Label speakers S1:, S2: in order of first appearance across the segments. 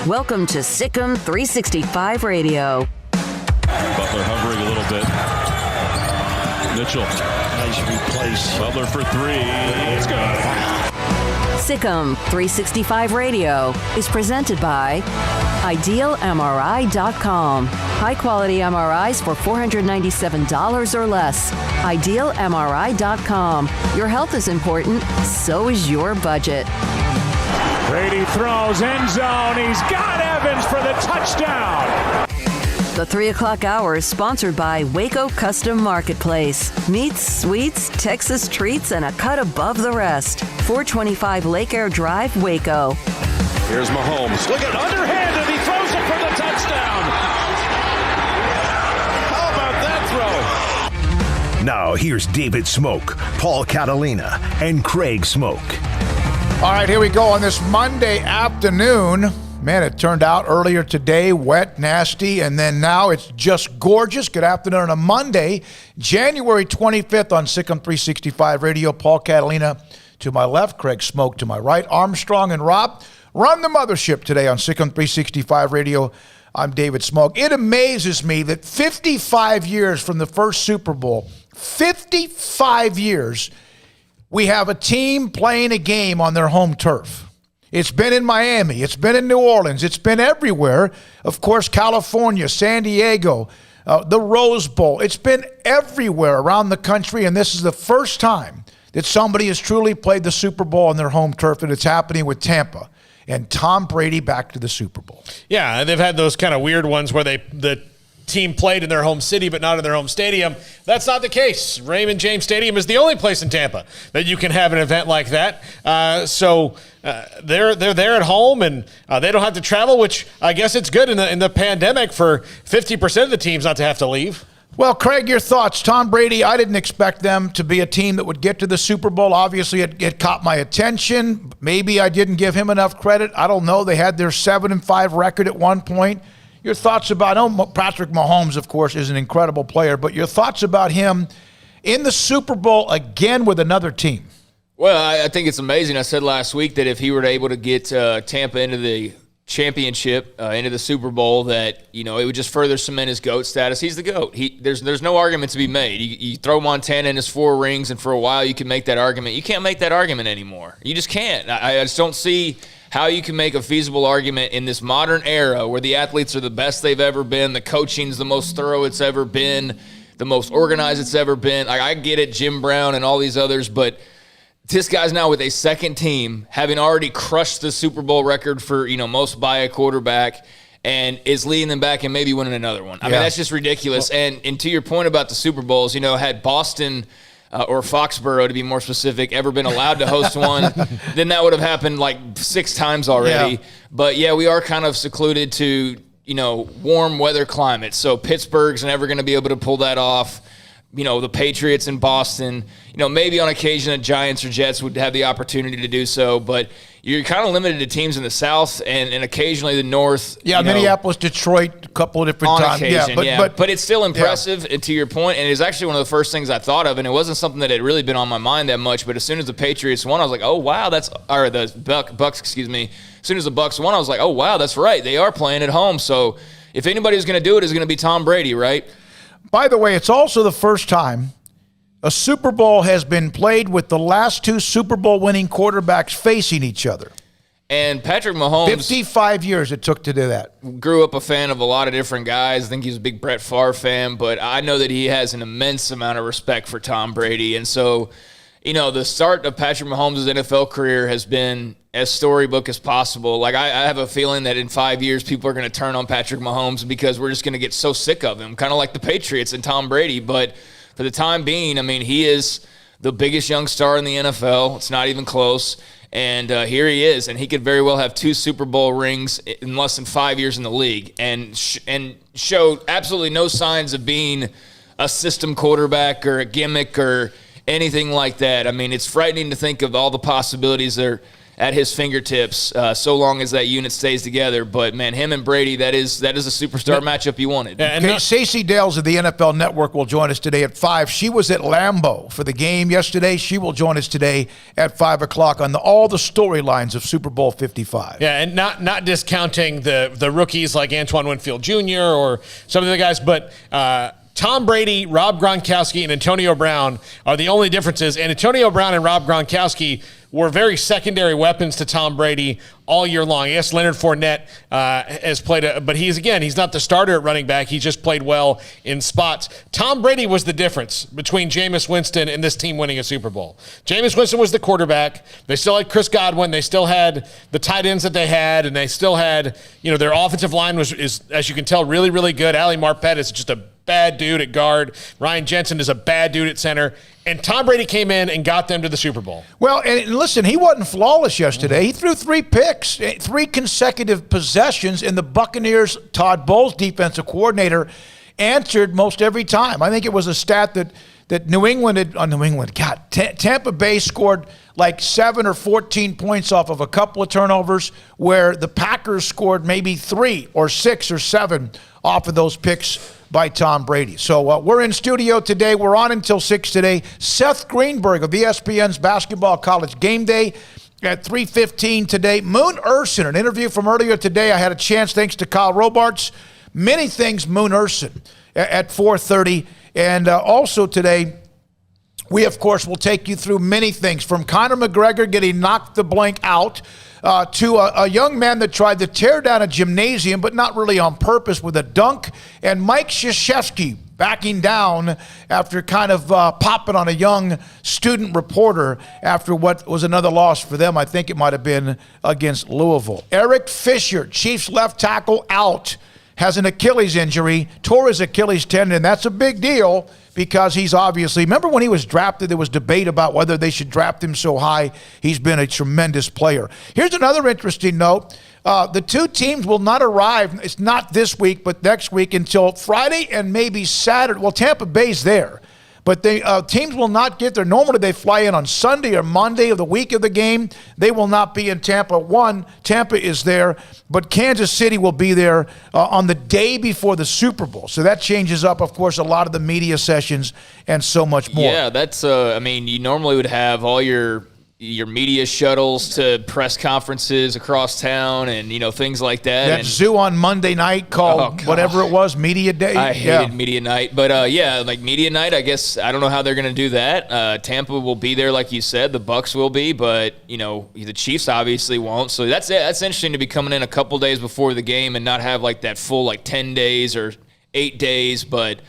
S1: Welcome to SicEm365 Radio.
S2: Butler hovering a little bit. Mitchell.
S3: Nice replace.
S2: Butler for three. It's good.
S1: SicEm365 Radio is presented by IdealMRI.com. High-quality MRIs for $497 or less. IdealMRI.com. Your health is important, so is your budget.
S4: Brady throws, end zone. He's got Evans for the touchdown.
S1: The 3 o'clock hour is sponsored by Waco Custom Marketplace. Meats, sweets, Texas treats, and a cut above the rest. 425 Lake Air Drive, Waco.
S2: Here's Mahomes. Look at underhanded. He throws it for the touchdown. How about that throw?
S3: Now here's David Smoak, Paul Catalina, and Craig Smoak.
S5: All right, here we go on this Monday afternoon. Man, it turned out earlier today, wet, nasty, and then now it's just gorgeous. Good afternoon on a Monday, January 25th on SicEm365 Radio. Paul Catalina to my left, Craig Smoak to my right. Armstrong and Rob run the mothership today on SicEm365 Radio. I'm David Smoak. It amazes me that 55 years from the first Super Bowl, 55 years, we have a team playing a game on their home turf. It's been in Miami. It's been in New Orleans. It's been everywhere. Of course, California, San Diego, the Rose Bowl. It's been everywhere around the country, and this is the first time that somebody has truly played the Super Bowl on their home turf, and it's happening with Tampa. And Tom Brady back to the Super Bowl.
S6: Yeah, they've had those kind of weird ones where the team played in their home city but not in their home stadium. That's not the case. Raymond James Stadium is the only place in Tampa that you can have an event like that. So they're there at home, and they don't have to travel, which I guess it's good in the pandemic for 50% of the teams not to have to leave.
S5: Well, Craig, your thoughts. Tom Brady, I didn't expect them to be a team that would get to the Super Bowl. Obviously, it caught my attention. Maybe I didn't give him enough credit. I don't know. They had their 7-5 record at one point. Your thoughts about, I know Patrick Mahomes, of course, is an incredible player, but your thoughts about him in the Super Bowl again with another team?
S7: Well, I think it's amazing. I said last week that if he were able to get Tampa into the championship, into the Super Bowl, that, it would just further cement his GOAT status. He's the GOAT. There's no argument to be made. You throw Montana in his 4 rings, and for a while you can make that argument. You can't make that argument anymore. You just can't. I just don't see how you can make a feasible argument in this modern era where the athletes are the best they've ever been, the coaching's the most thorough it's ever been, the most organized it's ever been. I get it, Jim Brown and all these others, but this guy's now with a second team, having already crushed the Super Bowl record for, most by a quarterback, and is leading them back and maybe winning another one. I mean, that's just ridiculous. And to your point about the Super Bowls, had Boston or Foxborough, to be more specific, ever been allowed to host one, then that would have happened like 6 times already. Yeah. But, we are kind of secluded to, warm weather climates. So Pittsburgh's never going to be able to pull that off. The Patriots in Boston, maybe on occasion the Giants or Jets would have the opportunity to do so, but you're kind of limited to teams in the South and occasionally the North. Yeah,
S5: Minneapolis, Detroit, a couple of different times.
S7: Occasion, but it's still impressive, to your point, and it's actually one of the first things I thought of, and it wasn't something that had really been on my mind that much, but as soon as the Patriots won, I was like, oh, wow, the Bucks, excuse me. As soon as the Bucks won, I was like, oh, wow, that's right. They are playing at home, so if anybody's going to do it, it's going to be Tom Brady, right?
S5: By the way, it's also the first time a Super Bowl has been played with the last 2 Super Bowl winning quarterbacks facing each other.
S7: And Patrick Mahomes,
S5: 55 years it took to do that.
S7: Grew up a fan of a lot of different guys. I think he's a big Brett Favre fan, but I know that he has an immense amount of respect for Tom Brady. And so, the start of Patrick Mahomes' NFL career has been as storybook as possible. Like, I have a feeling that in 5 years, people are going to turn on Patrick Mahomes because we're just going to get so sick of him, kind of like the Patriots and Tom Brady. But for the time being, I mean, he is the biggest young star in the NFL. It's not even close. And here he is, and he could very well have 2 Super Bowl rings in less than 5 years in the league and show absolutely no signs of being a system quarterback or a gimmick or anything like that. I mean, it's frightening to think of all the possibilities that are at his fingertips, so long as that unit stays together. But, man, him and Brady, that is a superstar matchup you wanted.
S5: Okay, Stacey Dales of the NFL Network will join us today at 5. She was at Lambeau for the game yesterday. She will join us today at 5 o'clock on all the storylines of Super Bowl 55.
S6: Yeah, and not discounting the rookies like Antoine Winfield Jr. or some of the guys, but Tom Brady, Rob Gronkowski, and Antonio Brown are the only differences. And Antonio Brown and Rob Gronkowski were very secondary weapons to Tom Brady all year long. Yes, Leonard Fournette has played, but he's not the starter at running back. He just played well in spots. Tom Brady was the difference between Jameis Winston and this team winning a Super Bowl. Jameis Winston was the quarterback. They still had Chris Godwin. They still had the tight ends that they had, and they still had, their offensive line is, as you can tell, really, really good. Ali Marpet is just a bad dude at guard. Ryan Jensen is a bad dude at center. And Tom Brady came in and got them to the Super Bowl.
S5: Well, and listen, he wasn't flawless yesterday. He threw 3 picks, 3 consecutive possessions, and the Buccaneers, Todd Bowles, defensive coordinator, answered most every time. I think it was a stat that Tampa Bay scored like 7 or 14 points off of a couple of turnovers, where the Packers scored maybe 3 or 6 or 7 off of those picks by Tom Brady. So we're in studio today. We're on until 6 today. Seth Greenberg of ESPN's Basketball College Game Day at 3:15 today. Moon Urson, an interview from earlier today. I had a chance, thanks to Kyle Robarts. Many things Moon Urson at 4:30. And also today, we, of course, will take you through many things, from Conor McGregor getting knocked the blank out to a young man that tried to tear down a gymnasium, but not really on purpose, with a dunk, and Mike Krzyzewski backing down after kind of popping on a young student reporter after what was another loss for them. I think it might have been against Louisville. Eric Fisher, Chiefs left tackle, out. Has an Achilles injury, tore his Achilles tendon. That's a big deal because he's obviously, remember when he was drafted, there was debate about whether they should draft him so high. He's been a tremendous player. Here's another interesting note. The 2 teams will not arrive, it's not this week, but next week, until Friday and maybe Saturday. Well, Tampa Bay's there. But teams will not get there. Normally they fly in on Sunday or Monday of the week of the game. They will not be in Tampa. Tampa is there, but Kansas City will be there on the day before the Super Bowl. So that changes up, of course, a lot of the media sessions and so much more.
S7: Yeah, that's, you normally would have all your media shuttles to press conferences across town and, things like that.
S5: That zoo on Monday night called whatever it was, Media Day.
S7: I hated Media Night. But, like Media Night, I guess, I don't know how they're going to do that. Tampa will be there, like you said. The Bucs will be, but, the Chiefs obviously won't. So that's it. That's interesting to be coming in a couple days before the game and not have, like, that full, 10 days or 8 days, but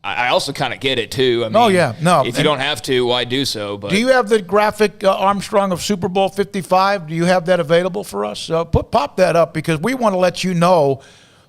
S7: I also kind of get it, too. If you don't have to, why do so? But
S5: do you have the graphic, Armstrong, of Super Bowl 55? Do you have that available for us? Pop that up, because we want to let you know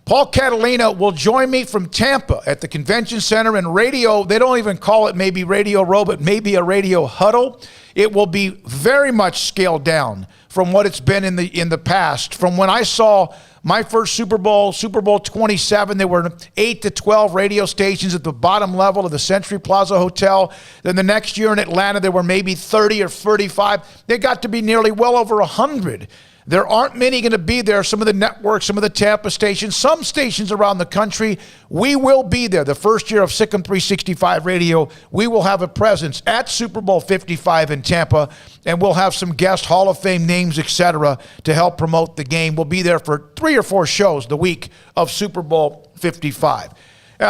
S5: Paul Catalina will join me from Tampa at the Convention Center, and radio, they don't even call it maybe Radio Row, but maybe a radio huddle. It will be very much scaled down from what it's been in the past. From when I saw my first Super Bowl 27, there were 8 to 12 radio stations at the bottom level of the Century Plaza Hotel. Then the next year in Atlanta, there were maybe 30 or 35. They got to be nearly well over 100. There aren't many going to be there. Some of the networks, some of the Tampa stations, some stations around the country. We will be there. The first year of SicEm365 Radio, we will have a presence at Super Bowl 55 in Tampa, and we'll have some guest Hall of Fame names, etc., to help promote the game. We'll be there for 3 or 4 shows the week of Super Bowl 55.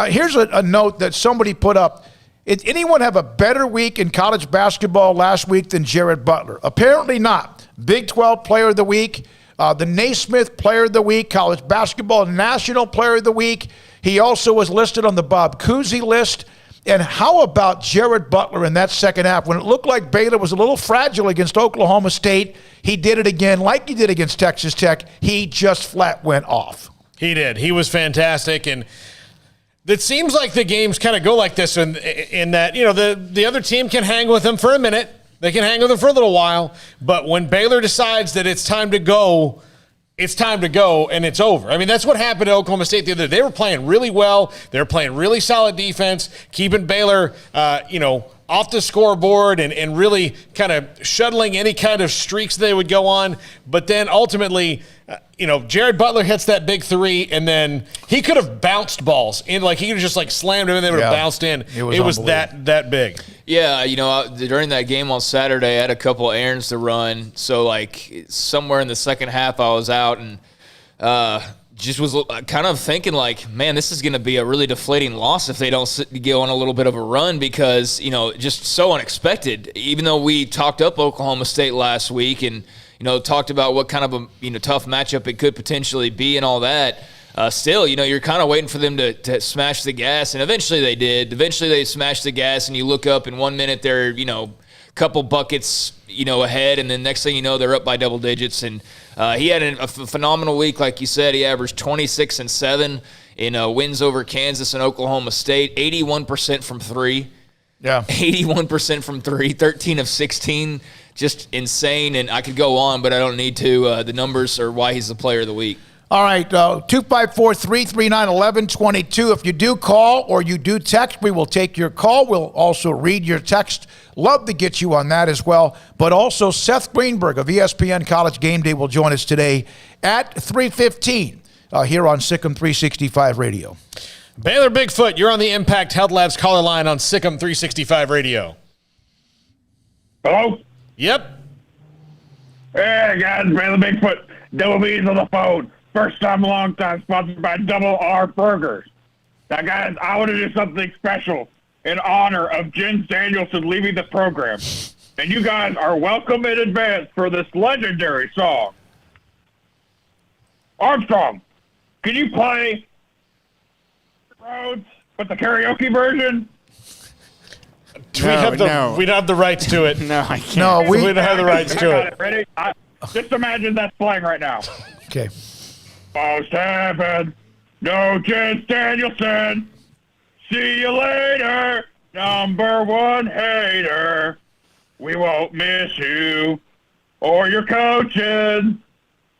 S5: Here's a note that somebody put up. Did anyone have a better week in college basketball last week than Jared Butler? Apparently not. Big 12 Player of the Week, the Naismith Player of the Week, College Basketball National Player of the Week. He also was listed on the Bob Cousy list. And how about Jared Butler in that second half? When it looked like Baylor was a little fragile against Oklahoma State, he did it again like he did against Texas Tech. He just flat went off.
S6: He did. He was fantastic. And it seems like the games kind of go like this in that, the other team can hang with them for a minute. They can hang with them for a little while, but when Baylor decides that it's time to go, and it's over. I mean, that's what happened at Oklahoma State the other day. They were playing really well. They were playing really solid defense, keeping Baylor, off the scoreboard and really kind of shuttling any kind of streaks they would go on. But then ultimately, Jared Butler hits that big 3, and then he could have bounced balls in, like he could have just like slammed them and they would have bounced in. It was that big.
S7: Yeah, during that game on Saturday, I had a couple errands to run. So, like, somewhere in the second half, I was out and just was kind of thinking, like, man, this is going to be a really deflating loss if they don't go on a little bit of a run because, just so unexpected. Even though we talked up Oklahoma State last week and, talked about what kind of a tough matchup it could potentially be and all that. Still, you're kind of waiting for them to smash the gas, and eventually they did. Eventually they smashed the gas, and you look up, and 1 minute they're, couple buckets, ahead, and then next thing you know, they're up by double digits. And he had a phenomenal week, like you said. He averaged 26 and 7 in wins over Kansas and Oklahoma State, 81% from 3.
S5: Yeah,
S7: 81% from 3, 13 of 16. Just insane, and I could go on, but I don't need to. The numbers are why he's the player of the week.
S5: All right, 254-339-1122. If you do call or you do text, we will take your call. We'll also read your text. Love to get you on that as well. But also Seth Greenberg of ESPN College Game Day will join us today at 3:15 here on SicEm365 Radio.
S6: Baylor Bigfoot, you're on the Impact Health Labs caller line on SicEm365 Radio.
S8: Hello?
S6: Yep.
S8: Hey, guys, Baylor Bigfoot. Double B's on the phone. First time, long time, sponsored by Double R Burgers. Now, guys, I want to do something special in honor of Jen Danielson leaving the program. And you guys are welcome in advance for this legendary song. Armstrong, can you play Roads with the karaoke version?
S6: We don't have the rights to it.
S9: No, I can't.
S5: No,
S6: we don't have the rights to it.
S8: Ready? Just imagine that's playing right now.
S5: Okay.
S8: Most heaven, no Jen Danielson. See you later, number 1 hater. We won't miss you or your coaching.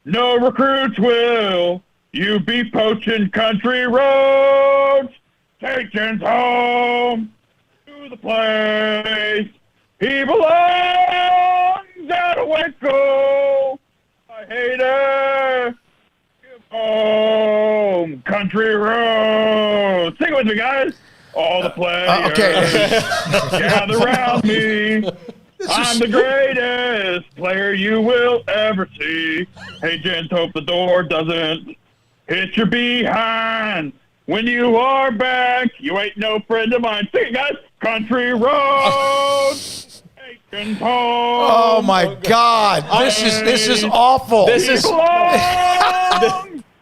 S8: No recruits will. You be poaching country roads. Take Jen's home to the place he belongs out of Waco. I hate her. Home, country road. Sing it with me, guys. All the players gather around me. I'm the greatest player you will ever see. Hey, gents, hope the door doesn't hit your behind. When you are back, you ain't no friend of mine. Sing it, guys. Country road.
S5: Oh my God! This is awful.
S6: This is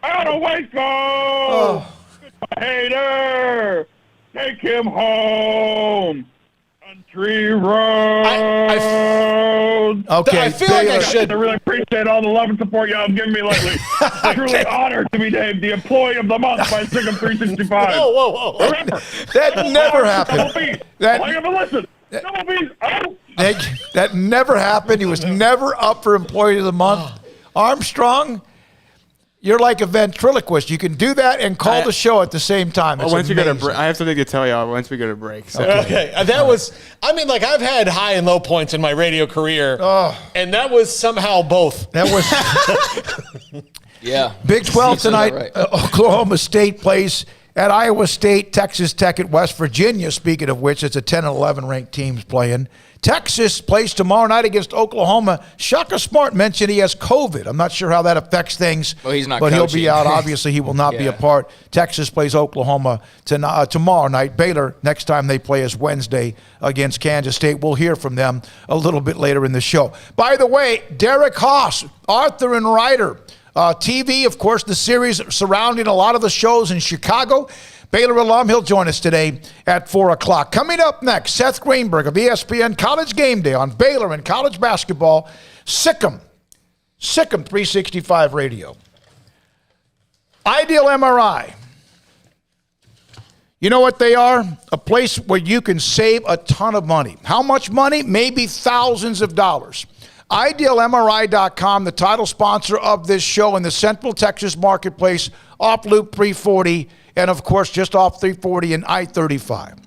S8: out of Waco. Hater, take him home. Country road.
S5: Okay,
S6: I feel like I should.
S8: Really appreciate all the love and support y'all have given me lately. Truly honored to be named the Employee of the Month by SicEm365.
S6: Whoa.
S8: Remember,
S5: That never happened.
S8: Listen.
S5: That never happened. He was never up for Employee of the Month. Armstrong, you're like a ventriloquist. You can do that and call the show at the same time. It's
S9: once we go to break,
S5: amazing.
S9: I have something to tell y'all once we go to break. So.
S6: Okay. That was, I've had high and low points in my radio career, and that was somehow both.
S5: That was
S7: Yeah.
S5: Big 12 tonight.
S7: Right.
S5: Oklahoma State plays at Iowa State, Texas Tech at West Virginia. Speaking of which, it's a 10 and 11 ranked teams playing. Texas plays tomorrow night against Oklahoma. Shaka Smart mentioned he has COVID. I'm not sure how that affects things.
S7: Well, he's not
S5: but
S7: coaching.
S5: he'll be out. Obviously, he will not be a part. Texas plays Oklahoma tomorrow night. Baylor, next time they play, is Wednesday against Kansas State. We'll hear from them a little bit later in the show. By the way, Derek Haas, author and writer, TV, of course, the series surrounding a lot of the shows in Chicago. Baylor alum, he'll join us today at 4 o'clock. Coming up next, Seth Greenberg of ESPN College Game Day on Baylor and college basketball. SicEm365 Radio. Ideal MRI. You know what they are? A place where you can save a ton of money. How much money? Maybe thousands of dollars. IdealMRI.com, the title sponsor of this show in the Central Texas marketplace, off Loop 340, and of course just off 340 and I-35.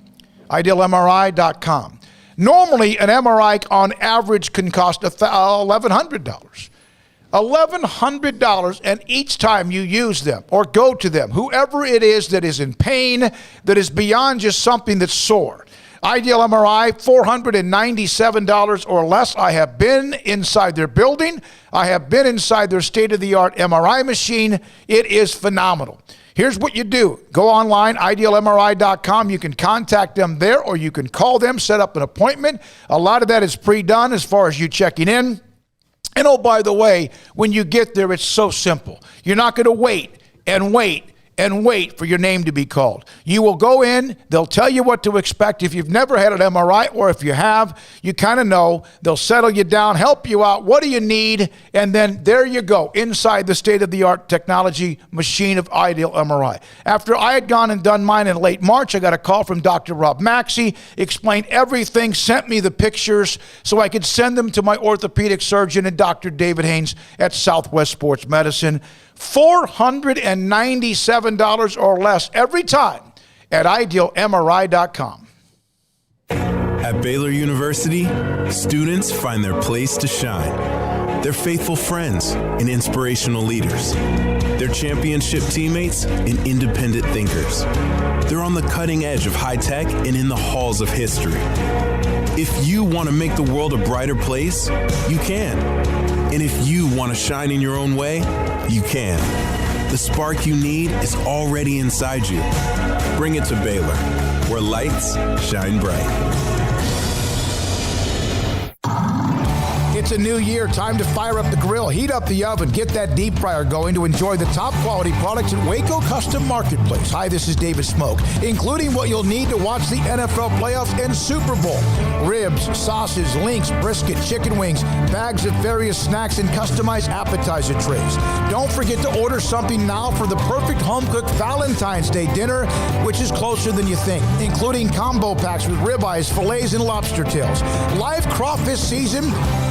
S5: IdealMRI.com. Normally, an MRI on average can cost $1,100. $1,100, and each time you use them or go to them, whoever it is that is in pain, that is beyond just something that's sore. Ideal MRI, $497 or less. I have been inside their building. I have been inside their state-of-the-art MRI machine. It is phenomenal. Here's what you do. Go online, idealmri.com. You can contact them there, or you can call them, set up an appointment. A lot of that is pre-done as far as you checking in. And oh, by the way, when you get there, it's so simple. You're not going to wait and wait and wait for your name to be called. You will go in, they'll tell you what to expect. If you've never had an MRI, or if you have, you kind of know. They'll settle you down, help you out. What do you need? And then there you go, inside the state-of-the-art technology machine of Ideal MRI. After I had gone and done mine in late March, I got a call from Dr. Rob Maxey, explained everything, sent me the pictures so I could send them to my orthopedic surgeon and Dr. David Haynes at Southwest Sports Medicine. $497 or less every time at idealmri.com.
S10: At Baylor University, students find their place to shine. They're faithful friends and inspirational leaders. They're championship teammates and independent thinkers. They're on the cutting edge of high tech and in the halls of history. If you want to make the world a brighter place, you can. And if you want to shine in your own way, you can. The spark you need is already inside you. Bring it to Baylor, where lights shine bright.
S5: It's a new year. Time to fire up the grill, heat up the oven, get that deep fryer going to enjoy the top quality products at Waco Custom Marketplace. Hi, this is David Smoak, including what you'll need to watch the NFL playoffs and Super Bowl. Ribs, sausage, links, brisket, chicken wings, bags of various snacks, and customized appetizer trays. Don't forget to order something now for the perfect home-cooked Valentine's Day dinner, which is closer than you think, including combo packs with ribeyes, fillets, and lobster tails. Live crawfish season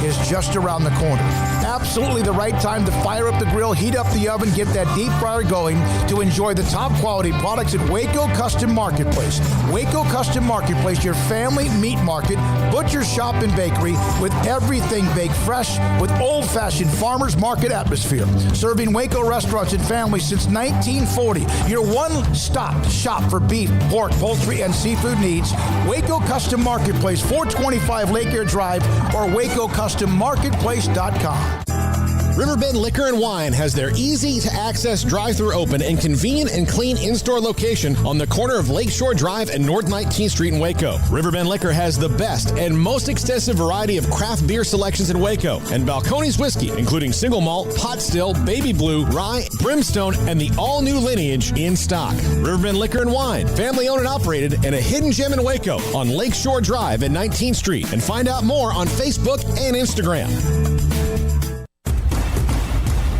S5: is just around the corner. Absolutely the right time to fire up the grill, heat up the oven, get that deep fryer going to enjoy the top quality products at Waco Custom Marketplace. Waco Custom Marketplace, your family meat market, butcher shop and bakery with everything baked fresh with old-fashioned farmers market atmosphere. Serving Waco restaurants and families since 1940. Your one-stop shop for beef, pork, poultry, and seafood needs. Waco Custom Marketplace, 425 Lake Air Drive, or WacoCustomMarketplace.com.
S11: Riverbend Liquor and Wine has their easy-to-access drive-thru open and convenient and clean in-store location on the corner of Lakeshore Drive and North 19th Street in Waco. Riverbend Liquor has the best and most extensive variety of craft beer selections in Waco, and Balcones whiskey, including single malt, pot still, baby blue, rye, brimstone, and the all-new lineage in stock. Riverbend Liquor and Wine, family-owned and operated, and a hidden gem in Waco on Lakeshore Drive at 19th Street. And find out more on Facebook and Instagram.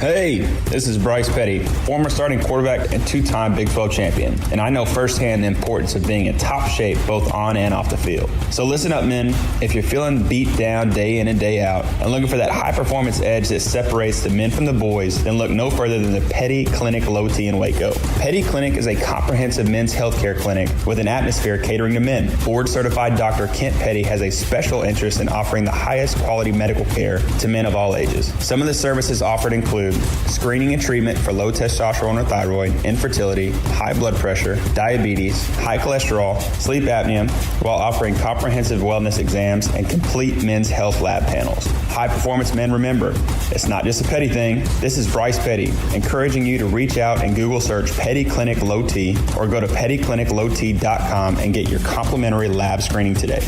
S12: Hey, this is Bryce Petty, former starting quarterback and two-time Big 12 champion, and I know firsthand the importance of being in top shape both on and off the field. So listen up, men. If you're feeling beat down day in and day out and looking for that high-performance edge that separates the men from the boys, then look no further than the Petty Clinic Low T in Waco. Petty Clinic is a comprehensive men's healthcare clinic with an atmosphere catering to men. Board-certified Dr. Kent Petty has a special interest in offering the highest quality medical care to men of all ages. Some of the services offered include screening and treatment for low testosterone or thyroid, infertility, high blood pressure, diabetes, high cholesterol, sleep apnea, while offering comprehensive wellness exams and complete men's health lab panels. High performance men, remember, it's not just a Petty thing. This is Bryce Petty, encouraging you to reach out and Google search Petty Clinic Low T or go to pettycliniclowt.com and get your complimentary lab screening today.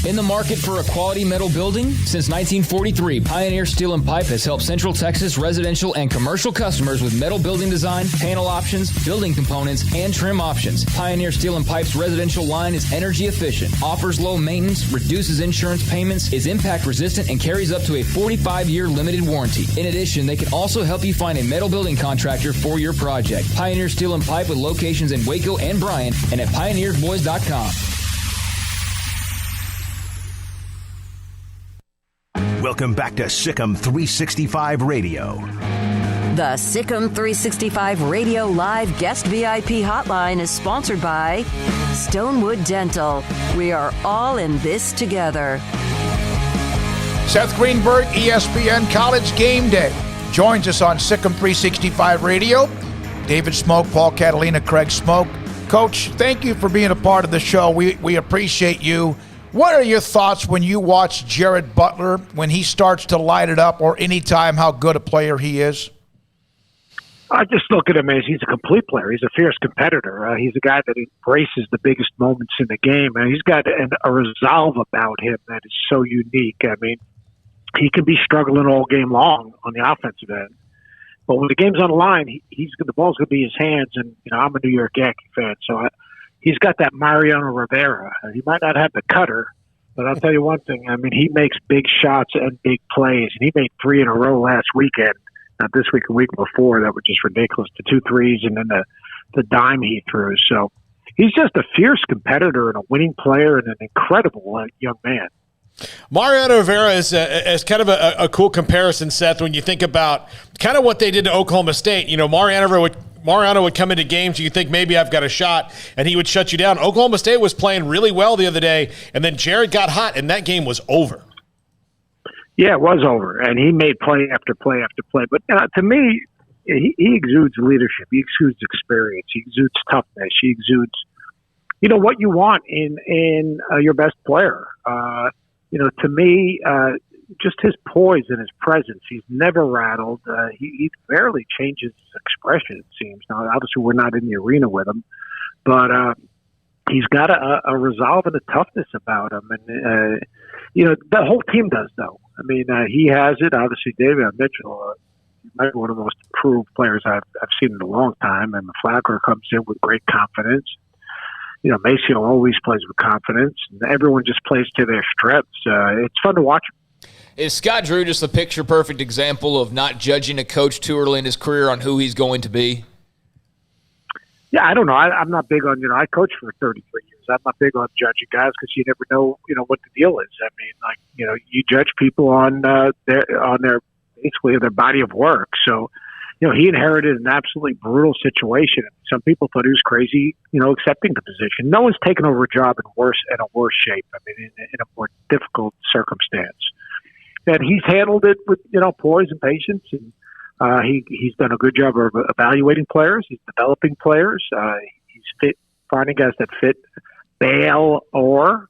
S13: In the market for a quality metal building? Since 1943, Pioneer Steel and Pipe has helped Central Texas residential and commercial customers with metal building design, panel options, building components, and trim options. Pioneer Steel and Pipe's residential line is energy efficient, offers low maintenance, reduces insurance payments, is impact resistant, and carries up to a 45-year limited warranty. In addition, they can also help you find a metal building contractor for your project. Pioneer Steel and Pipe with locations in Waco and Bryan and at pioneersboys.com.
S3: Welcome back to SicEm365 Radio.
S1: The SicEm365 Radio Live Guest VIP Hotline is sponsored by Stonewood Dental. We are all in this together.
S5: Seth Greenberg, ESPN College Game Day, joins us on SicEm365 Radio. David Smoak, Paul Catalina, Craig Smoak. Coach, thank you for being a part of the show. We appreciate you. What are your thoughts when you watch Jared Butler, when he starts to light it up, or anytime how good a player he is?
S14: I just look at him as he's a complete player. He's a fierce competitor. He's a guy that embraces the biggest moments in the game. And he's got a resolve about him that is so unique. I mean, he can be struggling all game long on the offensive end. But when the game's on the line, the ball's going to be in his hands. And, I'm a New York Yankee fan, so he's got that Mariano Rivera. He might not have the cutter, but I'll tell you one thing. I mean, he makes big shots and big plays, and he made 3 in a row last weekend. Not this week, a week before. That were just ridiculous. The 2 threes and then the dime he threw. So he's just a fierce competitor and a winning player and an incredible young man.
S6: Mariano Rivera is kind of a cool comparison, Seth, when you think about kind of what they did to Oklahoma State. Mariano would come into games, you think maybe I've got a shot, and he would shut you down. Oklahoma State was playing really well the other day, and then Jared got hot, and that game was over.
S14: Yeah, it was over, and he made play after play after play. But to me, he exudes leadership. He exudes experience. He exudes toughness. He exudes, what you want in your best player. To me, just his poise and his presence. He's never rattled. He barely changes his expression, it seems. Now, obviously, we're not in the arena with him, but he's got a resolve and a toughness about him. And, the whole team does, though. I mean, he has it. Obviously, David Mitchell, might be one of the most improved players I've seen in a long time. And Flacco comes in with great confidence. Maceo always plays with confidence. And everyone just plays to their strengths. It's fun to watch.
S7: Is Scott Drew just a picture-perfect example of not judging a coach too early in his career on who he's going to be?
S14: Yeah, I don't know. I'm not big on, I coached for 33 years. I'm not big on judging guys because you never know, what the deal is. I mean, you judge people on their basically their body of work. So, he inherited an absolutely brutal situation. Some people thought he was crazy, accepting the position. No one's taken over a job in a worse shape. I mean, in a more difficult circumstance. And he's handled it with, poise and patience. And he's done a good job of evaluating players. He's developing players. He's finding guys that fit Baylor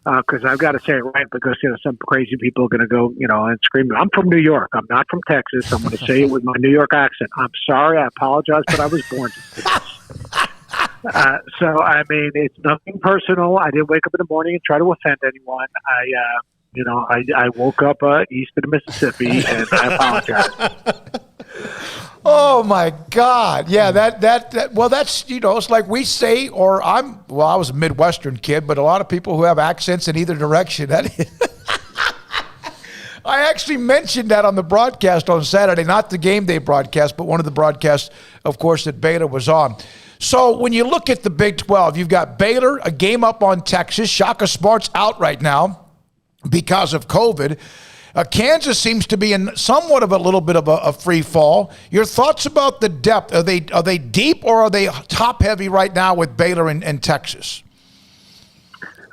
S14: because I've got to say it right because, some crazy people are going to go, and scream. I'm from New York. I'm not from Texas. I'm going to say it with my New York accent. I'm sorry. I apologize, but I was born to this. So, I mean, it's nothing personal. I didn't wake up in the morning and try to offend anyone. I woke up east of the Mississippi, and I apologize.
S5: Oh my God! Yeah, that's it's like we say, or I was a Midwestern kid, but a lot of people who have accents in either direction. I actually mentioned that on the broadcast on Saturday, not the game day broadcast, but one of the broadcasts, of course, that Baylor was on. So when you look at the Big 12, you've got Baylor, a game up on Texas. Shaka Smart's out right now because of COVID. Kansas seems to be in somewhat of a little bit of a free fall. Your thoughts about the depth? Are they deep or are they top heavy right now with Baylor and Texas?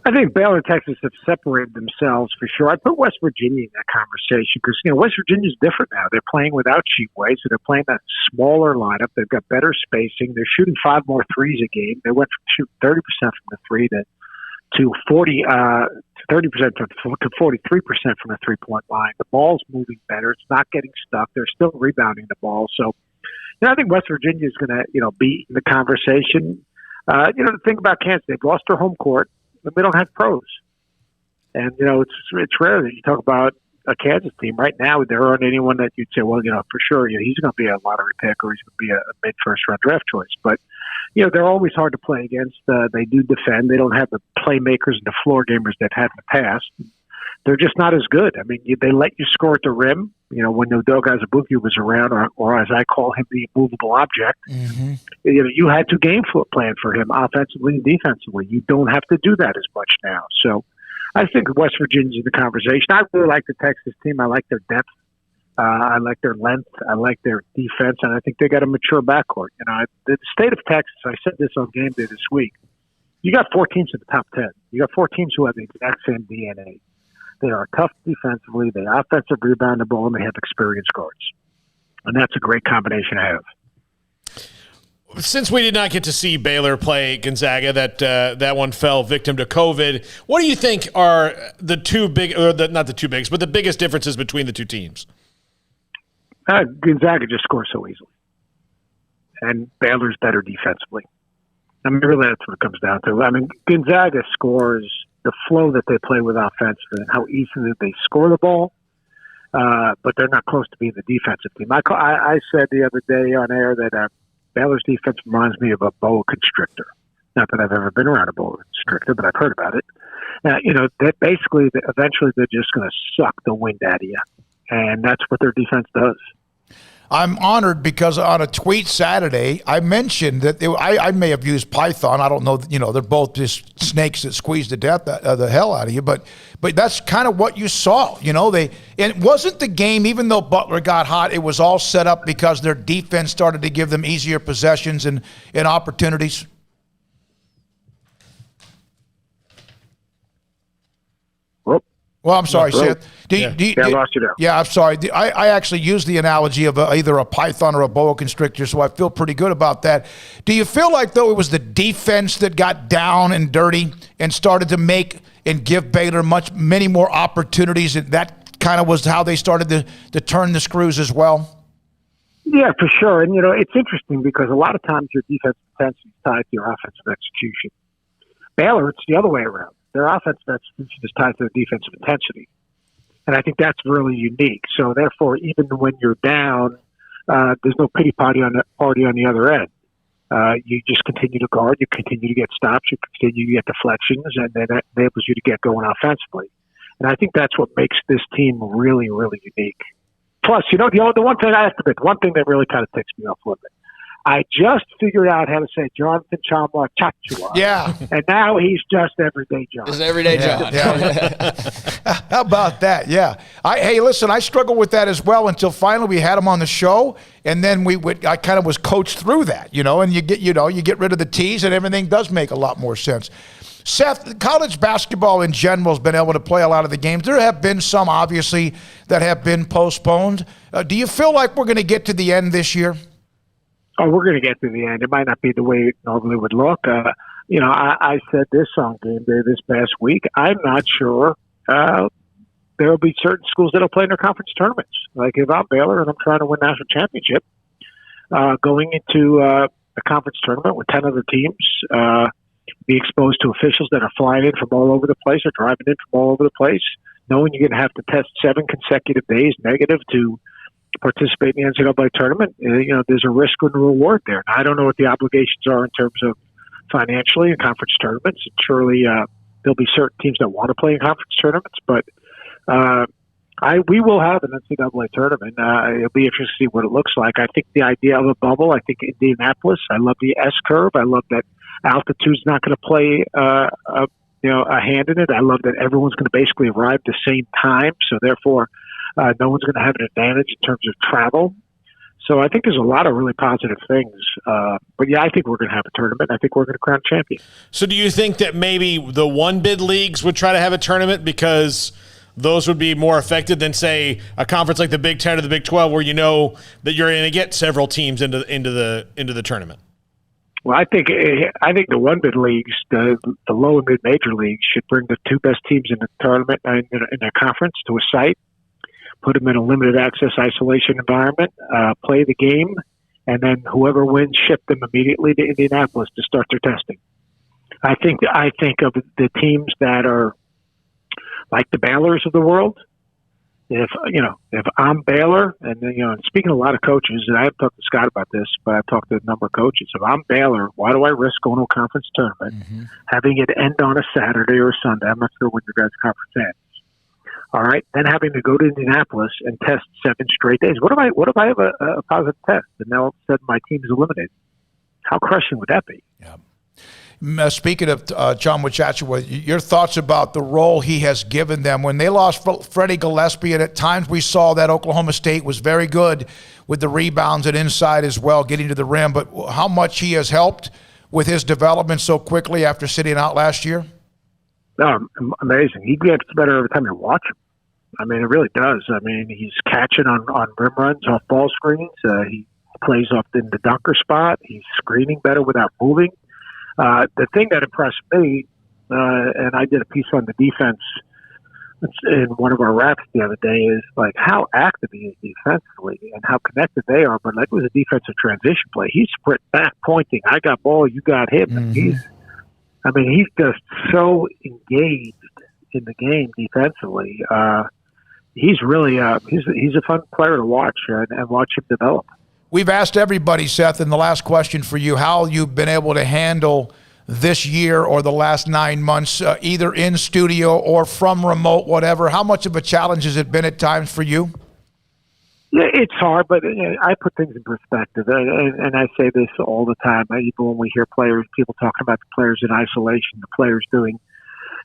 S14: I think Baylor and Texas have separated themselves for sure. I put West Virginia in that conversation because, West Virginia's different now. They're playing without Cheapway, so they're playing that smaller lineup. They've got better spacing. They're shooting 5 more threes a game. They went from shooting 30% from the three to 30% to 43% from the three-point line. The ball's moving better. It's not getting stuck. They're still rebounding the ball. So, I think West Virginia is going to, be in the conversation. The thing about Kansas, they've lost their home court. They don't have pros. And, it's rare that you talk about a Kansas team. Right now, there aren't anyone that you'd say, well, for sure, he's going to be a lottery pick or he's going to be a mid-first-round draft choice. But, they're always hard to play against. They do defend. They don't have the playmakers and the floor gamers they've had in the past. They're just not as good. I mean, they let you score at the rim. When Udoka Azubuike was around, or as I call him, the immovable object, you had to game plan for him offensively and defensively. You don't have to do that as much now. So I think West Virginia's in the conversation. I really like the Texas team. I like their depth. I like their length. I like their defense. And I think they got a mature backcourt. The state of Texas, I said this on game day this week, you got 4 teams in the top 10. You got 4 teams who have the exact same DNA. They are tough defensively, they offensive rebound the ball, and they have experienced guards. And that's a great combination to have.
S6: Since we did not get to see Baylor play Gonzaga, that one fell victim to COVID, what do you think are the two big, not the two biggest, but the biggest differences between the two teams?
S14: Gonzaga just scores so easily. And Baylor's better defensively. I mean, really, that's what it comes down to. I mean, Gonzaga scores the flow that they play with offense and how easily they score the ball, but they're not close to being the defensive team. I said the other day on air that Baylor's defense reminds me of a boa constrictor. Not that I've ever been around a boa constrictor, but I've heard about it. That basically, eventually they're just going to suck the wind out of you, and that's what their defense does.
S5: I'm honored because on a tweet Saturday, I mentioned that I may have used Python. I don't know. They're both just snakes that squeeze the hell out of you. But that's kind of what you saw. It wasn't the game, even though Butler got hot, it was all set up because their defense started to give them easier possessions and opportunities. Well, I'm sorry, Seth.
S14: I lost you there.
S5: Yeah, I'm sorry. I actually used the analogy of either a python or a boa constrictor, so I feel pretty good about that. Do you feel like, though, it was the defense that got down and dirty and started to make and give Baylor many more opportunities, and that kind of was how they started to turn the screws as well?
S14: Yeah, for sure. And, it's interesting because a lot of times your defensive intensity is tied to your offensive execution. Baylor, it's the other way around. Their offensive execution is tied to their defensive intensity. And I think that's really unique. So, therefore, even when you're down, there's no pity party on the other end. You just continue to guard, you continue to get stops, you continue to get deflections, and then that enables you to get going offensively. And I think that's what makes this team really, really unique. Plus, the one thing I have to admit, one thing that really kind of ticks me off a little bit, I just figured out how to say Jonathan Tchamwa Tchatchoua.
S5: Yeah.
S14: And now he's just everyday John.
S7: Just everyday John.
S5: Yeah. How about that? Yeah. Hey, listen, I struggled with that as well until finally we had him on the show, and then I kind of was coached through that, and you get rid of the T's and everything does make a lot more sense. Seth, college basketball in general has been able to play a lot of the games. There have been some, obviously, that have been postponed. Do you feel like we're going to get to the end this year?
S14: Oh, we're going to get to the end. It might not be the way it normally would look. I said this on game day this past week. I'm not sure there will be certain schools that will play in their conference tournaments. Like if I'm Baylor and I'm trying to win national championship, going into a conference tournament with 10 other teams, be exposed to officials that are flying in from all over the place or driving in from all over the place, knowing you're going to have to test 7 consecutive days negative to participate in the NCAA tournament, there's a risk and a reward there. And I don't know what the obligations are in terms of financially in conference tournaments. And surely there'll be certain teams that want to play in conference tournaments, but We will have an NCAA tournament. It'll be interesting to see what it looks like. I think the idea of a bubble, I think Indianapolis, I love the S-curve. I love that altitude's not going to play a hand in it. I love that everyone's going to basically arrive at the same time, so therefore no one's going to have an advantage in terms of travel. So I think there's a lot of really positive things. But, yeah, I think we're going to have a tournament. I think we're going to crown champion.
S6: So do you think that maybe the one-bid leagues would try to have a tournament because those would be more effective than, say, a conference like the Big Ten or the Big 12 where you know that you're going to get several teams into the tournament?
S14: Well, I think the one-bid leagues, the low and mid-major leagues, should bring the two best teams in the tournament in a conference to a site, put them in a limited access isolation environment, play the game, and then whoever wins, ship them immediately to Indianapolis to start their testing. I think of the teams that are like the Baylors of the world. If I'm Baylor, and speaking to a lot of coaches, and I have talked to Scott about this, but I've talked to a number of coaches. If I'm Baylor, why do I risk going to a conference tournament, having it end on a Saturday or a Sunday? I'm not sure when your guys' conference ends. All right, then having to go to Indianapolis and test 7 straight days. What if I have a positive test, and now all of a sudden my team is eliminated? How crushing would that be?
S5: Yeah. Speaking of John Wachachua, your thoughts about the role he has given them. When they lost Freddie Gillespie, and at times we saw that Oklahoma State was very good with the rebounds and inside as well, getting to the rim, but how much he has helped with his development so quickly after sitting out last year?
S14: Amazing. He gets better every time you watch him. I mean, it really does. I mean, he's catching on rim runs, off ball screens. He plays off in the dunker spot. He's screening better without moving. The thing that impressed me, and I did a piece on the defense in one of our raps the other day, is like how active he is defensively and how connected they are. But like it was a defensive transition play. He's sprint back, pointing. I got ball, you got him. Mm-hmm. He's just so engaged in the game defensively. He's really he's a fun player to watch and watch him develop.
S5: We've asked everybody, Seth, in the last question for you, how you've been able to handle this year or the last 9 months, either in studio or from remote, whatever. How much of a challenge has it been at times for you?
S14: Yeah, it's hard, but I put things in perspective, and I say this all the time. Even when we hear people talking about the players in isolation, the players doing,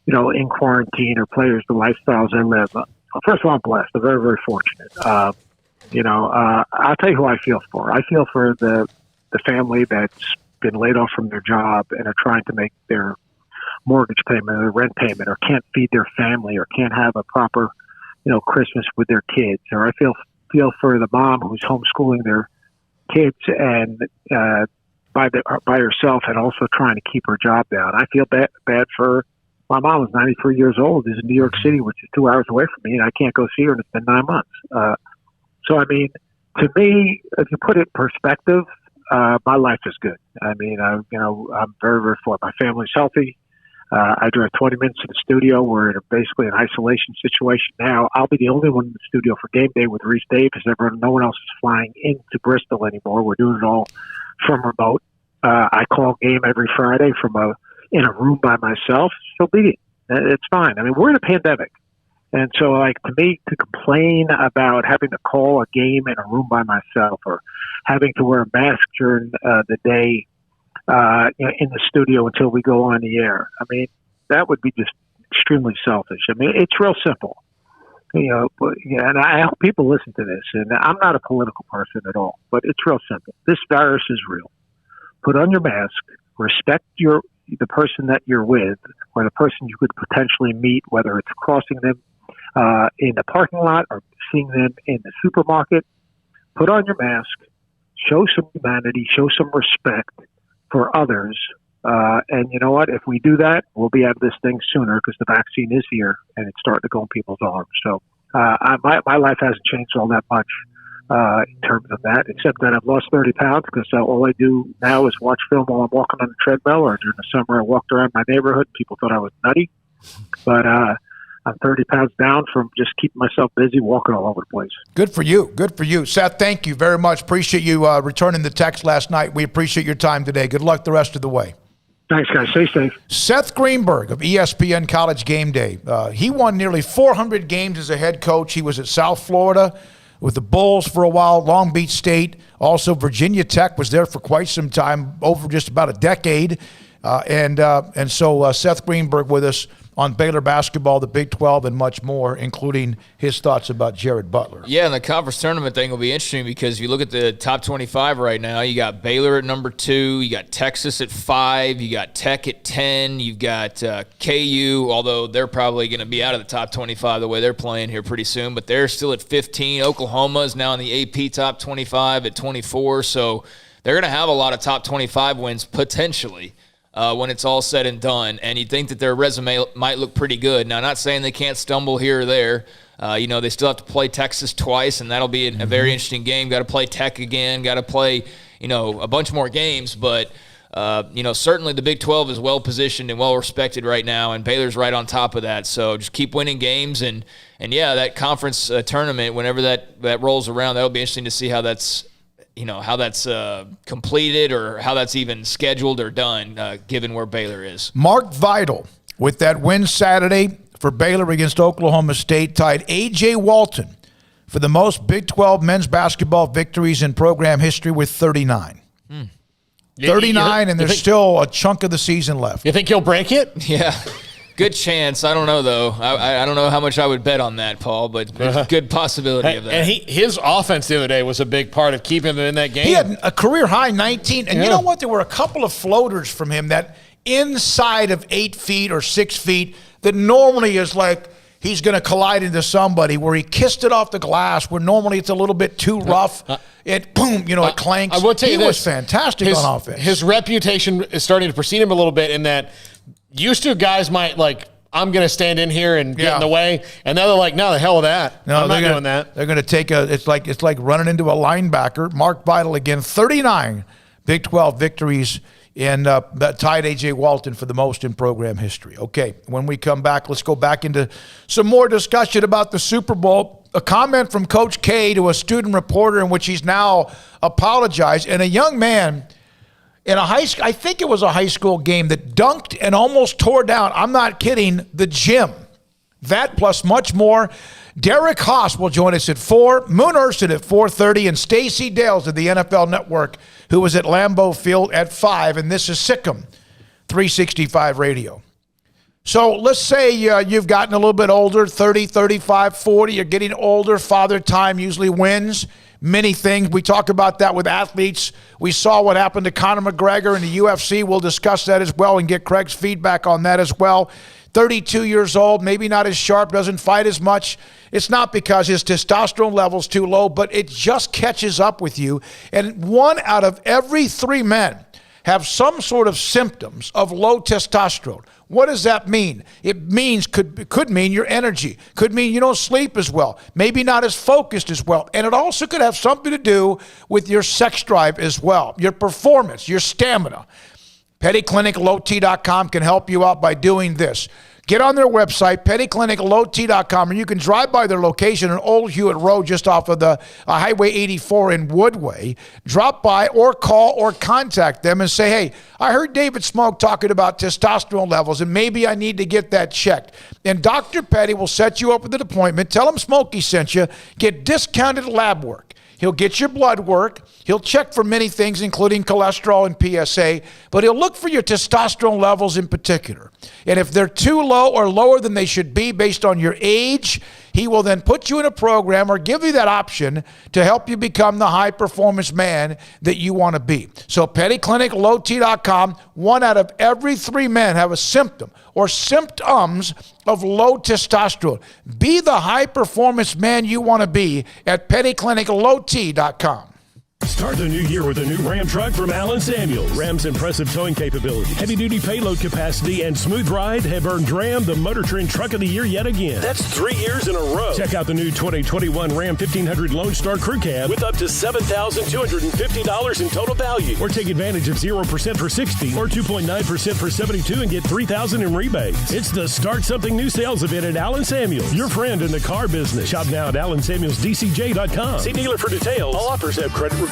S14: in quarantine, or players, the lifestyles they live. First of all, I'm blessed. I'm very, very fortunate. I'll tell you who I feel for. I feel for the family that's been laid off from their job and are trying to make their mortgage payment or their rent payment, or can't feed their family, or can't have a proper, Christmas with their kids. Or I feel for the mom who's homeschooling their kids and by herself, and also trying to keep her job down. I feel bad for my mom, who's 93 years old, is in New York City, which is 2 hours away from me, and I can't go see her, and it's been 9 months. So, to me, if you put it in perspective, my life is good. I'm very, very fortunate. My family's healthy. I drive 20 minutes to the studio. We're in basically an isolation situation now. I'll be the only one in the studio for game day with Reese Davis. No one else is flying into Bristol anymore. We're doing it all from remote. I call game every Friday in a room by myself. So be it. It's fine. We're in a pandemic. And so, to me, to complain about having to call a game in a room by myself, or having to wear a mask during the day in the studio until we go on the air, that would be just extremely selfish. It's real simple. And I hope people listen to this. And I'm not a political person at all, but it's real simple. This virus is real. Put on your mask, respect the person that you're with, or the person you could potentially meet, whether it's crossing them in the parking lot or seeing them in the supermarket. Put on your mask, show some humanity, show some respect for others. And you know what? If we do that, we'll be out of this thing sooner, because the vaccine is here and it's starting to go in people's arms. So my life hasn't changed all that much in terms of that, except that I've lost 30 pounds because all I do now is watch film while I'm walking on the treadmill, or during the summer I walked around my neighborhood. People thought I was nutty. But I'm 30 pounds down from just keeping myself busy walking all over the place.
S5: Good for you. Good for you. Seth, thank you very much. Appreciate you returning the text last night. We appreciate your time today. Good luck the rest of the way.
S14: Thanks, guys. Stay safe.
S5: Seth Greenberg of ESPN College Game Day. He won nearly 400 games as a head coach. He was at South Florida with the Bulls for a while, Long Beach State. Also, Virginia Tech was there for quite some time, over just about a decade. And so Seth Greenberg with us on Baylor basketball, the Big 12, and much more, including his thoughts about Jared Butler.
S7: Yeah, and the conference tournament thing will be interesting because if you look at the top 25 right now, you got Baylor at number 2, you got Texas at 5, you got Tech at 10, you've got KU, although they're probably going to be out of the top 25 the way they're playing here pretty soon, but they're still at 15. Oklahoma is now in the AP top 25 at 24, so they're going to have a lot of top 25 wins potentially. When it's all said and done, and you'd think that their resume might look pretty good. Now, not saying they can't stumble here or there. They still have to play Texas twice, and that'll be a very interesting game. Got to play Tech again. Got to play, a bunch more games. But, certainly the Big 12 is well-positioned and well-respected right now, and Baylor's right on top of that. So just keep winning games. And that conference tournament, whenever that rolls around, that'll be interesting to see how that's completed or how that's even scheduled or done, given where Baylor is.
S5: Mark Vidal, with that win Saturday for Baylor against Oklahoma State, tied A.J. Walton for the most Big 12 men's basketball victories in program history with 39. 39, and there's still a chunk of the season left.
S6: You think he'll break it?
S7: Yeah. Good chance. I don't know, though. I don't know how much I would bet on that, Paul, but there's a good possibility of that.
S6: And his offense the other day was a big part of keeping him in that game.
S5: He had a career-high 19. And you know what? There were a couple of floaters from him that inside of 8 feet or 6 feet that normally is like he's going to collide into somebody, where he kissed it off the glass, where normally it's a little bit too rough. It clanks.
S6: I will tell you
S5: he was fantastic on offense.
S6: His reputation is starting to precede him a little bit in that – used to, guys might I'm going to stand in here and get in the way, and now they're like, no, the hell with that. No, I'm not doing that.
S5: They're going to take it's like running into a linebacker. Mark Vidal again, 39 Big 12 victories, and that tied A.J. Walton for the most in program history. Okay, when we come back, let's go back into some more discussion about the Super Bowl. A comment from Coach K to a student reporter in which he's now apologized, and a young man in I think it was a high school game that dunked and almost tore down, I'm not kidding, the gym. That plus much more. Derek Haas will join us at 4, Moon Urson at 4:30, and Stacey Dales of the NFL Network, who was at Lambeau Field at 5, and this is SicEm365 Radio. So let's say you've gotten a little bit older, 30, 35, 40, you're getting older, father time usually wins. Many things. We talk about that with athletes. We saw what happened to Conor McGregor in the UFC. We'll discuss that as well and get Craig's feedback on that as well. 32 years old, maybe not as sharp, doesn't fight as much. It's not because his testosterone level's too low, but it just catches up with you. And 1 out of every 3 men have some sort of symptoms of low testosterone. What does that mean? It means could mean your energy. Could mean you don't sleep as well. Maybe not as focused as well. And it also could have something to do with your sex drive as well, your performance, your stamina. PettyClinicLowT.com can help you out by doing this. Get on their website, PettyClinicLowT.com, and you can drive by their location on Old Hewitt Road just off of the Highway 84 in Woodway. Drop by or call or contact them and say, hey, I heard David Smoak talking about testosterone levels, and maybe I need to get that checked. And Dr. Petty will set you up with an appointment. Tell him Smokey sent you. Get discounted lab work. He'll get your blood work. He'll check for many things, including cholesterol and PSA, but he'll look for your testosterone levels in particular. And if they're too low or lower than they should be based on your age, he will then put you in a program or give you that option to help you become the high-performance man that you want to be. So PettyClinicLowT.com, 1 out of every 3 men have a symptom or symptoms of low testosterone. Be the high-performance man you want to be at PettyClinicLowT.com.
S15: Start the new year with a new Ram truck from Allen Samuels. Ram's impressive towing capability, heavy-duty payload capacity, and smooth ride have earned Ram the Motor Trend Truck of the Year yet again. That's 3 years in a row. Check out the new 2021 Ram 1500 Lone Star Crew Cab with up to $7,250 in total value. Or take advantage of 0% for 60 or 2.9% for 72 and get $3,000 in rebates. It's the Start Something New sales event at Allen Samuels, your friend in the car business. Shop now at AllenSamuelsDCJ.com. See dealer for details. All offers have credit requirements.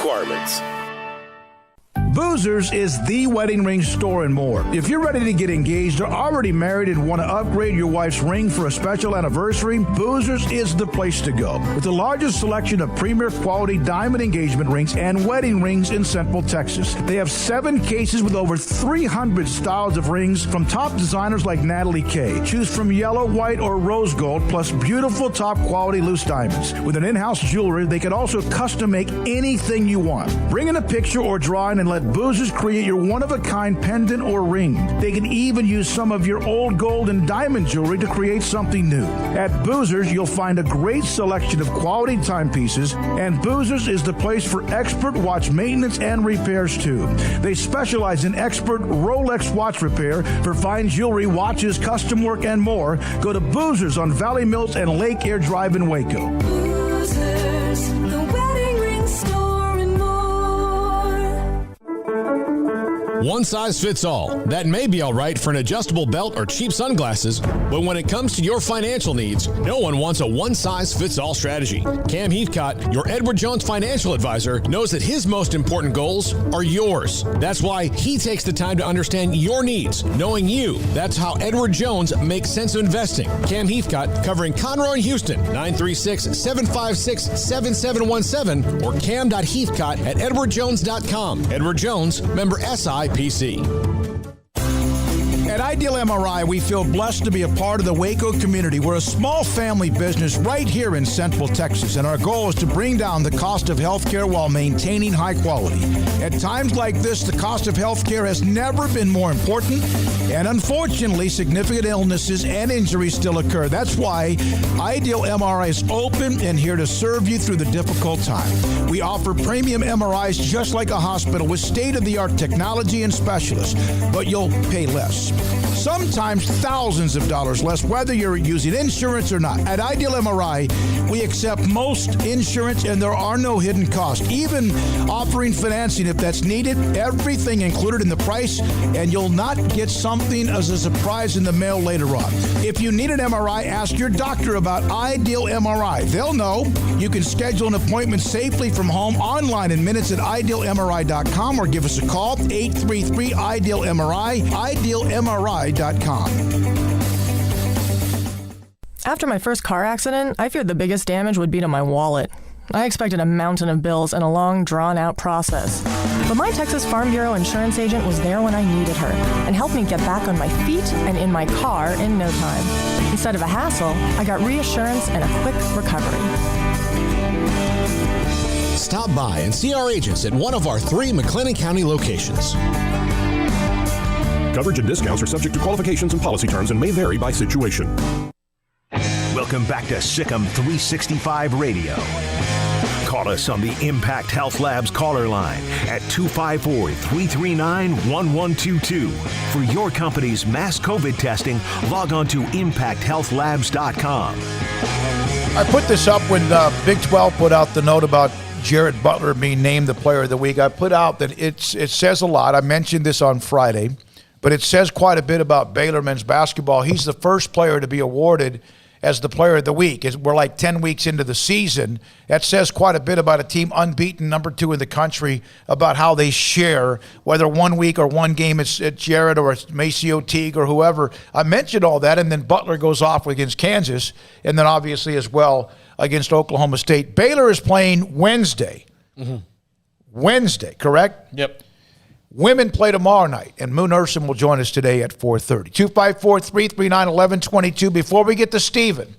S16: Boozers is the wedding ring store and more. If you're ready to get engaged or already married and want to upgrade your wife's ring for a special anniversary, Boozers is the place to go. With the largest selection of premier quality diamond engagement rings and wedding rings in Central Texas. They have 7 cases with over 300 styles of rings from top designers like Natalie Kay. Choose from yellow, white, or rose gold, plus beautiful top quality loose diamonds. With an in-house jewelry, they can also custom make anything you want. Bring in a picture or drawing and let Boozers create your one-of-a-kind pendant or ring. They can even use some of your old gold and diamond jewelry to create something new. At Boozers, you'll find a great selection of quality timepieces, and Boozers is the place for expert watch maintenance and repairs too. They specialize in expert Rolex watch repair for fine jewelry, watches, custom work, and more. Go to Boozers on Valley Mills and Lake Air Drive in Waco.
S17: Boozers, the wedding ring store and more.
S11: One size fits all. That may be all right for an adjustable belt or cheap sunglasses, but when it comes to your financial needs, no one wants a one-size-fits-all strategy. Cam Heathcott, your Edward Jones financial advisor, knows that his most important goals are yours. That's why he takes the time to understand your needs, knowing you. That's how Edward Jones makes sense of investing. Cam Heathcott, covering Conroe and Houston, 936-756-7717 or cam.heathcott@edwardjones.com. Edward Jones, member SIPC. At Ideal MRI, we feel blessed to be a part of the Waco community. We're a small family business right here in Central Texas, and our goal is to bring down the cost of healthcare while maintaining high quality. At times like this, the cost of healthcare has never been more important, and unfortunately, significant illnesses and injuries still occur. That's why Ideal MRI is open and here to serve you through the difficult time. We offer premium MRIs just like a hospital with state-of-the-art technology and specialists, but you'll pay less. Sometimes thousands of dollars less, whether you're using insurance or not. At Ideal MRI, we accept most insurance and there are no hidden costs, even offering financing if that's needed. Everything included in the price, and you'll not get something as a surprise in the mail later on. If you need an MRI, ask your doctor about Ideal MRI. They'll know. You can schedule an appointment safely from home online in minutes at idealmri.com or give us a call, 833-IDEAL-MRI, idealmri.com.
S18: After my first car accident, I feared the biggest damage would be to my wallet. I expected a mountain of bills and a long, drawn-out process. But my Texas Farm Bureau insurance agent was there when I needed her and helped me get back on my feet and in my car in no time. Instead of a hassle, I got reassurance and a quick recovery.
S11: Stop by and see our agents at one of our 3 McLennan County locations.
S15: Coverage and discounts are subject to qualifications and policy terms and may vary by situation.
S3: Welcome back to SicEm365 Radio. Call us on the Impact Health Labs caller line at 254-339-1122. For your company's mass COVID testing, log on to impacthealthlabs.com.
S5: I put this up when Big 12 put out the note about Jared Butler being named the Player of the Week. I put out that it says a lot. I mentioned this on Friday, but it says quite a bit about Baylor men's basketball. He's the first player to be awarded as the Player of the Week. We're like 10 weeks into the season. That says quite a bit about a team unbeaten, number 2 in the country, about how they share, whether one week or one game it's Jared or it's Maceo Teague or whoever. I mentioned all that, and then Butler goes off against Kansas, and then obviously as well against Oklahoma State. Baylor is playing Wednesday. Mm-hmm. Wednesday, correct?
S6: Yep.
S5: Women play tomorrow night, and Moon Urson will join us today at 4:30. 254-339-1122. Before we get to Steven,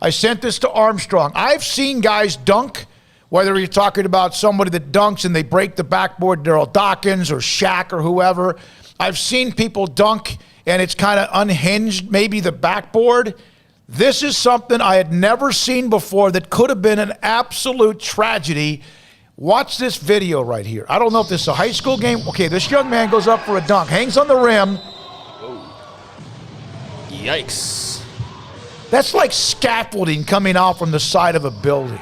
S5: I sent this to Armstrong. I've seen guys dunk, whether you're talking about somebody that dunks and they break the backboard, Daryl Dawkins or Shaq or whoever. I've seen people dunk, and it's kind of unhinged, maybe the backboard. This is something I had never seen before that could have been an absolute tragedy. Watch this video right here. I don't know if this is a high school game. Okay, this young man goes up for a dunk, hangs on the rim.
S7: Whoa. Yikes.
S5: That's like scaffolding coming out from the side of a building.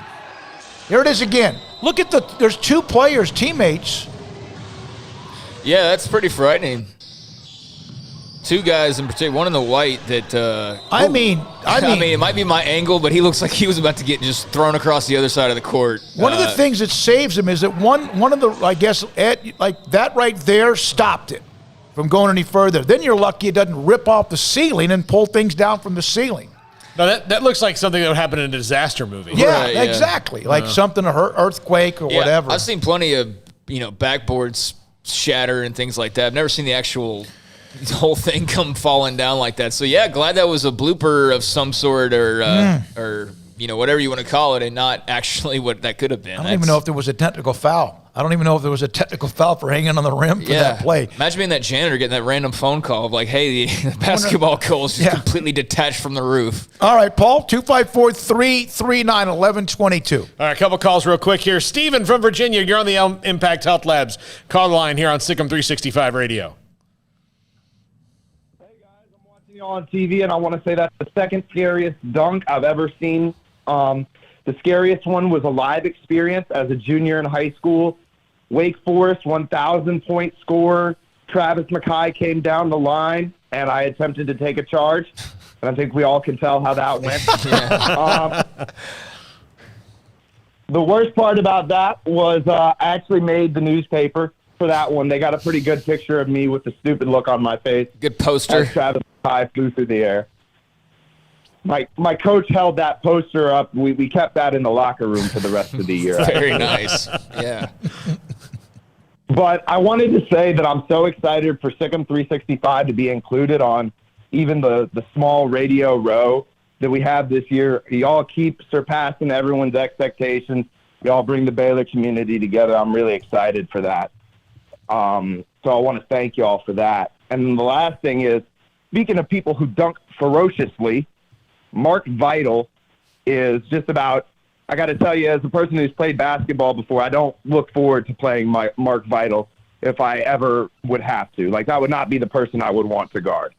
S5: Here it is again. Look at there's 2 players, teammates.
S7: Yeah, that's pretty frightening. two guys in particular, one in the white that
S5: I mean,
S7: it might be my angle, but he looks like he was about to get just thrown across the other side of the court.
S5: One of the things that saves him is that one of the, I guess, like that right there stopped it from going any further. Then you're lucky it doesn't rip off the ceiling and pull things down from the ceiling.
S6: No, that looks like something that would happen in a disaster movie.
S5: Yeah, exactly. Like something, earthquake or whatever.
S7: I've seen plenty of, backboards shatter and things like that. I've never seen the whole thing come falling down like that. So, yeah, glad that was a blooper of some sort or whatever you want to call it, and not actually what that could have been.
S5: I don't even know if there was a technical foul. I don't even know if there was a technical foul for hanging on the rim for that play.
S7: Imagine being that janitor getting that random phone call of like, hey, the basketball goal is just completely detached from the roof.
S5: All right, Paul, 254-339-1122.
S6: All right, a couple calls real quick here. Steven from Virginia, you're on the Impact Health Labs call line here on SicEm365 Radio.
S19: On TV, and I want to say that's the second scariest dunk I've ever seen. The scariest one was a live experience as a junior in high school. Wake Forest 1,000-point score. Travis McKay came down the line, and I attempted to take a charge. And I think we all can tell how that went. The worst part about that was I actually made the newspaper for that one. They got a pretty good picture of me with the stupid look on my face.
S7: Good poster.
S19: As Travis McKay flew through the air. My coach held that poster up. We kept that in the locker room for the rest of the year.
S7: Very nice. Yeah.
S19: But I wanted to say that I'm so excited for SicEm365 to be included on even the small radio row that we have this year. Y'all keep surpassing everyone's expectations. Y'all bring the Baylor community together. I'm really excited for that. So I want to thank y'all for that. And then the last thing is, speaking of people who dunk ferociously, Mark Vital is just about, I got to tell you, as a person who's played basketball before, I don't look forward to playing Mark Vital if I ever would have to. Like, that would not be the person I would want to guard.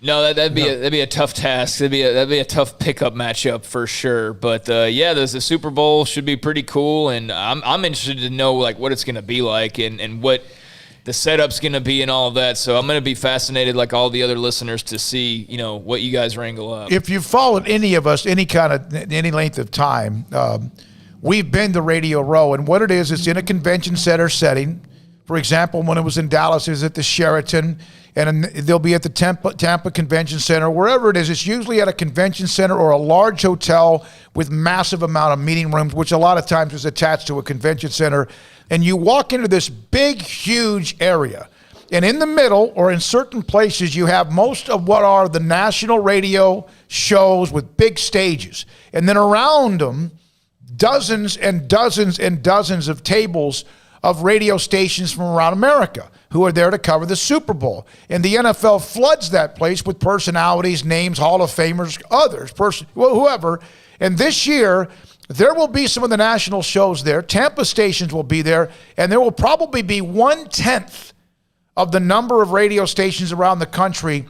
S7: No, that'd be a tough task. That'd be a tough pickup matchup for sure. But the Super Bowl should be pretty cool, and I'm interested to know like what it's going to be like and what the setup's going to be and all of that. So I'm going to be fascinated, like all the other listeners, to see what you guys wrangle up.
S5: If you've followed any of us any length of time, we've been to Radio Row, and what it is, it's in a convention center setting. For example, when it was in Dallas, it was at the Sheraton, and they'll be at the Tampa Convention Center, wherever it is. It's usually at a convention center or a large hotel with massive amount of meeting rooms, which a lot of times is attached to a convention center. And you walk into this big, huge area. And in the middle, or in certain places, you have most of what are the national radio shows with big stages. And then around them, dozens and dozens and dozens of tables of radio stations from around America who are there to cover the Super Bowl. And the NFL floods that place with personalities, names, Hall of Famers, others, whoever. And this year, there will be some of the national shows there. Tampa stations will be there, and there will probably be 1/10 of the number of radio stations around the country.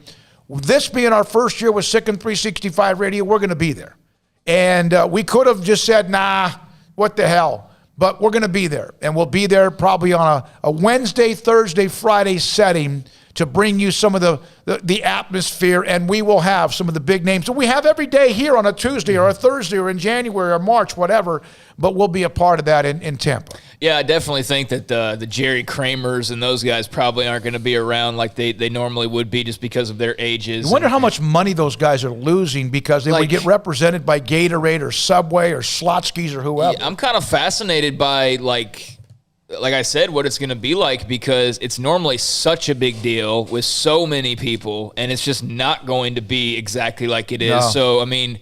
S5: This being our first year with SicEm365 Radio, we're going to be there. And we could have just said, nah, what the hell? But we're going to be there, and we'll be there probably on a Wednesday, Thursday, Friday setting to bring you some of the atmosphere, and we will have some of the big names that we have every day here on a Tuesday or a Thursday or in January or March, whatever, but we'll be a part of that in Tampa.
S7: Yeah, I definitely think that the Jerry Kramers and those guys probably aren't going to be around like they normally would be just because of their ages.
S5: I wonder how much money those guys are losing because they would get represented by Gatorade or Subway or Slotsky's or whoever.
S7: Yeah, I'm kind of fascinated by, like I said, what it's going to be like, because it's normally such a big deal with so many people, and it's just not going to be exactly like it is. No. So, I mean,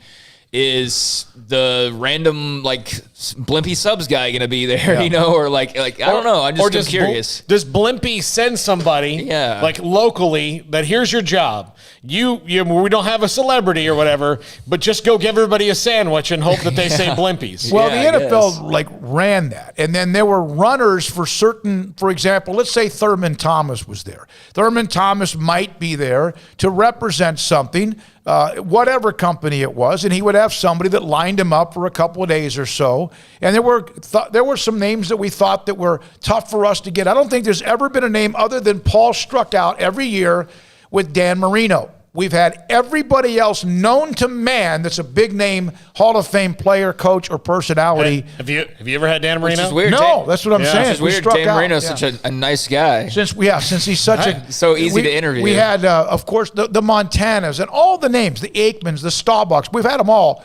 S7: is the random, like, Blimpie Subs guy going to be there, or like I don't know. I'm just curious.
S6: Does Blimpie send somebody, like locally, that here's your job? You we don't have a celebrity or whatever, but just go give everybody a sandwich and hope that they say Blimpies.
S5: Well, the NFL ran that, and then there were runners for certain. For example, let's say Thurman Thomas was there. Thurman Thomas might be there to represent something. whatever company it was, and he would have somebody that lined him up for a couple of days or so. And there were some names that we thought that were tough for us to get. I don't think there's ever been a name other than Paul struck out every year with Dan Marino. We've had everybody else known to man that's a big name, Hall of Fame player, coach, or personality.
S6: Hey, have you ever had Dan Marino?
S7: Which is weird.
S5: No, that's what I'm saying.
S7: It's weird. Dan Marino's such a nice guy.
S5: Since he's such a
S7: so easy to interview.
S5: We had, of course, the Montanas and all the names, the Aikmans, the Starbucks. We've had them all.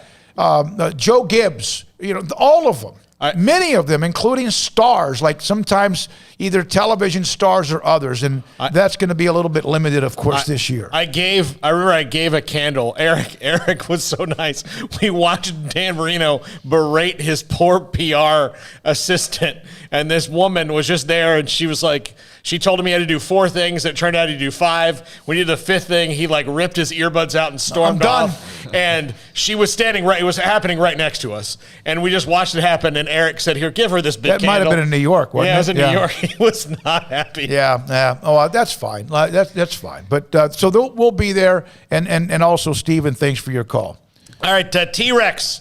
S5: Joe Gibbs, all of them. Many of them, including stars, like sometimes either television stars or others, and that's going to be a little bit limited, of course, this year.
S6: I remember I gave a candle. Eric was so nice. We watched Dan Marino berate his poor PR assistant, and this woman was just there, and she was like, she told him he had to do 4 things. It turned out he had to do 5. When he did the 5th thing, he ripped his earbuds out and stormed off. And she was standing it was happening right next to us. And we just watched it happen. And Eric said, here, give her this big candle.
S5: That might have been in New York, wasn't it?
S6: Yeah, it was in New York. He was not happy.
S5: Yeah. Oh, that's fine. That's fine. But so we'll be there. And also, Stephen, thanks for your call.
S6: All right, T-Rex,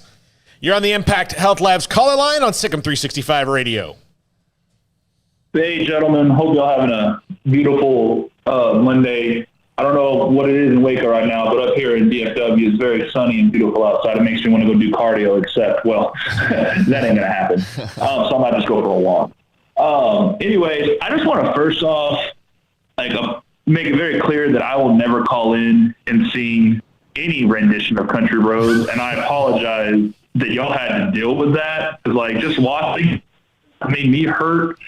S6: you're on the Impact Health Labs caller line on SicEm365 Radio.
S8: Hey, gentlemen. Hope y'all having a beautiful Monday. I don't know what it is in Waco right now, but up here in DFW, it's very sunny and beautiful outside. It makes me want to go do cardio, except, well, that ain't going to happen. So I might just go for a walk. Anyways, I just want to first off, make it very clear that I will never call in and sing any rendition of Country Roads, and I apologize that y'all had to deal with that. Because, just watching made me hurt.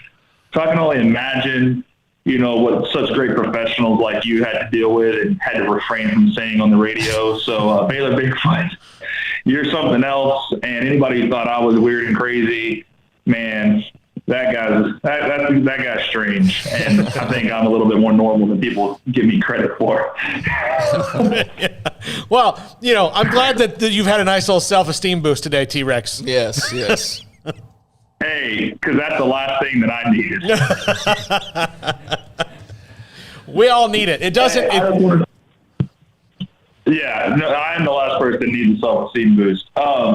S8: So I can only imagine, what such great professionals like you had to deal with and had to refrain from saying on the radio. So Baylor Bigfoot, you're something else. And anybody who thought I was weird and crazy, man, that guy's strange. And I think I'm a little bit more normal than people give me credit for.
S6: Well, I'm glad that you've had a nice little self-esteem boost today, T-Rex.
S7: Yes.
S8: Hey, because that's the last thing that I needed.
S6: We all need it. It doesn't.
S8: I am the last person that needs a self-esteem boost.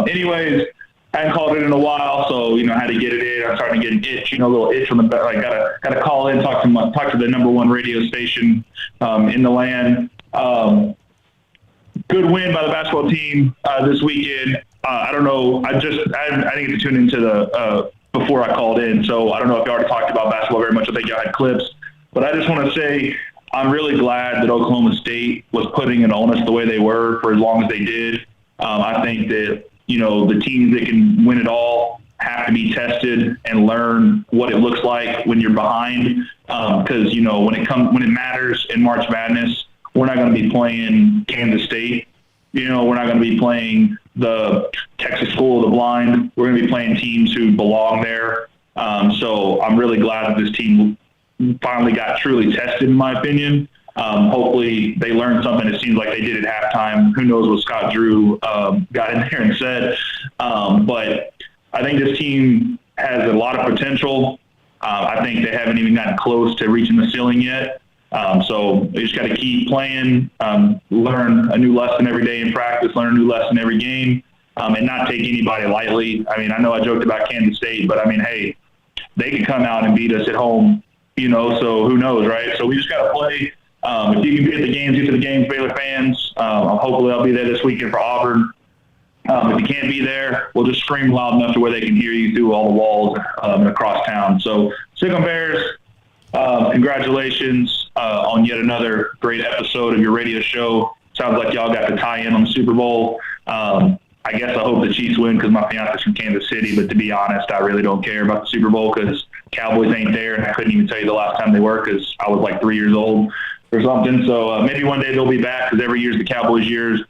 S8: Anyways, I hadn't called it in a while, so I had to get it in. I'm starting to get an itch, a little itch on the back. I gotta call in, talk to the number 1 radio station in the land. Good win by the basketball team this weekend. I don't know. I didn't get to tune into the before I called in, so I don't know if you already talked about basketball very much. I think y'all had clips, but I just want to say I'm really glad that Oklahoma State was putting it on us the way they were for as long as they did. I think that the teams that can win it all have to be tested and learn what it looks like when you're behind. Because when it matters in March Madness, we're not going to be playing Kansas State. We're not going to be playing the Texas School of the Blind. We're going to be playing teams who belong there. So I'm really glad that this team finally got truly tested, in my opinion. Hopefully they learned something. It seems like they did at halftime. Who knows what Scott Drew got in there and said. But I think this team has a lot of potential. I think they haven't even gotten close to reaching the ceiling yet. So they just got to keep playing, learn a new lesson every day in practice, learn a new lesson every game, and not take anybody lightly. I mean, I know I joked about Kansas State, but hey, they could come out and beat us at home, so who knows, right? So we just got to play. If you can get to the games, Baylor fans, hopefully I'll be there this weekend for Auburn. If you can't be there, we'll just scream loud enough to where they can hear you through all the walls and across town. So Sic'em Bears, congratulations on yet another great episode of your radio show. Sounds like y'all got to tie in on the Super Bowl. I guess I hope the Chiefs win because my fiance's from Kansas City, but to be honest, I really don't care about the Super Bowl because Cowboys ain't there, and I couldn't even tell you the last time they were because I was like 3 years old or something. So maybe one day they'll be back because every year's the Cowboys' years.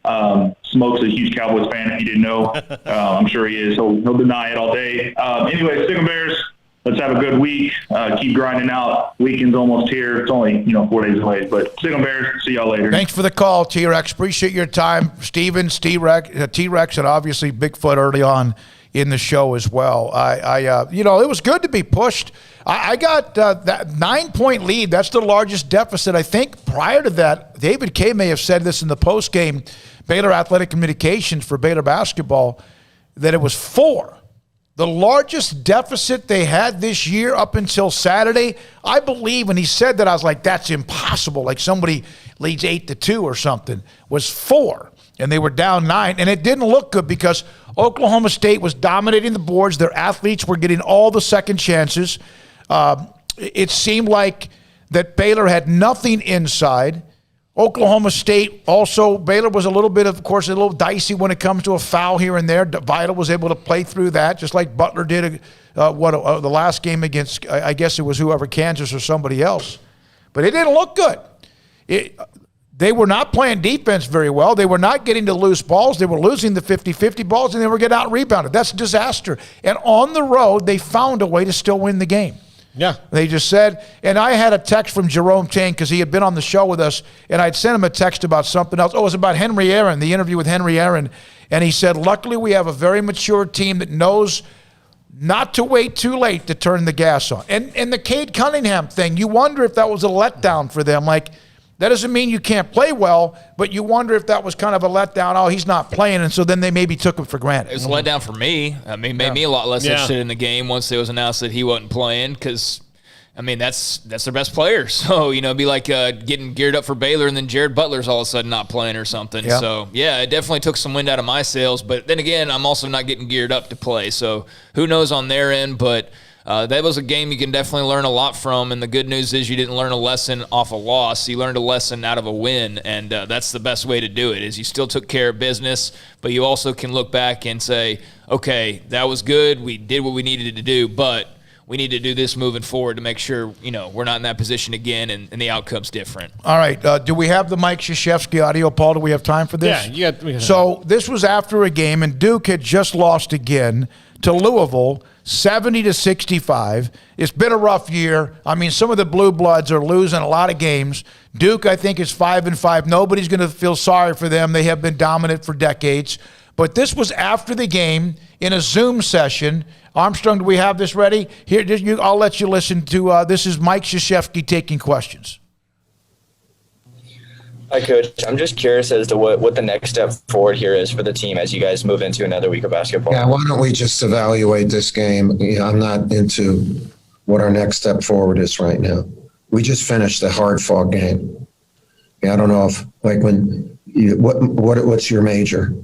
S8: Smoak's a huge Cowboys fan, if you didn't know. I'm sure he is. He'll deny it all day. Anyway, Sic'em Bears, let's have a good week. Keep grinding out. Weekend's almost here. It's only 4 days away. But Sic'em Bears, see y'all later.
S5: Thanks for the call, T-Rex. Appreciate your time, Steven, T-Rex, and obviously Bigfoot early on in the show as well. It was good to be pushed. I got that 9-point lead. That's the largest deficit. I think prior to that, David K. may have said this in the post-game Baylor Athletic Communications for Baylor basketball, that it was 4. The largest deficit they had this year up until Saturday. I believe when he said that, I was like, that's impossible. Like somebody leads 8-2 or something. Was 4. And they were down 9. And it didn't look good because Oklahoma State was dominating the boards. Their athletes were getting all the second chances. It seemed like that Baylor had nothing inside. Oklahoma State also, Baylor was a little bit, of course, a little dicey when it comes to a foul here and there. Vital was able to play through that, just like Butler did the last game against, I guess it was whoever, Kansas or somebody else. But it didn't look good. They were not playing defense very well. They were not getting to loose balls. They were losing the 50-50 balls, and they were getting out-rebounded. That's a disaster. And on the road, they found a way to still win the game.
S6: Yeah.
S5: They just said, and I had a text from Jerome Tang because he had been on the show with us, and I'd sent him a text about something else. Oh, it was about Henry Aaron, the interview with Henry Aaron. And he said, luckily we have a very mature team that knows not to wait too late to turn the gas on. And the Cade Cunningham thing, you wonder if that was a letdown for them. Like, that doesn't mean you can't play well, but you wonder if that was kind of a letdown. Oh, he's not playing, and so then they maybe took him for granted.
S7: It was a letdown for me. I mean, made me a lot less interested in the game once it was announced that he wasn't playing because, I mean, that's their best player. So, it'd be like getting geared up for Baylor and then Jared Butler's all of a sudden not playing or something. Yeah. So, yeah, it definitely took some wind out of my sails. But then again, I'm also not getting geared up to play. So who knows on their end, but that was a game you can definitely learn a lot from, and the good news is you didn't learn a lesson off a loss. You learned a lesson out of a win, and that's the best way to do it, is you still took care of business, but you also can look back and say, okay, that was good. We did what we needed to do, but we need to do this moving forward to make sure, we're not in that position again and the outcome's different.
S5: All right. Do we have the Mike Krzyzewski audio, Paul? Do we have time for this?
S6: Yeah.
S5: So this was after a game, and Duke had just lost again to Louisville, 70-65. It's been a rough year. I mean, some of the Blue Bloods are losing a lot of games. Duke, I think, is 5-5. Nobody's going to feel sorry for them. They have been dominant for decades. But this was after the game in a Zoom session. Armstrong, do we have this ready? Here, I'll let you listen to this is Mike Krzyzewski taking questions.
S20: Hi, Coach. I'm just curious as to what the next step forward here is for the team as you guys move into another week of basketball.
S21: Yeah, why don't we just evaluate this game? I'm not into what our next step forward is right now. We just finished a hard-fought game. Yeah, I don't know if, like, what's your major?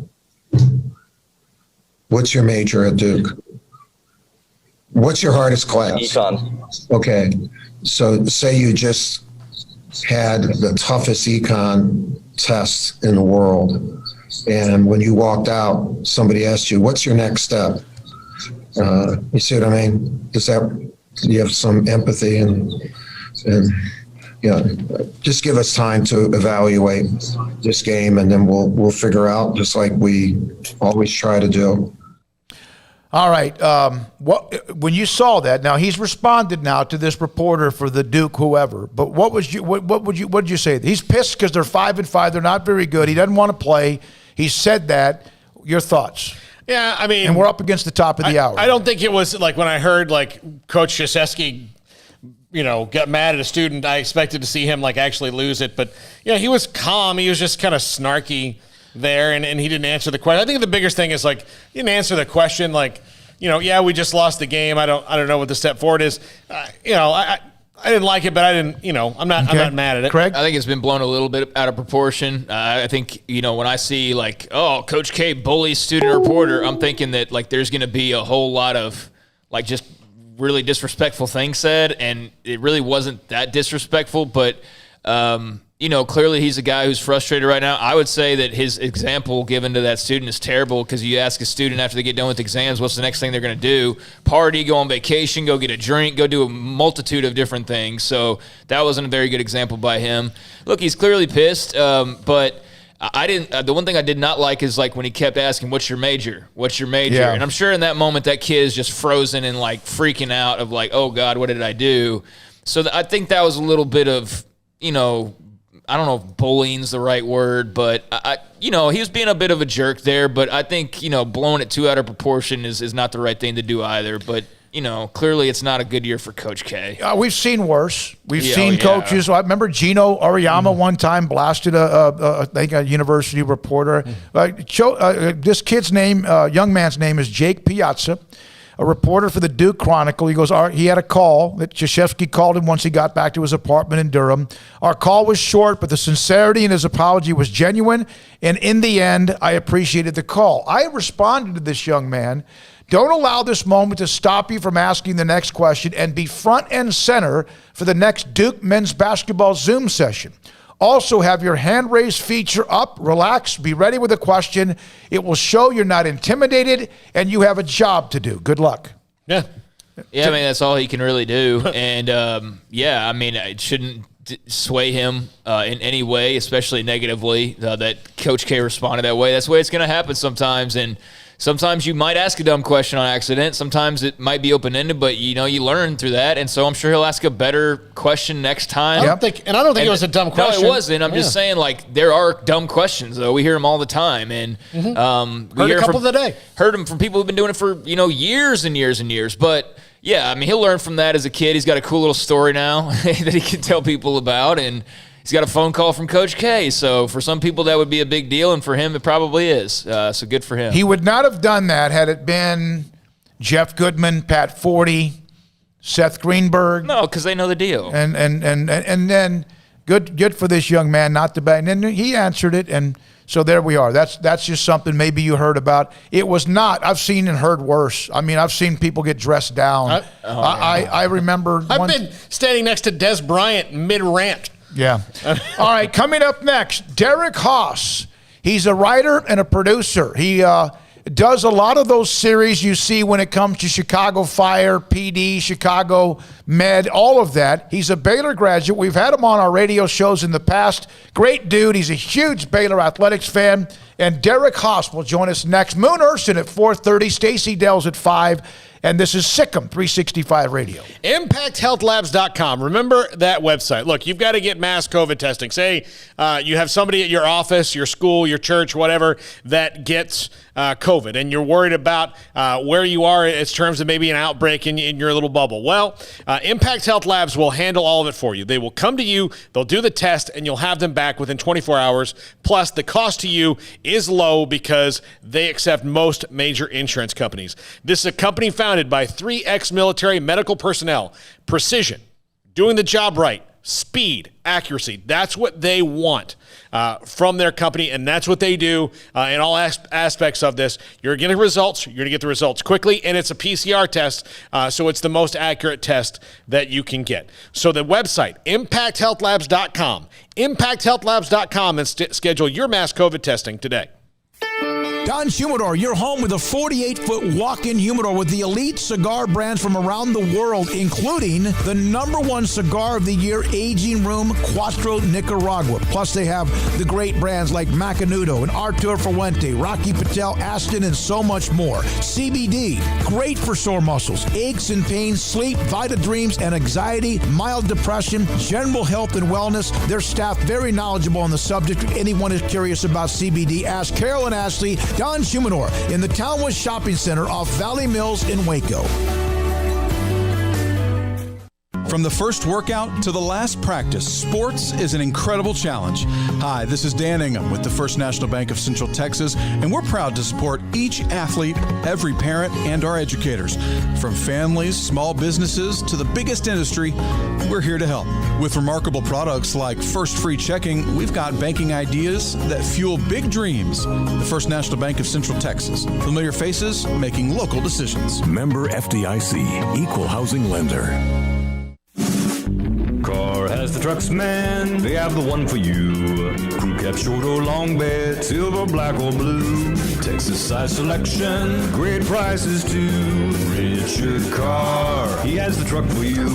S21: What's your major at Duke? What's your hardest class?
S20: Econ.
S21: Okay, so say you just had the toughest econ test in the world, and when you walked out, somebody asked you, what's your next step? You see what I mean? You have some empathy and just give us time to evaluate this game, and then we'll figure out, just like we always try to do.
S5: All right. When you saw that, now he's responded now to this reporter for the Duke, whoever. But what did you say? He's pissed because they're 5-5. They're not very good. He doesn't want to play. He said that. Your thoughts?
S6: Yeah, I mean,
S5: and we're up against the top of the hour.
S6: I don't think it was like when I heard like Coach Krzyzewski, got mad at a student. I expected to see him like actually lose it, but he was calm. He was just kind of snarky there, and he didn't answer the question. I think the biggest thing is like he didn't answer the question. Like, we just lost the game. I don't know what the step forward is. I didn't like it, but I didn't. I'm not mad at it.
S5: Craig,
S7: I think it's been blown a little bit out of proportion. I think when I see like, oh, Coach K bullies student reporter, I'm thinking that like there's going to be a whole lot of like just really disrespectful things said, and it really wasn't that disrespectful, but. Clearly he's a guy who's frustrated right now. I would say that his example given to that student is terrible, because you ask a student after they get done with exams, what's the next thing they're going to do? Party, go on vacation, go get a drink, go do a multitude of different things. So that wasn't a very good example by him. Look, he's clearly pissed, but The one thing I did not like is like when he kept asking, "What's your major? What's your major?"
S5: Yeah.
S7: And I'm sure in that moment that kid is just frozen and like freaking out of like, "Oh God, what did I do?" So I think that was a little bit of, I don't know if bullying's the right word, but he was being a bit of a jerk there. But I think blowing it too out of proportion is not the right thing to do either. But clearly it's not a good year for Coach K.
S5: We've seen worse. We've seen coaches. I remember Gino Ariyama one time blasted I think a university reporter. This kid's name, young man's name is Jake Piazza, a reporter for the Duke Chronicle. He goes, he had a call that Krzyzewski called him once he got back to his apartment in Durham. Our call was short, but the sincerity in his apology was genuine. And in the end, I appreciated the call. I responded to this young man. Don't allow this moment to stop you from asking the next question and be front and center for the next Duke men's basketball Zoom session. Also, have your hand raise feature up, relax, be ready with a question. It will show you're not intimidated and you have a job to do. Good luck.
S6: Yeah.
S7: Yeah, I mean, that's all he can really do. And, it shouldn't sway him in any way, especially negatively, that Coach K responded that way. That's the way it's going to happen sometimes. And sometimes you might ask a dumb question on accident. Sometimes it might be open-ended, but, you learn through that. And so I'm sure he'll ask a better question next time.
S6: I don't think it was a dumb question.
S7: No, it wasn't. I'm just saying, there are dumb questions, though. We hear them all the time. And
S6: heard a couple of the day.
S7: Heard them from people who've been doing it for, years and years and years. But, yeah, he'll learn from that as a kid. He's got a cool little story now that he can tell people about. And he's got a phone call from Coach K, so for some people that would be a big deal, and for him it probably is. So good for him.
S5: He would not have done that had it been Jeff Goodman, Pat Forty, Seth Greenberg.
S7: No, because they know the deal.
S5: And then good for this young man not to bang. And then he answered it, and so there we are. That's just something maybe you heard about. It was not. I've seen and heard worse. I've seen people get dressed down. I remember.
S6: I've been standing next to Des Bryant mid-rant.
S5: Yeah. All right, coming up next, Derek Haas. He's a writer and a producer. He does a lot of those series you see when it comes to Chicago Fire, PD, Chicago Med, all of that. He's a Baylor graduate. We've had him on our radio shows in the past. Great dude. He's a huge Baylor athletics fan. And Derek Haas will join us next. Moon Urson at 4:30, Stacey Dells at 5. And this is SicEm365 Radio.
S6: ImpactHealthLabs.com. Remember that website. Look, you've got to get mass COVID testing. Say you have somebody at your office, your school, your church, whatever, that gets COVID, and you're worried about where you are in terms of maybe an outbreak in your little bubble. Well, Impact Health Labs will handle all of it for you. They will come to you, they'll do the test, and you'll have them back within 24 hours. Plus, the cost to you is low because they accept most major insurance companies. This is a company founded by 3 ex-military medical personnel. Precision, doing the job right, speed, accuracy. That's what they want from their company, and that's what they do in all aspects of this. You're getting results. You're going to get the results quickly, and it's a PCR test, so it's the most accurate test that you can get. So the website, ImpactHealthLabs.com. ImpactHealthLabs.com, and schedule your mass COVID testing today.
S16: Don Humidor, your home with a 48-foot walk-in humidor with the elite cigar brands from around the world, including the #1 cigar of the year, Aging Room Cuatro Nicaragua. Plus, they have the great brands like Macanudo and Artur Fuente, Rocky Patel, Aston, and so much more. CBD, great for sore muscles, aches and pains, sleep, Vita Dreams, and anxiety, mild depression, general health and wellness. Their staff very knowledgeable on the subject. If anyone is curious about CBD, ask Carol and Ashley. Don Humidor in the Townwood Shopping Center off Valley Mills in Waco.
S4: From the first workout to the last practice, sports is an incredible challenge. Hi, this is Dan Ingham with the First National Bank of Central Texas, and we're proud to support each athlete, every parent, and our educators. From families, small businesses, to the biggest industry, we're here to help. With remarkable products like First Free Checking, we've got banking ideas that fuel big dreams. The First National Bank of Central Texas. Familiar faces making local decisions.
S3: Member FDIC, Equal Housing Lender.
S22: Car has the trucks, man. They have the one for you. Crew cab, short or long bed, silver, black or blue. Texas size selection, great prices too. Richard Carr, he has the truck for you.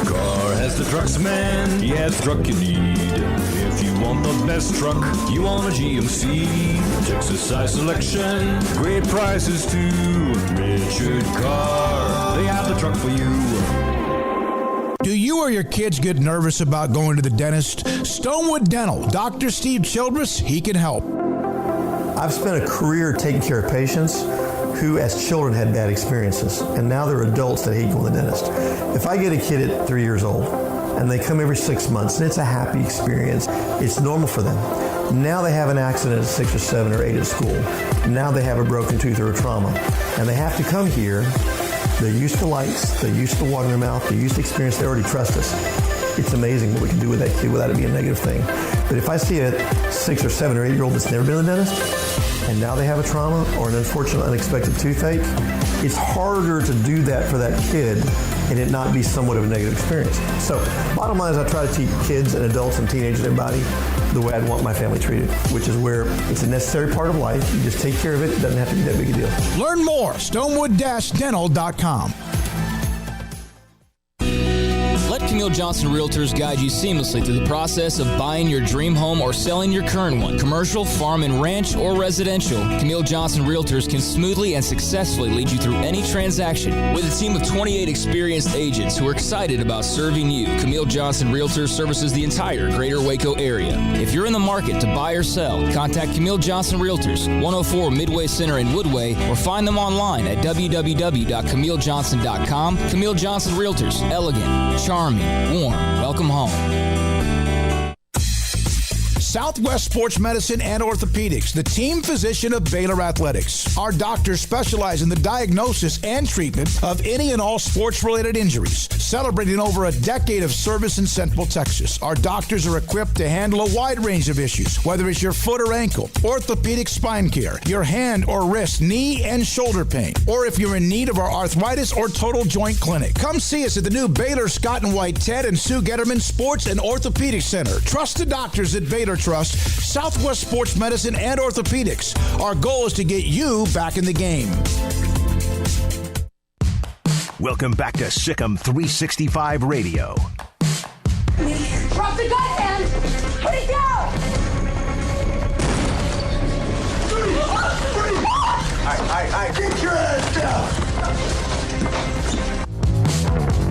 S22: Carr has the trucks, man. He has the truck you need. If you want the best truck, you want a GMC. Texas size selection, great prices too. Richard Carr, they have the truck for you.
S16: Do you or your kids get nervous about going to the dentist? Stonewood Dental, Dr. Steve Childress, he can help.
S2: I've spent a career taking care of patients who as children had bad experiences, and now they're adults that hate going to the dentist. If I get a kid at 3 years old and they come every 6 months and it's a happy experience, it's normal for them. Now they have an accident at 6 or 7 or 8 at school. Now they have a broken tooth or a trauma, and they have to come here. They're used to lights, they're used to water in their mouth, they're used to experience, they already trust us. It's amazing what we can do with that kid without it being a negative thing. But if I see a 6 or 7 or 8 year old that's never been to the dentist, and now they have a trauma or an unfortunate unexpected toothache, it's harder to do that for that kid and it not be somewhat of a negative experience. So bottom line is I try to teach kids and adults and teenagers and everybody the way I'd want my family treated, which is where it's a necessary part of life. You just take care of it. It doesn't have to be that big a deal.
S16: Learn more, stonewood-dental.com.
S13: Let Camille Johnson Realtors guide you seamlessly through the process of buying your dream home or selling your current one. Commercial, farm and ranch, or residential, Camille Johnson Realtors can smoothly and successfully lead you through any transaction. With a team of 28 experienced agents who are excited about serving you, Camille Johnson Realtors services the entire greater Waco area. If you're in the market to buy or sell, contact Camille Johnson Realtors, 104 Midway Center in Woodway, or find them online at www.camillejohnson.com. Camille Johnson Realtors, elegant, charming, warm. Welcome home.
S16: Southwest Sports Medicine and Orthopedics, the team physician of Baylor Athletics. Our doctors specialize in the diagnosis and treatment of any and all sports-related injuries. Celebrating over a decade of service in Central Texas, our doctors are equipped to handle a wide range of issues, whether it's your foot or ankle, orthopedic spine care, your hand or wrist, knee and shoulder pain, or if you're in need of our arthritis or total joint clinic. Come see us at the new Baylor Scott and White Ted and Sue Getterman Sports and Orthopedic Center. Trust the doctors at Baylor Trust, Southwest Sports Medicine and Orthopedics. Our goal is to get you back in the game.
S3: Welcome back to SicEm365 Radio.
S17: Drop the gun, man! Put it down! I get your ass down!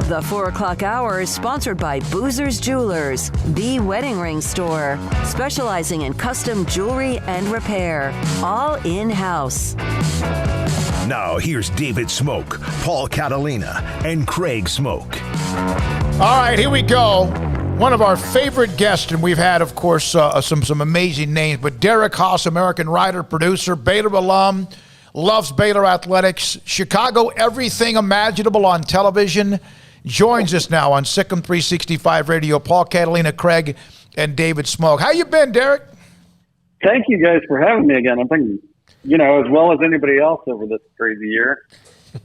S1: The 4 o'clock hour is sponsored by Boozer's Jewelers, the wedding ring store, specializing in custom jewelry and repair, all in-house.
S3: Now here's David Smoak, Paul Catalina, and Craig Smoak.
S5: All right, here we go. One of our favorite guests, and we've had, of course, some amazing names, but Derek Haas, American writer, producer, Baylor alum, loves Baylor athletics, Chicago, everything imaginable on television, joins us now on SicEm365 Radio. Paul Catalina, Craig, and David Smoak. How you been, Derek?
S9: Thank you guys for having me again. I'm thinking, as well as anybody else over this crazy year.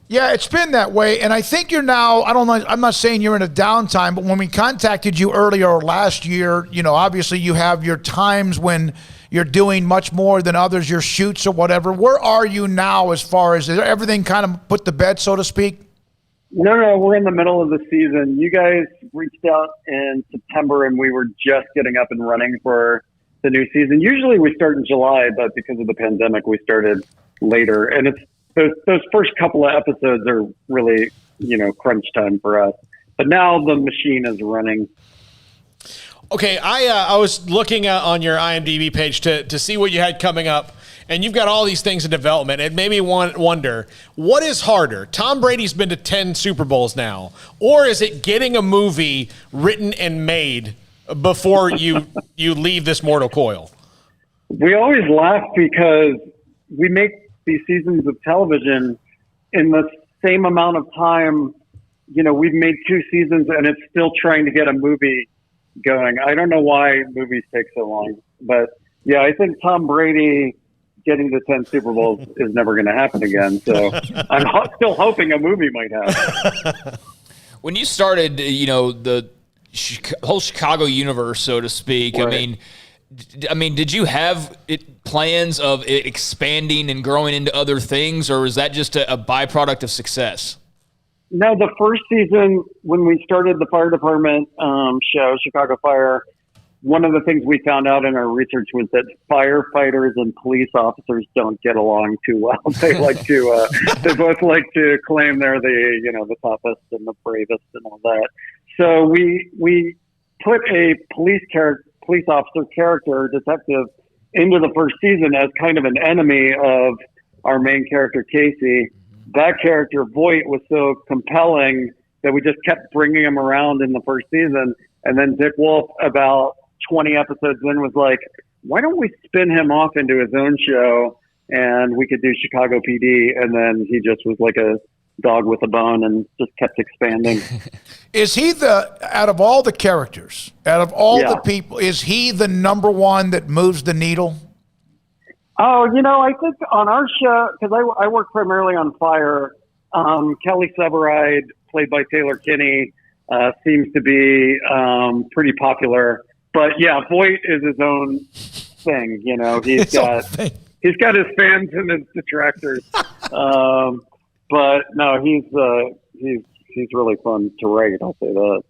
S5: Yeah, it's been that way, and I think you're now, I don't know, I'm not saying you're in a downtime, but when we contacted you earlier last year, obviously you have your times when you're doing much more than others, your shoots or whatever. Where are you now as far as, is everything kind of put to bed, so to speak?
S9: No, we're in the middle of the season. You guys reached out in September, and we were just getting up and running for the new season. Usually we start in July, but because of the pandemic, we started later. And it's those first couple of episodes are really, crunch time for us. But now the machine is running.
S6: Okay, I was looking on your IMDb page to see what you had coming up. And you've got all these things in development. It made me wonder, what is harder? Tom Brady's been to 10 Super Bowls now. Or is it getting a movie written and made before you leave this mortal coil?
S9: We always laugh because we make these seasons of television in the same amount of time. We've made 2 seasons and it's still trying to get a movie going. I don't know why movies take so long. But, yeah, I think Tom Brady getting to 10 Super Bowls is never going to happen again. So I'm still hoping a movie might happen.
S7: When you started, the whole Chicago universe, so to speak, right. I mean, did you have plans of it expanding and growing into other things, or is that just a byproduct of success?
S9: No, the first season when we started the fire department show, Chicago Fire, one of the things we found out in our research was that firefighters and police officers don't get along too well. They they both like to claim they're the toughest and the bravest and all that. So we put a police officer character, detective, into the first season as kind of an enemy of our main character, Casey. That character, Voight, was so compelling that we just kept bringing him around in the first season. And then Dick Wolf, about 20 episodes in, was like, why don't we spin him off into his own show and we could do Chicago PD? And then he just was like a dog with a bone and just kept expanding.
S5: Is he out of all the characters, out of all the people, is he the number one that moves the needle?
S9: Oh, I think on our show, because I work primarily on fire, Kelly Severide, played by Taylor Kinney, seems to be pretty popular. But yeah, Voight is his own thing. He's got his fans and his detractors. But no, he's really fun to write. I'll say that.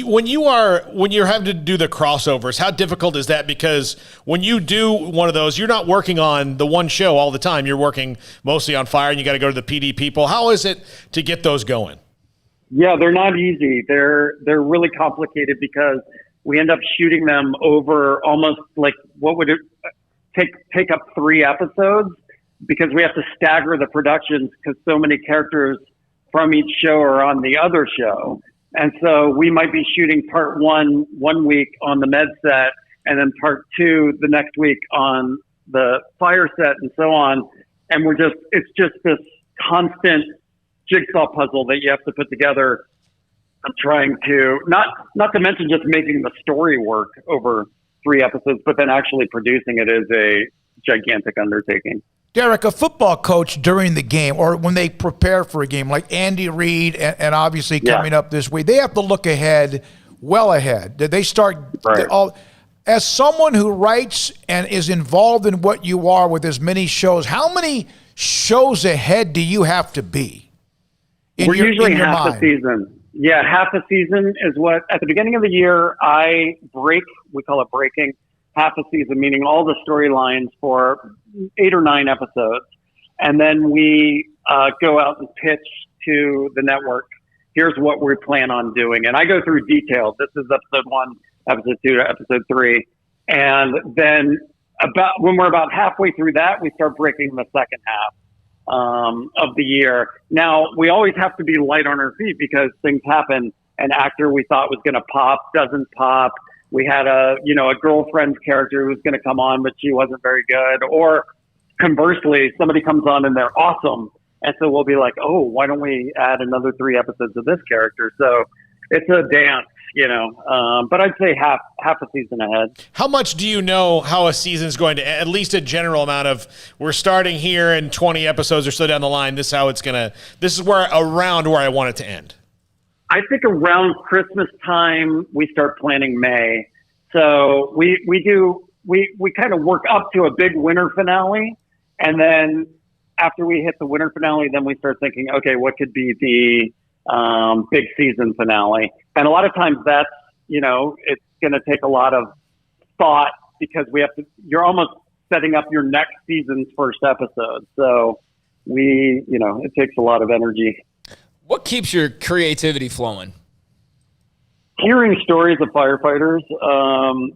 S6: When you're having to do the crossovers, how difficult is that? Because when you do one of those, you're not working on the one show all the time. You're working mostly on fire, and you got to go to the PD people. How is it to get those going?
S9: Yeah, they're not easy. They're really complicated because we end up shooting them over almost like what would it take up 3 episodes, because we have to stagger the productions because so many characters from each show are on the other show. And so we might be shooting part 1 week on the med set, and then part 2 the next week on the fire set, and so on. And it's just this constant jigsaw puzzle that you have to put together. I'm trying to, not to mention just making the story work over 3 episodes, but then actually producing it is a gigantic undertaking.
S5: Derek, a football coach during the game or when they prepare for a game, like Andy Reid and obviously coming up this week, they have to look ahead, well ahead. Did they start as someone who writes and is involved in what you are with as many shows, how many shows ahead do you have to be?
S9: We're usually half a season. Yeah, half a season is what, at the beginning of the year, I break, we call it breaking, half a season, meaning all the storylines for 8 or 9 episodes. And then we go out and pitch to the network. Here's what we plan on doing. And I go through details. This is episode 1, episode 2, episode 3. And then when we're about halfway through that, we start breaking the second half of the year. Now, we always have to be light on our feet because things happen. An actor we thought was going to pop doesn't pop. We had a girlfriend's character who was going to come on, but she wasn't very good. Or conversely, somebody comes on and they're awesome. And so we'll be like, oh, why don't we add another 3 episodes of this character? So it's a dance, but I'd say half a season ahead.
S6: How much do you know how a season's going to, at least a general amount of, we're starting here and 20 episodes or so down the line, this is around where I want it to end?
S9: I think around Christmas time, we start planning May. So we kind of work up to a big winter finale. And then after we hit the winter finale, then we start thinking, okay, what could be the big season finale? And a lot of times that's, it's going to take a lot of thought because you're almost setting up your next season's first episode. So it takes a lot of energy.
S7: What keeps your creativity flowing?
S9: Hearing stories of firefighters.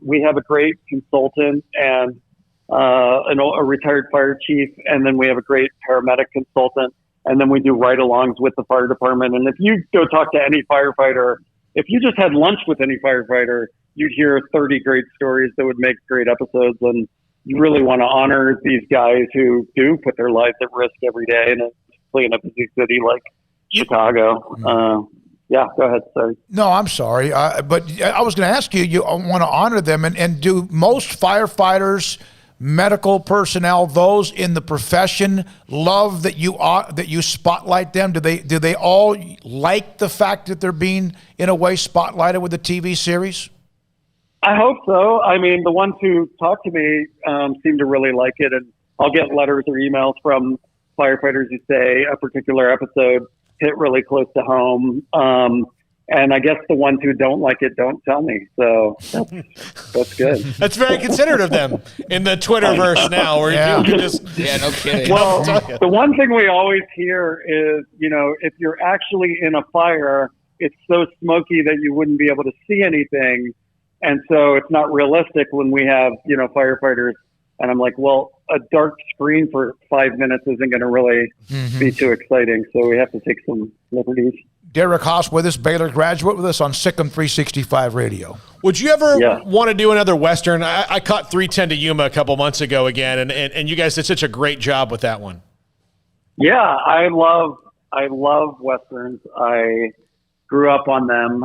S9: We have a great consultant and a retired fire chief, and then we have a great paramedic consultant, and then we do ride-alongs with the fire department. And if you go talk to any firefighter, if you just had lunch with any firefighter, you'd hear 30 great stories that would make great episodes. And you really want to honor these guys who do put their lives at risk every day, and especially in a busy city like Chicago. Yeah, go ahead. Sorry.
S5: No, I'm sorry. But I was going to ask you, you want to honor them, and do most firefighters, medical personnel, those in the profession, love that you spotlight them? Do they all like the fact that they're being, in a way, spotlighted with the TV series?
S9: I hope so. I mean, the ones who talk to me seem to really like it, and I'll get letters or emails from firefighters who say a particular episode hit really close to home. And I guess the ones who don't like it don't tell me. So that's good.
S6: That's very considerate of them in the Twitterverse now, where you can just
S7: no kidding.
S9: Well, the one thing we always hear is, if you're actually in a fire, it's so smoky that you wouldn't be able to see anything. And so it's not realistic when we have, firefighters. And I'm like, well, a dark screen for 5 minutes isn't going to really be too exciting. So we have to take some liberties.
S5: Derek Haas with us, Baylor graduate with us on SicEm365 Radio.
S6: Would you ever want to do another Western? I caught 310 to Yuma a couple months ago again, and you guys did such a great job with that one.
S9: Yeah, I love Westerns. I grew up on them.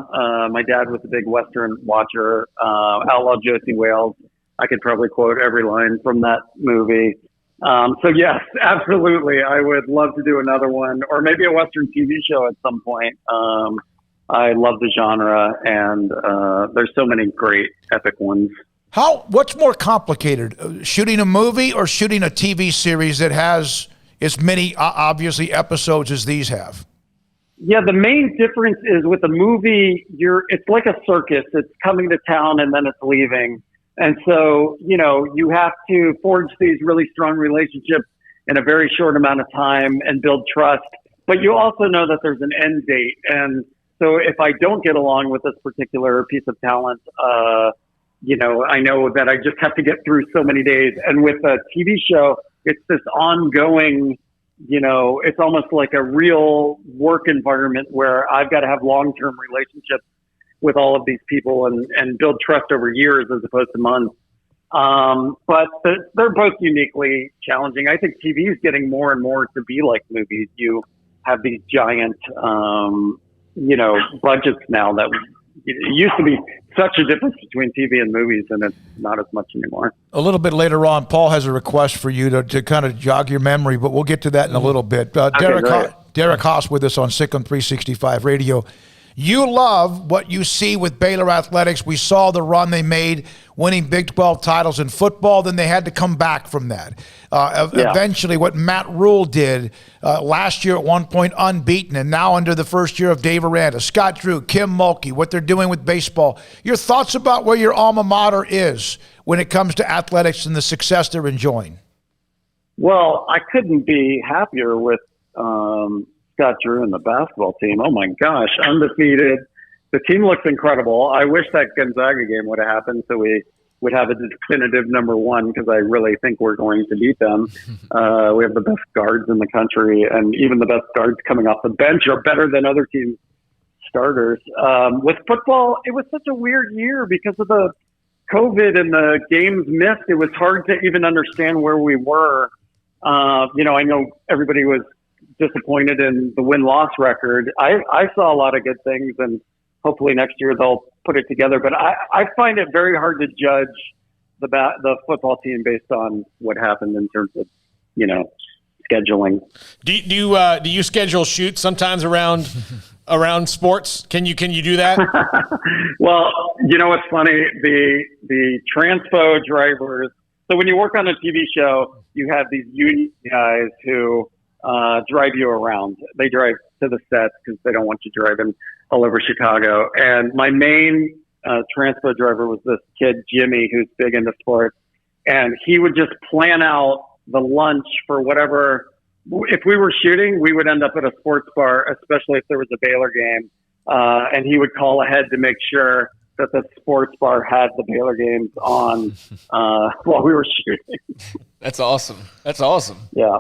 S9: My dad was a big Western watcher. Outlaw Josie Wales. I could probably quote every line from that movie. So yes, absolutely. I would love to do another one, or maybe a Western TV show at some point. I love the genre, and there's so many great epic ones.
S5: What's more complicated, shooting a movie or shooting a TV series that has as many, obviously, episodes as these have?
S9: Yeah, the main difference is with a movie, it's like a circus. It's coming to town and then it's leaving. And so, you have to forge these really strong relationships in a very short amount of time and build trust. But you also know that there's an end date. And so if I don't get along with this particular piece of talent, I know that I just have to get through so many days. And with a TV show, it's this ongoing, it's almost like a real work environment where I've got to have long-term relationships with all of these people and build trust over years as opposed to months. But they're both uniquely challenging. I think TV is getting more and more to be like movies. You have these giant, budgets now that it used to be such a difference between TV and movies, and it's not as much anymore.
S5: A little bit later on, Paul has a request for you to kind of jog your memory, but we'll get to that in a little bit. Derek Haas with us on SicEm365 Radio. You love what you see with Baylor athletics. We saw the run they made, winning Big 12 titles in football. Then they had to come back from that. Eventually, what Matt Rule did last year at one point, unbeaten, and now under the first year of Dave Aranda, Scott Drew, Kim Mulkey, what they're doing with baseball. Your thoughts about where your alma mater is when it comes to athletics and the success they're enjoying?
S9: Well, I couldn't be happier with Scott Drew and the basketball team. Oh my gosh, undefeated. The team looks incredible. I wish that Gonzaga game would have happened so we would have a definitive number one, because I really think we're going to beat them. We have the best guards in the country, and even the best guards coming off the bench are better than other teams' starters. With football, it was such a weird year because of the COVID and the games missed. It was hard to even understand where we were. I know everybody was disappointed in the win-loss record. I saw a lot of good things, and hopefully next year they'll put it together. But I find it very hard to judge the football team based on what happened in terms of, scheduling.
S6: Do you schedule shoots sometimes around sports? Can you do that?
S9: Well, what's funny? The transpo drivers. So when you work on a TV show, you have these union guys who drive you around. They drive to the sets because they don't want you driving all over Chicago. And my main transpo driver was this kid, Jimmy, who's big into sports. And he would just plan out the lunch for whatever. If we were shooting, we would end up at a sports bar, especially if there was a Baylor game. And he would call ahead to make sure that the sports bar had the Baylor games on while we were shooting.
S7: That's awesome. That's awesome.
S9: Yeah.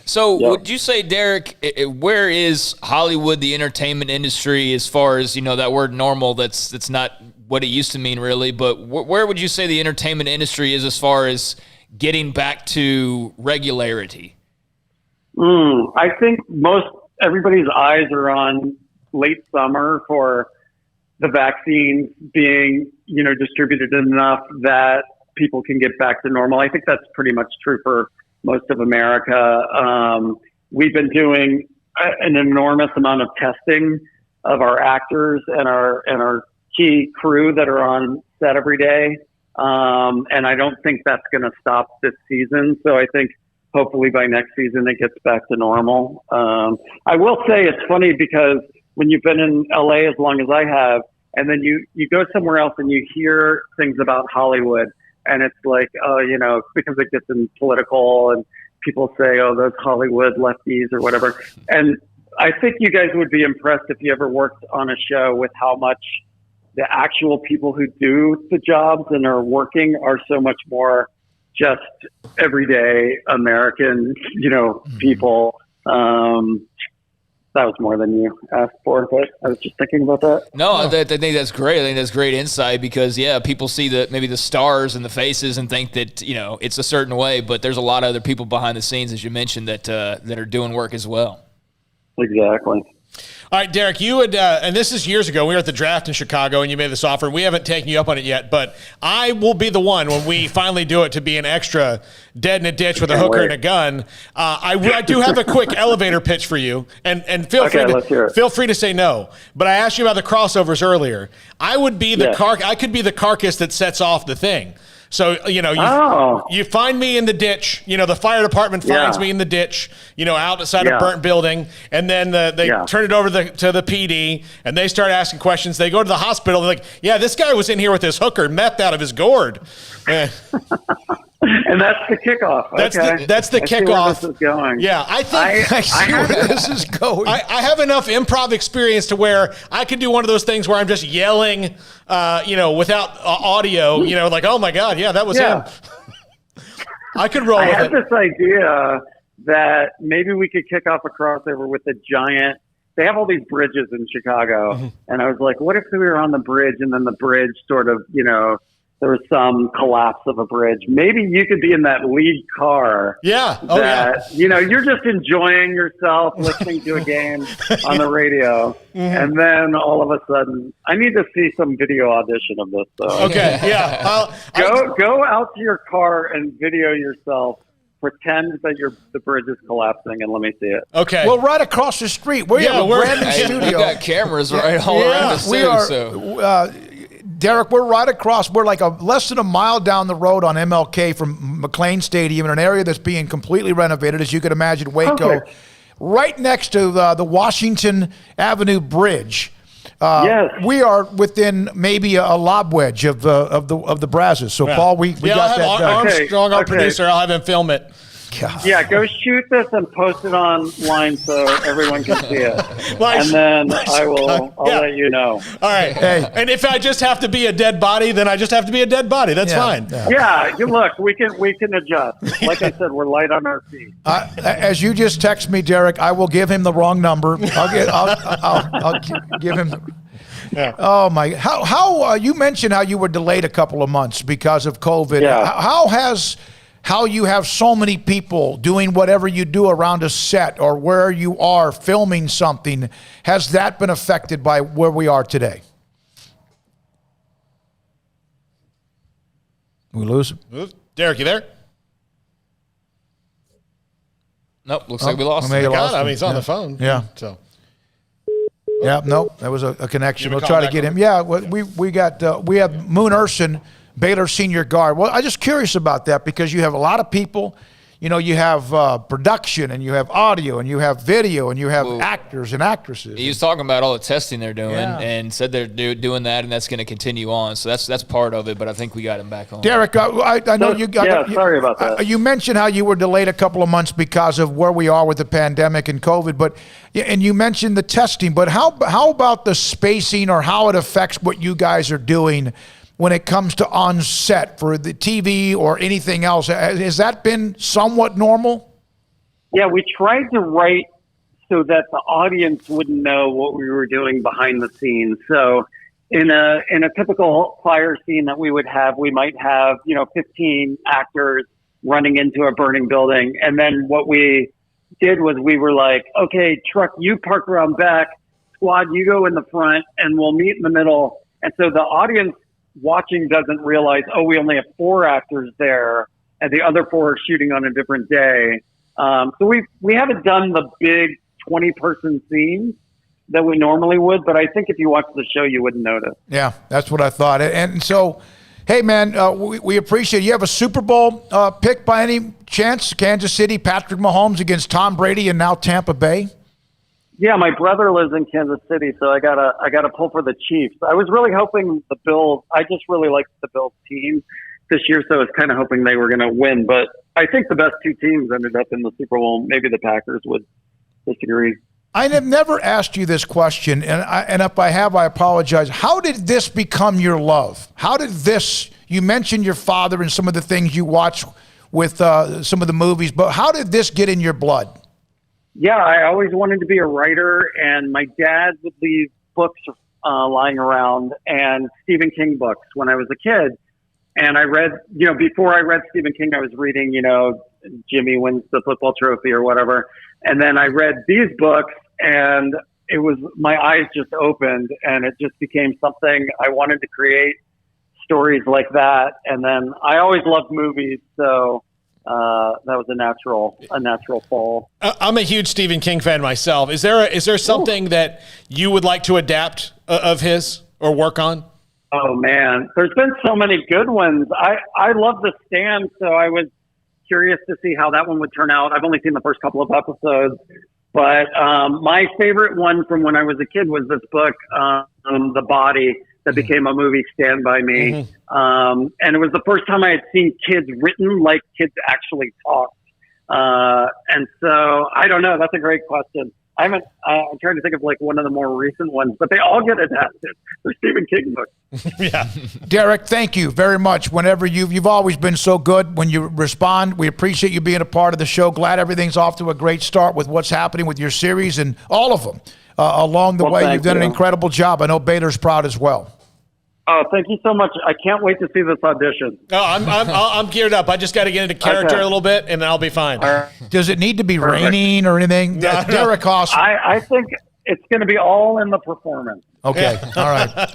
S7: So would you say, Derek, where is Hollywood, the entertainment industry, as far as, that word normal, that's not what it used to mean really, but where would you say the entertainment industry is as far as getting back to regularity?
S9: I think everybody's eyes are on late summer for the vaccines being, distributed enough that people can get back to normal. I think that's pretty much true for most of America. We've been doing an enormous amount of testing of our actors and our key crew that are on set every day. And I don't think that's going to stop this season. So I think hopefully by next season it gets back to normal. I will say it's funny because when you've been in LA as long as I have, and then you go somewhere else and you hear things about Hollywood, and it's like, oh, you know, because it gets in political and people say, oh, those Hollywood lefties or whatever. And I think you guys would be impressed if you ever worked on a show with how much the actual people who do the jobs and are working are so much more just everyday American, you know, people. That was more than you asked for, but I was just thinking about that.
S7: No, I think that's great. I think that's great insight because, yeah, people see maybe the stars and the faces and think that, you know, it's a certain way, but there's a lot of other people behind the scenes, as you mentioned, that are doing work as well.
S9: Exactly.
S6: All right, Derek, you had, and this is years ago, we were at the draft in Chicago, and you made this offer. We haven't taken you up on it yet, but I will be the one when we finally do it to be an extra dead in a ditch with a hooker and a gun. I do have a quick elevator pitch for you, and feel free to say no. But I asked you about the crossovers earlier. I would be I could be the carcass that sets off the thing. So, you know, you find me in the ditch, you know, the fire department finds me in the ditch, you know, outside a burnt building, and then they turn it over to the PD, and they start asking questions. They go to the hospital, they're like, yeah, this guy was in here with his hooker, meth out of his gourd.
S9: And that's the kickoff.
S6: That's the kickoff.
S9: This is going.
S6: Yeah, I think I see where this is going. I have enough improv experience to where I could do one of those things where I'm just yelling, you know, without audio, you know, like, oh my God, yeah, that was him. I could roll with it.
S9: I had this idea that maybe we could kick off a crossover with the giant. They have all these bridges in Chicago, and I was like, what if we were on the bridge and then the bridge sort of, you know, there was some collapse of a bridge. Maybe you could be in that lead car.
S6: Yeah.
S9: You know, you're just enjoying yourself, listening to a game on the radio. And then all of a sudden, I need to see some video audition of this, though.
S6: Okay. Yeah.
S9: Go out to your car and video yourself. Pretend that the bridge is collapsing, and let me see it.
S5: Okay. Well, right across the street. We're brand new studio.
S7: We got cameras right all around us, too.
S5: Derek, we're right across. We're like less than a mile down the road on MLK from McLean Stadium in an area that's being completely renovated, as you could imagine, Waco. Right next to the Washington Avenue Bridge. We are within maybe a lob wedge of the Brazos. So, Paul, we got that done.
S6: Armstrong, our producer, I'll have him film it.
S5: God.
S9: Yeah, go shoot this and post it online so everyone can see it. And then I'll let you know.
S6: All right. Hey. And if I just have to be a dead body, then I just have to be a dead body. That's fine.
S9: Yeah, look, we can adjust. Like I said, we're light on our feet.
S5: As you just text me, Derek, I will give him the wrong number. I'll give him. Oh my! How you mentioned how you were delayed a couple of months because of COVID. Yeah. How you have so many people doing whatever you do around a set or where you are filming something, has that been affected by where we are today? We lose him.
S6: Derek, you there?
S7: Nope, looks like we lost him.
S6: I mean, he's on the phone.
S5: Yeah.
S6: So.
S5: Yeah, no, that was a connection. We'll try to get him. Yeah, we have Moon Urson, Baylor senior guard. Well, I'm just curious about that because you have a lot of people. You know, you have production and you have audio and you have video and you have actors and actresses.
S7: He was talking about all the testing they're doing and said they're doing that and that's going to continue on. So that's part of it, but I think we got him back on.
S5: Derek, I know you got.
S9: Sorry about that.
S5: You mentioned how you were delayed a couple of months because of where we are with the pandemic and COVID, and you mentioned the testing. But how about the spacing or how it affects what you guys are doing when it comes to on set for the TV or anything else? Has that been somewhat normal?
S9: Yeah, we tried to write so that the audience wouldn't know what we were doing behind the scenes. So in a typical fire scene that we would have, we might have, 15 actors running into a burning building. And then what we did was we were like, okay, truck, you park around back, squad, you go in the front, and we'll meet in the middle. And so the audience watching doesn't realize, we only have 4 actors there and the other 4 are shooting on a different day. So we haven't done the big 20-person scenes that we normally would, but I think if you watch the show, you wouldn't notice.
S5: Yeah, that's what I thought. And so Hey, man, we appreciate it. You have a Super Bowl pick by any chance? Kansas City, Patrick Mahomes against Tom Brady, and now Tampa Bay?
S9: Yeah, my brother lives in Kansas City, so I gotta pull for the Chiefs. I was really hoping the Bills. I just really liked the Bills team this year, so I was kind of hoping they were going to win. But I think the best two teams ended up in the Super Bowl. Maybe the Packers would disagree.
S5: I have never asked you this question, and if I have, I apologize. How did this become your love? How did this? You mentioned your father and some of the things you watch with some of the movies, but how did this get in your blood?
S9: Yeah, I always wanted to be a writer, and my dad would leave books lying around, and Stephen King books when I was a kid. And I read, before I read Stephen King, I was reading, Jimmy Wins the Football Trophy or whatever. And then I read these books, and it was, my eyes just opened, and it just became something I wanted to create stories like that. And then I always loved movies, so that was a natural fall.
S6: I'm a huge Stephen King fan myself. Is there something that you would like to adapt of his or work on?
S9: Oh man, there's been so many good ones. I love The Stand, so I was curious to see how that one would turn out. I've only seen the first couple of episodes, but my favorite one from when I was a kid was this book, The Body, that became a movie, Stand By Me. And it was the first time I had seen kids written like kids actually talked. And so I don't know. That's a great question. I'm trying to think of like one of the more recent ones, but they all get adapted. They're Stephen King books.
S6: Yeah.
S5: Derek, thank you very much. Whenever you've always been so good when you respond. We appreciate you being a part of the show. Glad everything's off to a great start with what's happening with your series and all of them along the way. You've done an incredible job. I know Baylor's proud as well.
S9: Oh, thank you so much. I can't wait to see this audition.
S6: Oh, I'm geared up. I just got to get into character a little bit, and then I'll be fine.
S5: Does it need to be raining or anything?
S6: No.
S5: Derek Haas.
S9: I think it's going to be all in the performance.
S5: Okay. All right.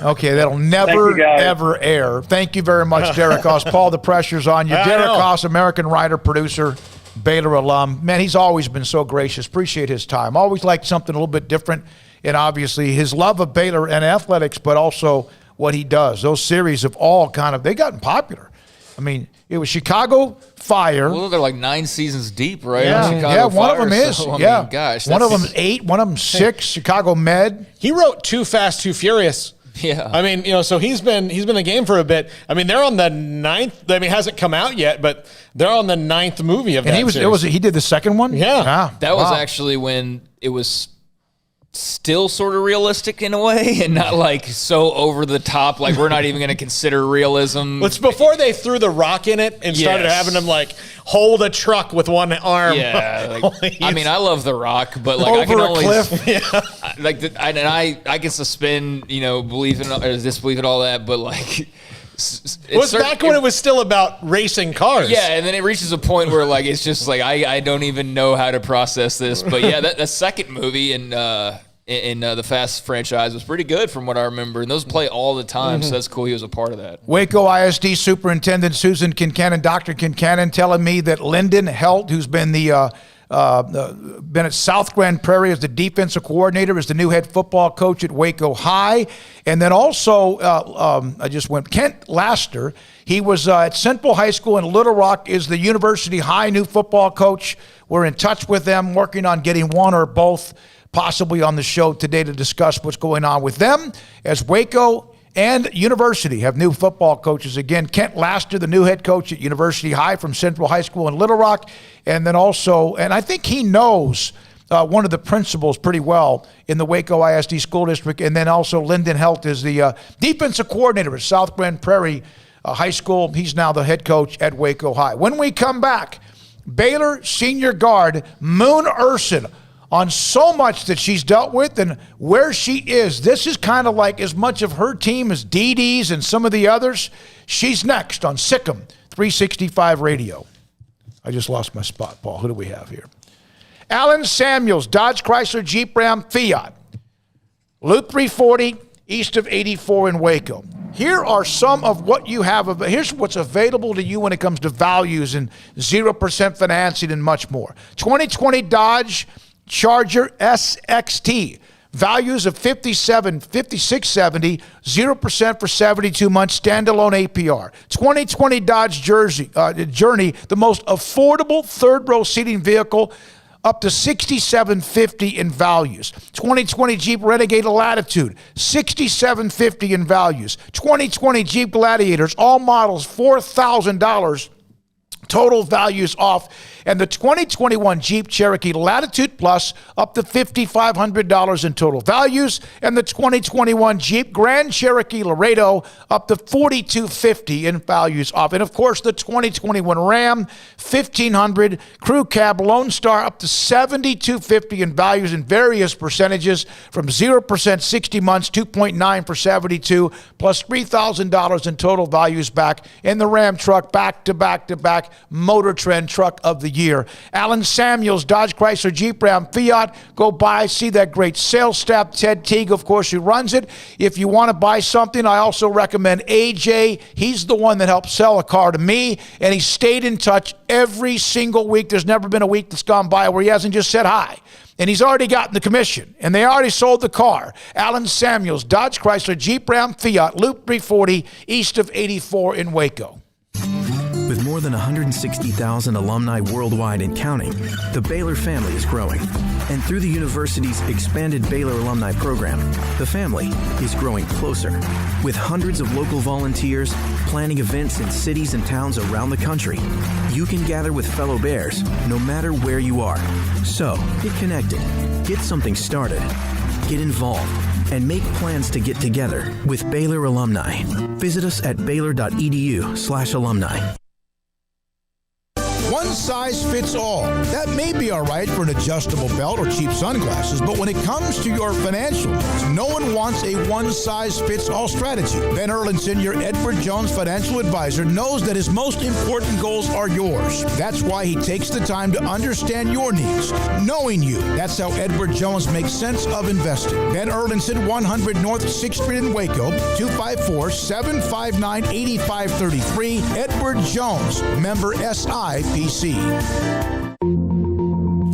S5: Okay, that'll never, ever air. Thank you very much, Derek Haas. Paul, the pressure's on you. Derek Haas, American writer, producer, Baylor alum. Man, he's always been so gracious. Appreciate his time. Always liked something a little bit different. And obviously his love of Baylor and athletics, but also what he does. Those series have all they've gotten popular. I mean, it was Chicago Fire.
S7: Well, they're like 9 seasons deep, right?
S5: Yeah, one of them is.
S7: So, I mean, gosh,
S5: one of them is 8, one of them 6. Chicago Med.
S6: He wrote Too Fast, Too Furious.
S7: Yeah.
S6: I mean, so he's been in the game for a bit. I mean, they're on the 9th. I mean, it hasn't come out yet, but they're on the 9th movie of that series.
S5: He did the second one?
S6: Yeah.
S7: That was actually when it was still sort of realistic in a way and not like so over the top, like we're not even going to consider realism.
S6: It's before they threw The Rock in it and started having him like hold a truck with one arm.
S7: Yeah, I mean, I love The Rock, but like
S5: over
S7: I can only
S5: cliff.
S7: like I can suspend, belief in or disbelief in all that, but like
S6: it was back when it was still about racing cars.
S7: Yeah, and then it reaches a point where like it's just like I don't even know how to process this. But yeah, that second movie in the Fast franchise was pretty good from what I remember, and those play all the time. So that's cool. He was a part of that.
S5: Waco ISD Superintendent Susan Kincannon, Dr. Kincannon, telling me that Lyndon Helt, who's been been at South Grand Prairie as the defensive coordinator, is the new head football coach at Waco High. And then also, Kent Laster, he was at Central High School in Little Rock, is the University High new football coach. We're in touch with them, working on getting one or both possibly on the show today to discuss what's going on with them as Waco and University have new football coaches. Again, Kent Laster, the new head coach at University High from Central High School in Little Rock. And then also, and I think he knows one of the principals pretty well in the Waco ISD School District. And then also Lyndon Helt is the defensive coordinator at South Grand Prairie High School. He's now the head coach at Waco High. When we come back, Baylor senior guard Moon Ursin, on so much that she's dealt with and where she is. This is kind of like as much of her team as Dee and some of the others. She's next on SicEm365 Radio. I just lost my spot, Paul. Who do we have here? Alan Samuels, Dodge Chrysler Jeep Ram Fiat. Loop 340, east of 84 in Waco. Here are some of what you have. Here's what's available to you when it comes to values and 0% financing and much more. 2020 Dodge Charger SXT, Values of $56.70, 0% for 72 months, standalone APR. 2020 Dodge Journey, the most affordable third-row seating vehicle, up to $67.50 in values. 2020 Jeep Renegade Latitude, $67.50 in values. 2020 Jeep Gladiators, all models, $4,000. Total values off. And the 2021 Jeep Cherokee Latitude Plus, up to $5,500 in total values. And the 2021 Jeep Grand Cherokee Laredo, up to $4,250 in values off. And of course, the 2021 Ram 1500 Crew Cab Lone Star, up to $7,250 in values in various percentages, from 0% 60 months, 2.9 for 72, plus $3,000 in total values back. In the Ram truck, back-to-back Motor Trend Truck of the Year. Alan Samuels, Dodge, Chrysler, Jeep, Ram, Fiat. Go by, see that great sales staff. Ted Teague, of course, who runs it. If you want to buy something, I also recommend AJ. He's the one that helped sell a car to me, and he stayed in touch every single week. There's never been a week that's gone by where he hasn't just said hi. And he's already gotten the commission, and they already sold the car. Alan Samuels, Dodge, Chrysler, Jeep, Ram, Fiat, Loop 340, east of 84 in Waco.
S10: With more than 160,000 alumni worldwide and counting, the Baylor family is growing. And through the university's expanded Baylor alumni program, the family is growing closer. With hundreds of local volunteers planning events in cities and towns around the country, you can gather with fellow Bears no matter where you are. So, get connected, get something started, get involved, and make plans to get together with Baylor alumni. Visit us at baylor.edu/alumni.
S16: One size fits all. That may be all right for an adjustable belt or cheap sunglasses, but when it comes to your financials, no one wants a one-size-fits-all strategy. Ben Erlinson, your Edward Jones financial advisor, knows that his most important goals are yours. That's why he takes the time to understand your needs, knowing you. That's how Edward Jones makes sense of investing. Ben Erlinson, 100 North 6th Street in Waco, 254-759-8533. Edward Jones, member SIPC.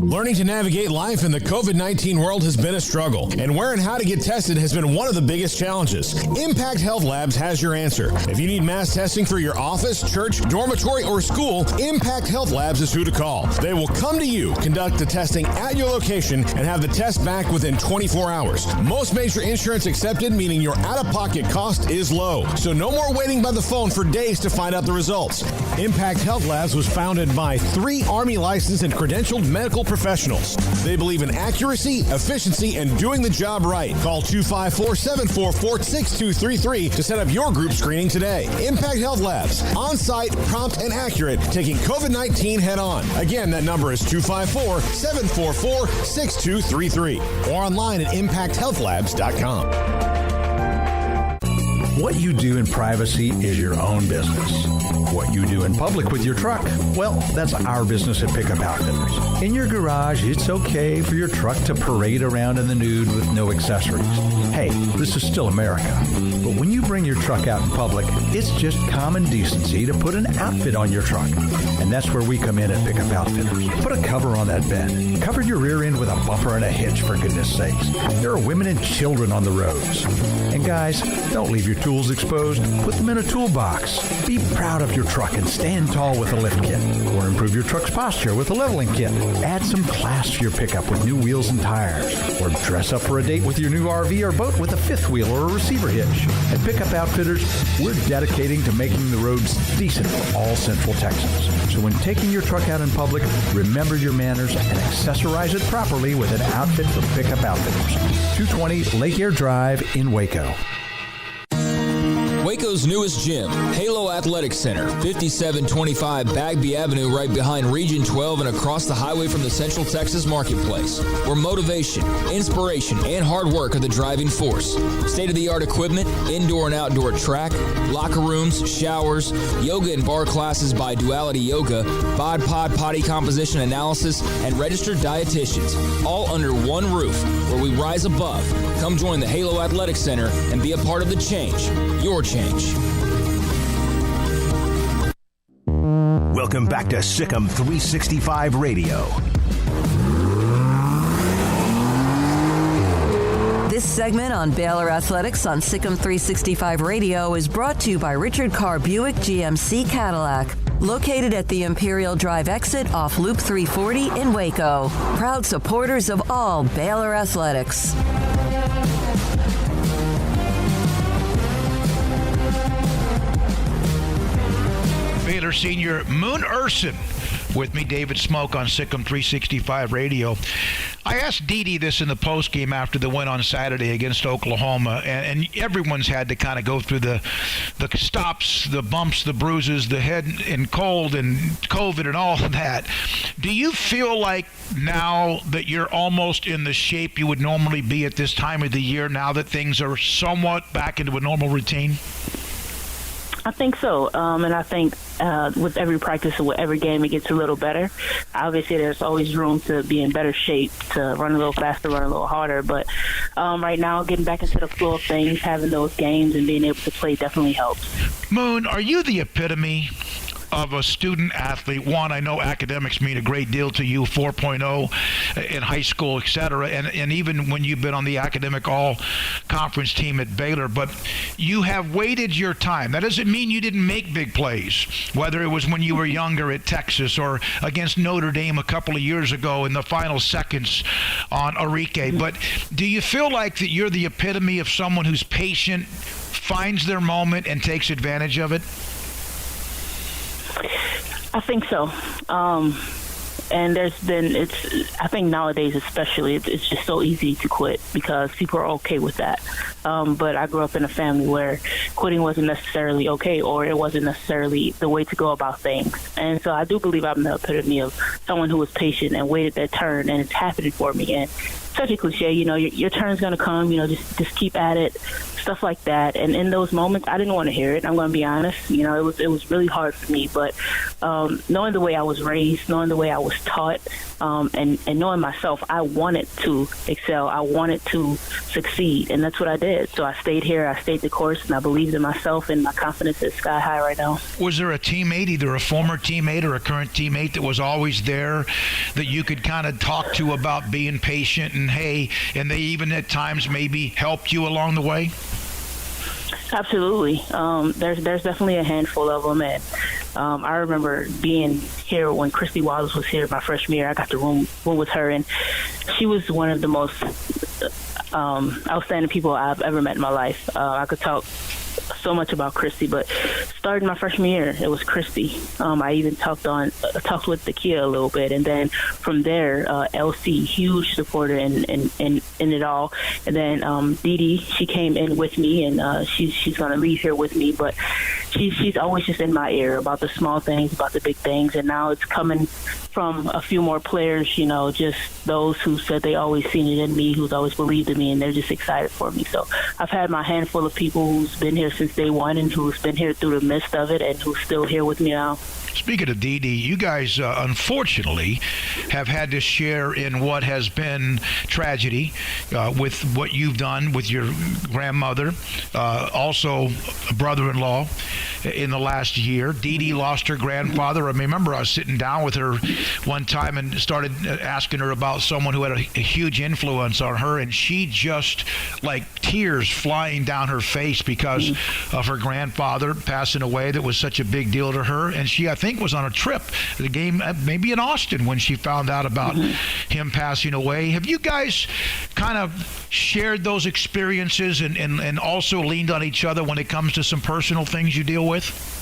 S11: Learning to navigate life in the COVID-19 world has been a struggle, and where and how to get tested has been one of the biggest challenges. Impact Health Labs has your answer. If you need mass testing for your office, church, dormitory, or school, Impact Health Labs is who to call. They will come to you, conduct the testing at your location, and have the test back within 24 hours. Most major insurance accepted, meaning your out-of-pocket cost is low. So no more waiting by the phone for days to find out the results. Impact Health Labs was founded by 3 Army licensed and credentialed medical professionals. They believe in accuracy, efficiency, and doing the job right. Call 254-744-6233 to set up your group screening today. Impact Health Labs, on-site, prompt, and accurate, taking COVID-19 head-on. Again, that number is 254-744-6233 or online at impacthealthlabs.com.
S12: What you do in privacy is your own business. What you do in public with your truck, well, that's our business at Pickup Outfitters. In your garage, it's okay for your truck to parade around in the nude with no accessories. Hey, this is still America. But when you bring your truck out in public, it's just common decency to put an outfit on your truck. And that's where we come in at Pickup Outfitters. Put a cover on that bed. Cover your rear end with a bumper and a hitch, for goodness sakes. There are women and children on the roads. And guys, don't leave your tools exposed. Put them in a toolbox. Be proud of your truck and stand tall with a lift kit. Or improve your truck's posture with a leveling kit. Add some class to your pickup with new wheels and tires. Or dress up for a date with your new RV or boat with a fifth wheel or a receiver hitch. At Pickup Outfitters, we're dedicating to making the roads decent for all Central Texans. So when taking your truck out in public, remember your manners and accessorize it properly with an outfit from Pickup Outfitters. 220 Lake Air Drive in Waco.
S13: Waco's newest gym, Halo Athletic Center, 5725 Bagby Avenue, right behind Region 12 and across the highway from the Central Texas Marketplace, where motivation, inspiration, and hard work are the driving force. State-of-the-art equipment, indoor and outdoor track, locker rooms, showers, yoga and bar classes by Duality Yoga, Bod Pod potty composition analysis, and registered dietitians, all under one roof, where we rise above. Come join the Halo Athletic Center and be a part of the change, your change.
S3: Welcome back to SicEm365 Radio.
S1: This segment on Baylor Athletics on SicEm365 Radio is brought to you by Richard Carr Buick GMC Cadillac. Located at the Imperial Drive exit off Loop 340 in Waco. Proud supporters of all Baylor Athletics.
S5: Baylor senior Moon Urson with me, David Smoak on SicEm365 Radio. I asked Dee this in the postgame after the win on Saturday against Oklahoma, and everyone's had to kind of go through the stops, the bumps, the bruises, the head and cold and COVID and all of that. Do you feel like now that you're almost in the shape you would normally be at this time of the year, now that things are somewhat back into a normal routine?
S14: I think so, and I think with every practice and with every game, it gets a little better. Obviously, there's always room to be in better shape, to run a little faster, run a little harder. But right now, getting back into the flow of things, having those games and being able to play definitely helps.
S5: Moon, are you the epitome of a student athlete? One, I know academics mean a great deal to you, 4.0 in high school, etc., and even when you've been on the academic all-conference team at Baylor, but you have waited your time. That doesn't mean you didn't make big plays, whether it was when you were younger at Texas or against Notre Dame a couple of years ago in the final seconds on Arike, but do you feel like that you're the epitome of someone who's patient, finds their moment, and takes advantage of it?
S14: I think so. And I think nowadays especially, it's just so easy to quit because people are okay with that. But I grew up in a family where quitting wasn't necessarily okay, or it wasn't necessarily the way to go about things. And so I do believe I'm the epitome of someone who was patient and waited their turn, and it's happening for me. And such a cliche, your turn's going to come, just keep at it, stuff like that. And in those moments, I didn't want to hear it. I'm going to be honest. It was really hard for me. But knowing the way I was raised, knowing the way I was taught, and knowing myself, I wanted to excel. I wanted to succeed. And that's what I did. So I stayed here. I stayed the course, and I believed in myself, and my confidence is sky high right now. Was there a teammate, either a former teammate or a current teammate, that was always there that you could kind of talk to about being patient and and they even at times maybe helped you along the way? Absolutely. There's definitely a handful of them, and I remember being here when Christy Wallace was here my freshman year. I got to room with her, and she was one of the most outstanding people I've ever met in my life. I could talk so much about Christy, but starting my freshman year, it was Christy. I even talked with the Kia a little bit, and then from there, LC, huge supporter in it all. And then Dee, she came in with me, and she's going to leave here with me, but she's always just in my ear about the small things, about the big things, and now it's coming from a few more players, just those who said they always seen it in me, who's always believed in me, and they're just excited for me. So I've had my handful of people who's been here since day one and who's been here through the midst of it and who's still here with me now. Speaking of Dee, you guys unfortunately have had to share in what has been tragedy with what you've done with your grandmother, also a brother-in-law in the last year. Dee lost her grandfather. I remember I was sitting down with her one time and started asking her about someone who had a huge influence on her, and she just, like, tears flying down her face because of her grandfather passing away. That was such a big deal to her, and she, I think, was on a trip, the game maybe in Austin, when she found out about him passing away. Have you guys kind of shared those experiences and also leaned on each other when it comes to some personal things you deal with?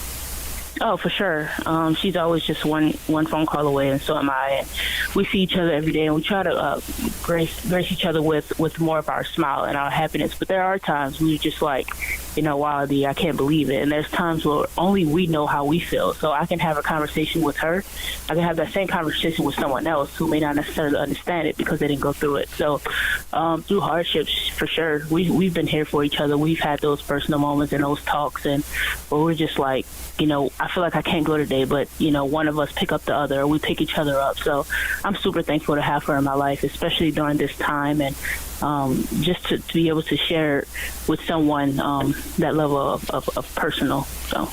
S14: Oh, for sure. She's always just one phone call away, and so am I. And we see each other every day, and we try to grace each other with more of our smile and our happiness. But there are times we just like, wow, I can't believe it. And there's times where only we know how we feel. So I can have a conversation with her. I can have that same conversation with someone else who may not necessarily understand it because they didn't go through it. So through hardships, for sure, we've been here for each other. We've had those personal moments and those talks, and where we're just like, I feel like I can't go today, but, one of us pick up the other, or we pick each other up. So I'm super thankful to have her in my life, especially during this time. And just to be able to share with someone that level of personal. So,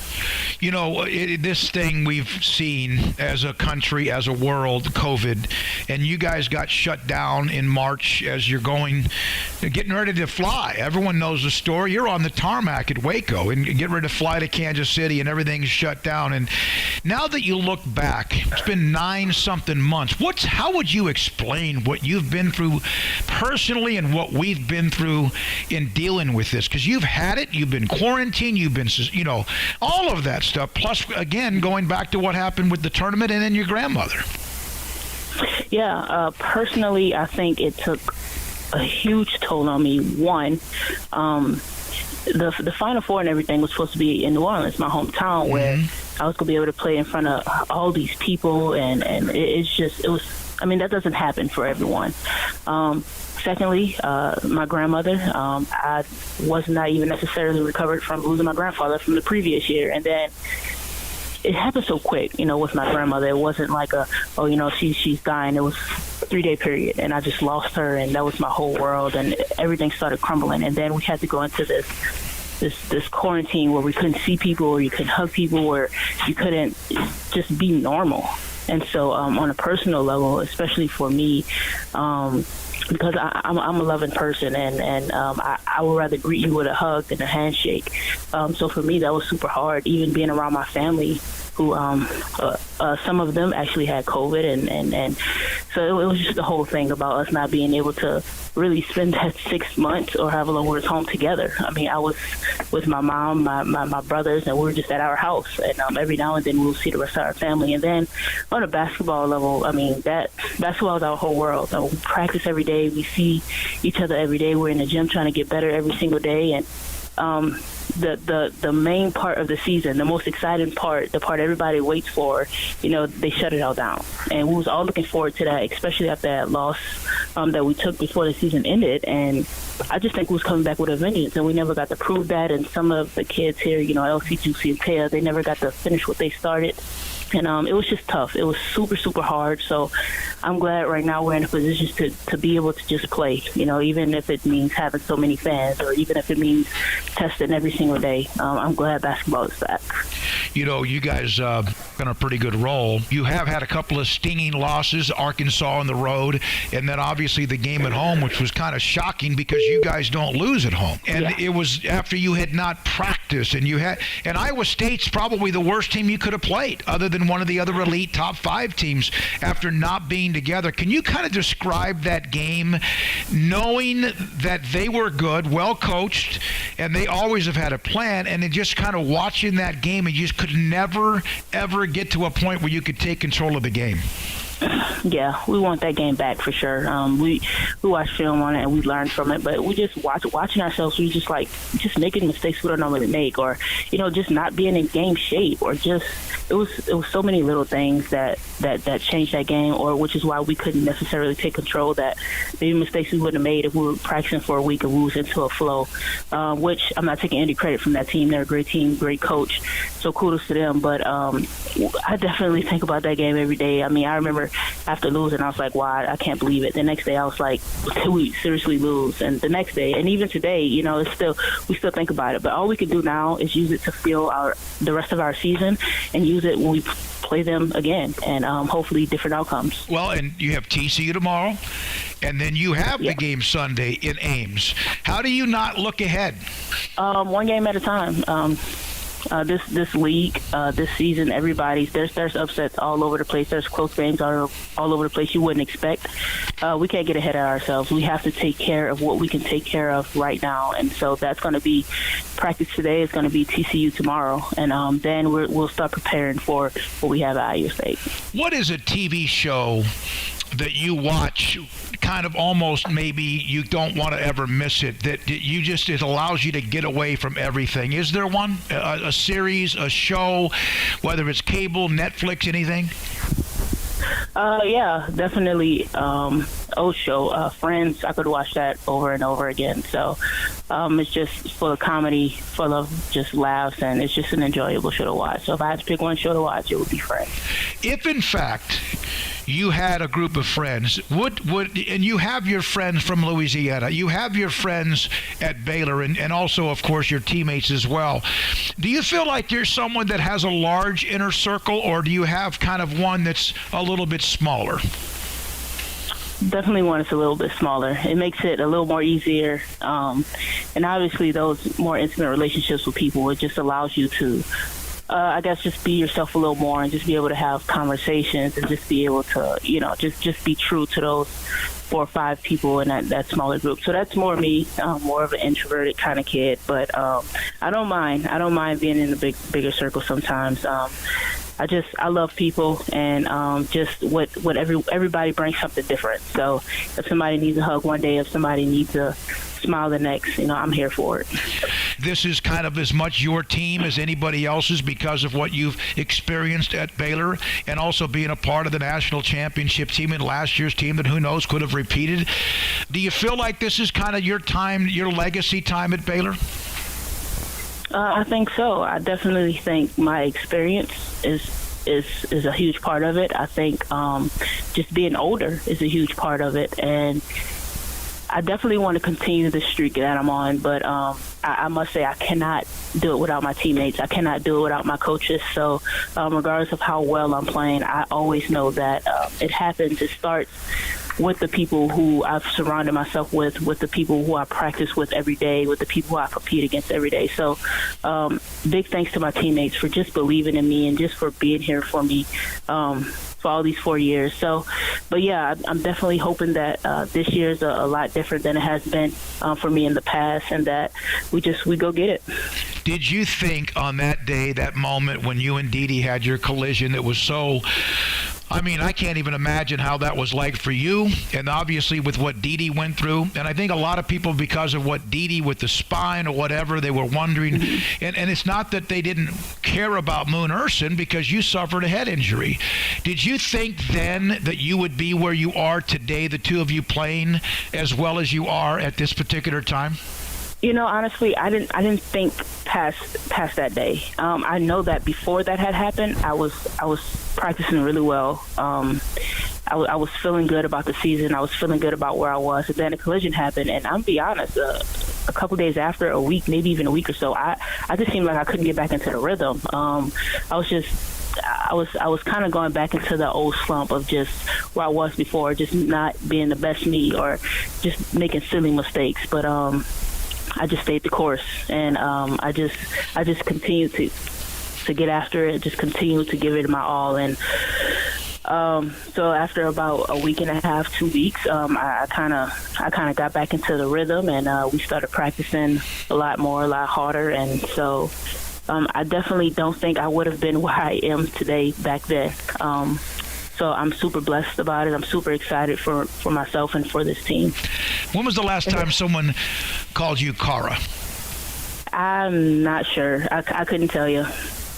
S5: you know, this thing we've seen as a country, as a world, COVID, and you guys got shut down in March as you're getting ready to fly. Everyone knows the story. You're on the tarmac at Waco and get ready to fly to Kansas City, and everything's shut down. And now that you look back, it's been 9-something months. How would you explain what you've been through personally and what we've been through in dealing with this? Because you've had it, you've been quarantined, you've been, all of that stuff. Plus, again, going back to what happened with the tournament and then your grandmother.
S14: Yeah, personally, I think it took a huge toll on me. One, the Final Four and everything was supposed to be in New Orleans, my hometown, where I was going to be able to play in front of all these people, and that doesn't happen for everyone. Secondly, my grandmother, I was not even necessarily recovered from losing my grandfather from the previous year. And then it happened so quick, with my grandmother. It wasn't like she's dying. It was a 3-day period, and I just lost her, and that was my whole world, and everything started crumbling. And then we had to go into this quarantine where we couldn't see people, or you couldn't hug people, or you couldn't just be normal. And so on a personal level, especially for me, because I'm a loving person, and I would rather greet you with a hug than a handshake. So for me, that was super hard, even being around my family, who some of them actually had COVID, and so it was just the whole thing about us not being able to really spend that 6 months or however long we were home together. I mean, I was with my mom, my brothers, and we were just at our house, and every now and then we'll see the rest of our family. And then on a basketball level, I mean, that basketball is our whole world. So we practice every day, we see each other every day, we're in the gym trying to get better every single day, and the main part of the season, the most exciting part, the part everybody waits for, they shut it all down. And we was all looking forward to that, especially after that loss that we took before the season ended. And I just think we was coming back with a vengeance, and we never got to prove that. And some of the kids here, LC, Juicy, and Taya, they never got to finish what they started. And it was just tough. It was super, super hard. So I'm glad right now we're in a position to be able to just play, even if it means having so many fans, or even if it means testing every single day. I'm glad basketball is back.
S5: You guys on a pretty good roll. You have had a couple of stinging losses, Arkansas on the road, and then obviously the game at home, which was kind of shocking because you guys don't lose at home. And It was after you had not practiced, and Iowa State's probably the worst team you could have played, other than one of the other elite top 5 teams, after not being together. Can you kind of describe that game, knowing that they were good, well coached, and they always have had a plan, and then just kind of watching that game, and you just could never, ever get to a point where you could take control of the game?
S14: Yeah, we want that game back for sure. We watch film on it and we learn from it, but we just watching ourselves. We just making mistakes we don't normally make, or just not being in game shape, or just it was so many little things that changed that game, or which is why we couldn't necessarily take control. That maybe mistakes we wouldn't have made if we were practicing for a week and we was into a flow. Which I'm not taking any credit from that team. They're a great team, great coach. So kudos to them. But I definitely think about that game every day. I mean, I remember after losing, I was like, wow, I can't believe it. The next day, I was like, did we seriously lose? And the next day, and even today, we still think about it. But all we can do now is use it to fuel the rest of our season, and use it when we play them again, and hopefully different outcomes.
S5: Well, and you have TCU tomorrow, and then you have the game Sunday in Ames. How do you not look ahead?
S14: One game at a time. This league, this season, there's upsets all over the place. There's close games all over the place you wouldn't expect. We can't get ahead of ourselves. We have to take care of what we can take care of right now, and so that's going to be practice today. It's going to be TCU tomorrow, and then we'll start preparing for what we have at Iowa State.
S5: What is a TV show that you watch kind of almost maybe you don't want to ever miss it, that you just, it allows you to get away from everything? Is there one? A series, a show, whether it's cable, Netflix, anything?
S14: Yeah, definitely. Old show, Friends. I could watch that over and over again. So It's just full of comedy, full of just laughs, and it's just an enjoyable show to watch. So if I had to pick one show to watch, it would be Friends.
S5: If in fact you had a group of friends, and you have your friends from Louisiana, you have your friends at Baylor, and also, of course, your teammates as well. Do you feel like you're someone that has a large inner circle, or do you have kind of one that's a little bit smaller?
S14: Definitely one that's a little bit smaller. It makes it a little more easier. And obviously those more intimate relationships with people, it just allows you to, I guess, just be yourself a little more and just be able to have conversations and just be able to, just be true to those 4 or 5 people in that smaller group. So that's more me, more of an introverted kind of kid. But I don't mind. I don't mind being in a bigger circle sometimes. I love people, and just what everybody brings something different. So if somebody needs a hug one day, if somebody needs a smile the next, I'm here for it.
S5: This is kind of as much your team as anybody else's because of what you've experienced at Baylor, and also being a part of the national championship team and last year's team that who knows could have repeated. Do you feel like this is kind of your time, your legacy time at Baylor?
S14: I think so. I definitely think my experience is a huge part of it. I think just being older is a huge part of it, and I definitely want to continue the streak that I'm on, but I must say I cannot do it without my teammates. I cannot do it without my coaches. So regardless of how well I'm playing, I always know that it happens. It starts with the people who I've surrounded myself with the people who I practice with every day, with the people who I compete against every day. So big thanks to my teammates for just believing in me and just for being here for me for all these 4 years. So, but yeah, I'm definitely hoping that this year is a lot different than it has been for me in the past, and that we go get it.
S5: Did you think on that day, that moment when you and Dee had your collision, it was so, I can't even imagine how that was like for you, and obviously with what Dee went through. And I think a lot of people, because of what Dee with the spine or whatever, they were wondering, and it's not that they didn't care about Moon Urson because you suffered a head injury. Did you think then that you would be where you are today, the two of you playing as well as you are at this particular time?
S14: Honestly, I didn't think past that day. I know that before that had happened, I was practicing really well. I was feeling good about the season. I was feeling good about where I was. And then the collision happened, and I'm be honest, a couple days after, a week, maybe even a week or so, I just seemed like I couldn't get back into the rhythm. I was kind of going back into the old slump of just where I was before, just not being the best me or just making silly mistakes. But I just stayed the course, and I just continued to get after it, just continued to give it my all. And so after about a week and a half, 2 weeks, I kind of got back into the rhythm, and we started practicing a lot more, a lot harder. And so I definitely don't think I would have been where I am today back then. So I'm super blessed about it. I'm super excited for myself and for this team.
S5: When was the last time someone called you Cara?
S14: I'm not sure. I couldn't tell you.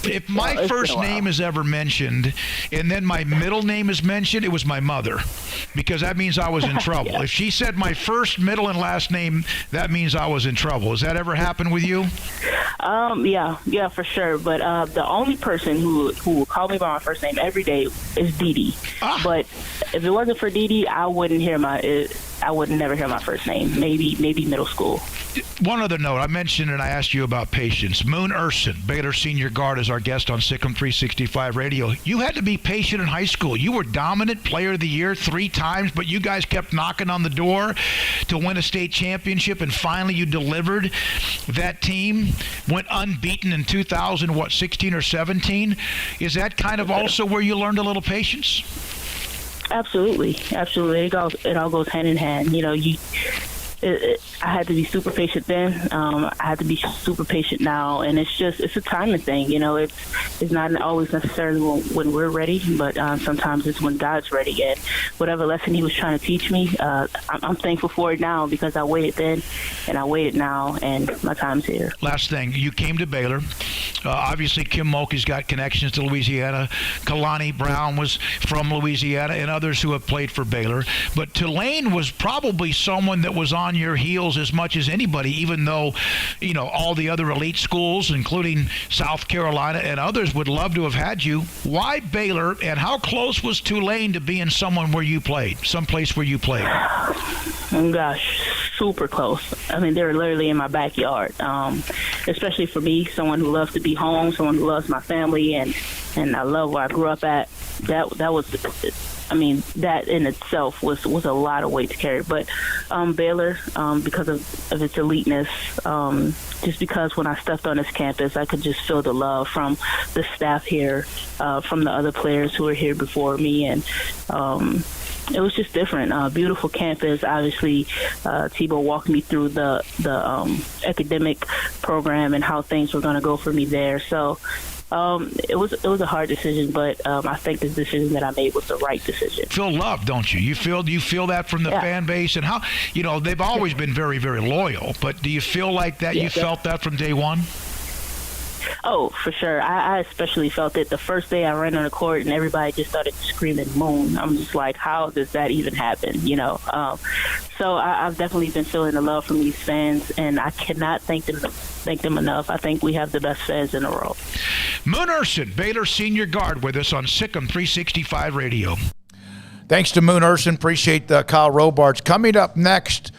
S5: If my first name is ever mentioned and then my middle name is mentioned, it was my mother, because that means I was in trouble. Yeah. If she said my first, middle, and last name, that means I was in trouble. Has that ever happened with you?
S14: Yeah, for sure. But the only person who will call me by my first name every day is Dee. But if it wasn't for Dee, I wouldn't never hear my first name. Maybe middle school.
S5: One other note, I mentioned and I asked you about patience. Moon Urson, Baylor senior guard, is our guest on SicEm365 Radio. You had to be patient in high school. You were dominant player of the year 3 times, but you guys kept knocking on the door to win a state championship, and finally you delivered. That team went unbeaten in 2016 or 17. Is that kind of also where you learned a little patience?
S14: Absolutely. It all goes hand in hand. I had to be super patient then. I had to be super patient now, and it's a timing thing. It's not always necessarily when we're ready, but sometimes it's when God's ready. And whatever lesson He was trying to teach me, I'm thankful for it now, because I waited then and I waited now, and my time's here.
S5: Last thing, you came to Baylor. Obviously, Kim Mulkey's got connections to Louisiana. Kalani Brown was from Louisiana, and others who have played for Baylor. But Tulane was probably someone that was on
S16: on your heels as much as anybody, even though, all the other elite schools, including South Carolina and others, would love to have had you. Why Baylor, and how close was Tulane to being someplace where you played?
S14: Oh, gosh, super close. I mean, they were literally in my backyard, especially for me, someone who loves to be home, someone who loves my family, and I love where I grew up at. That was, that in itself was a lot of weight to carry. But Baylor, because of its eliteness, just because when I stepped on this campus, I could just feel the love from the staff here, from the other players who were here before me, and it was just different. Beautiful campus. Obviously, Tebow walked me through the academic program and how things were going to go for me there. So it was a hard decision, but I think the decision that I made was the right decision.
S16: Feel love, don't you? You feel that from the fan base, and how they've always been very, very loyal. But do you feel like that? You felt that from day one?
S14: Oh, for sure. I especially felt it the first day I ran on the court and everybody just started screaming Moon. I'm just like, how does that even happen? So I've definitely been feeling the love from these fans, and I cannot thank them enough. I think we have the best fans in the world.
S16: Moon Urson, Baylor senior guard, with us on SicEm365 Radio.
S5: Thanks to Moon Urson. Appreciate Kyle Robards. Coming up next,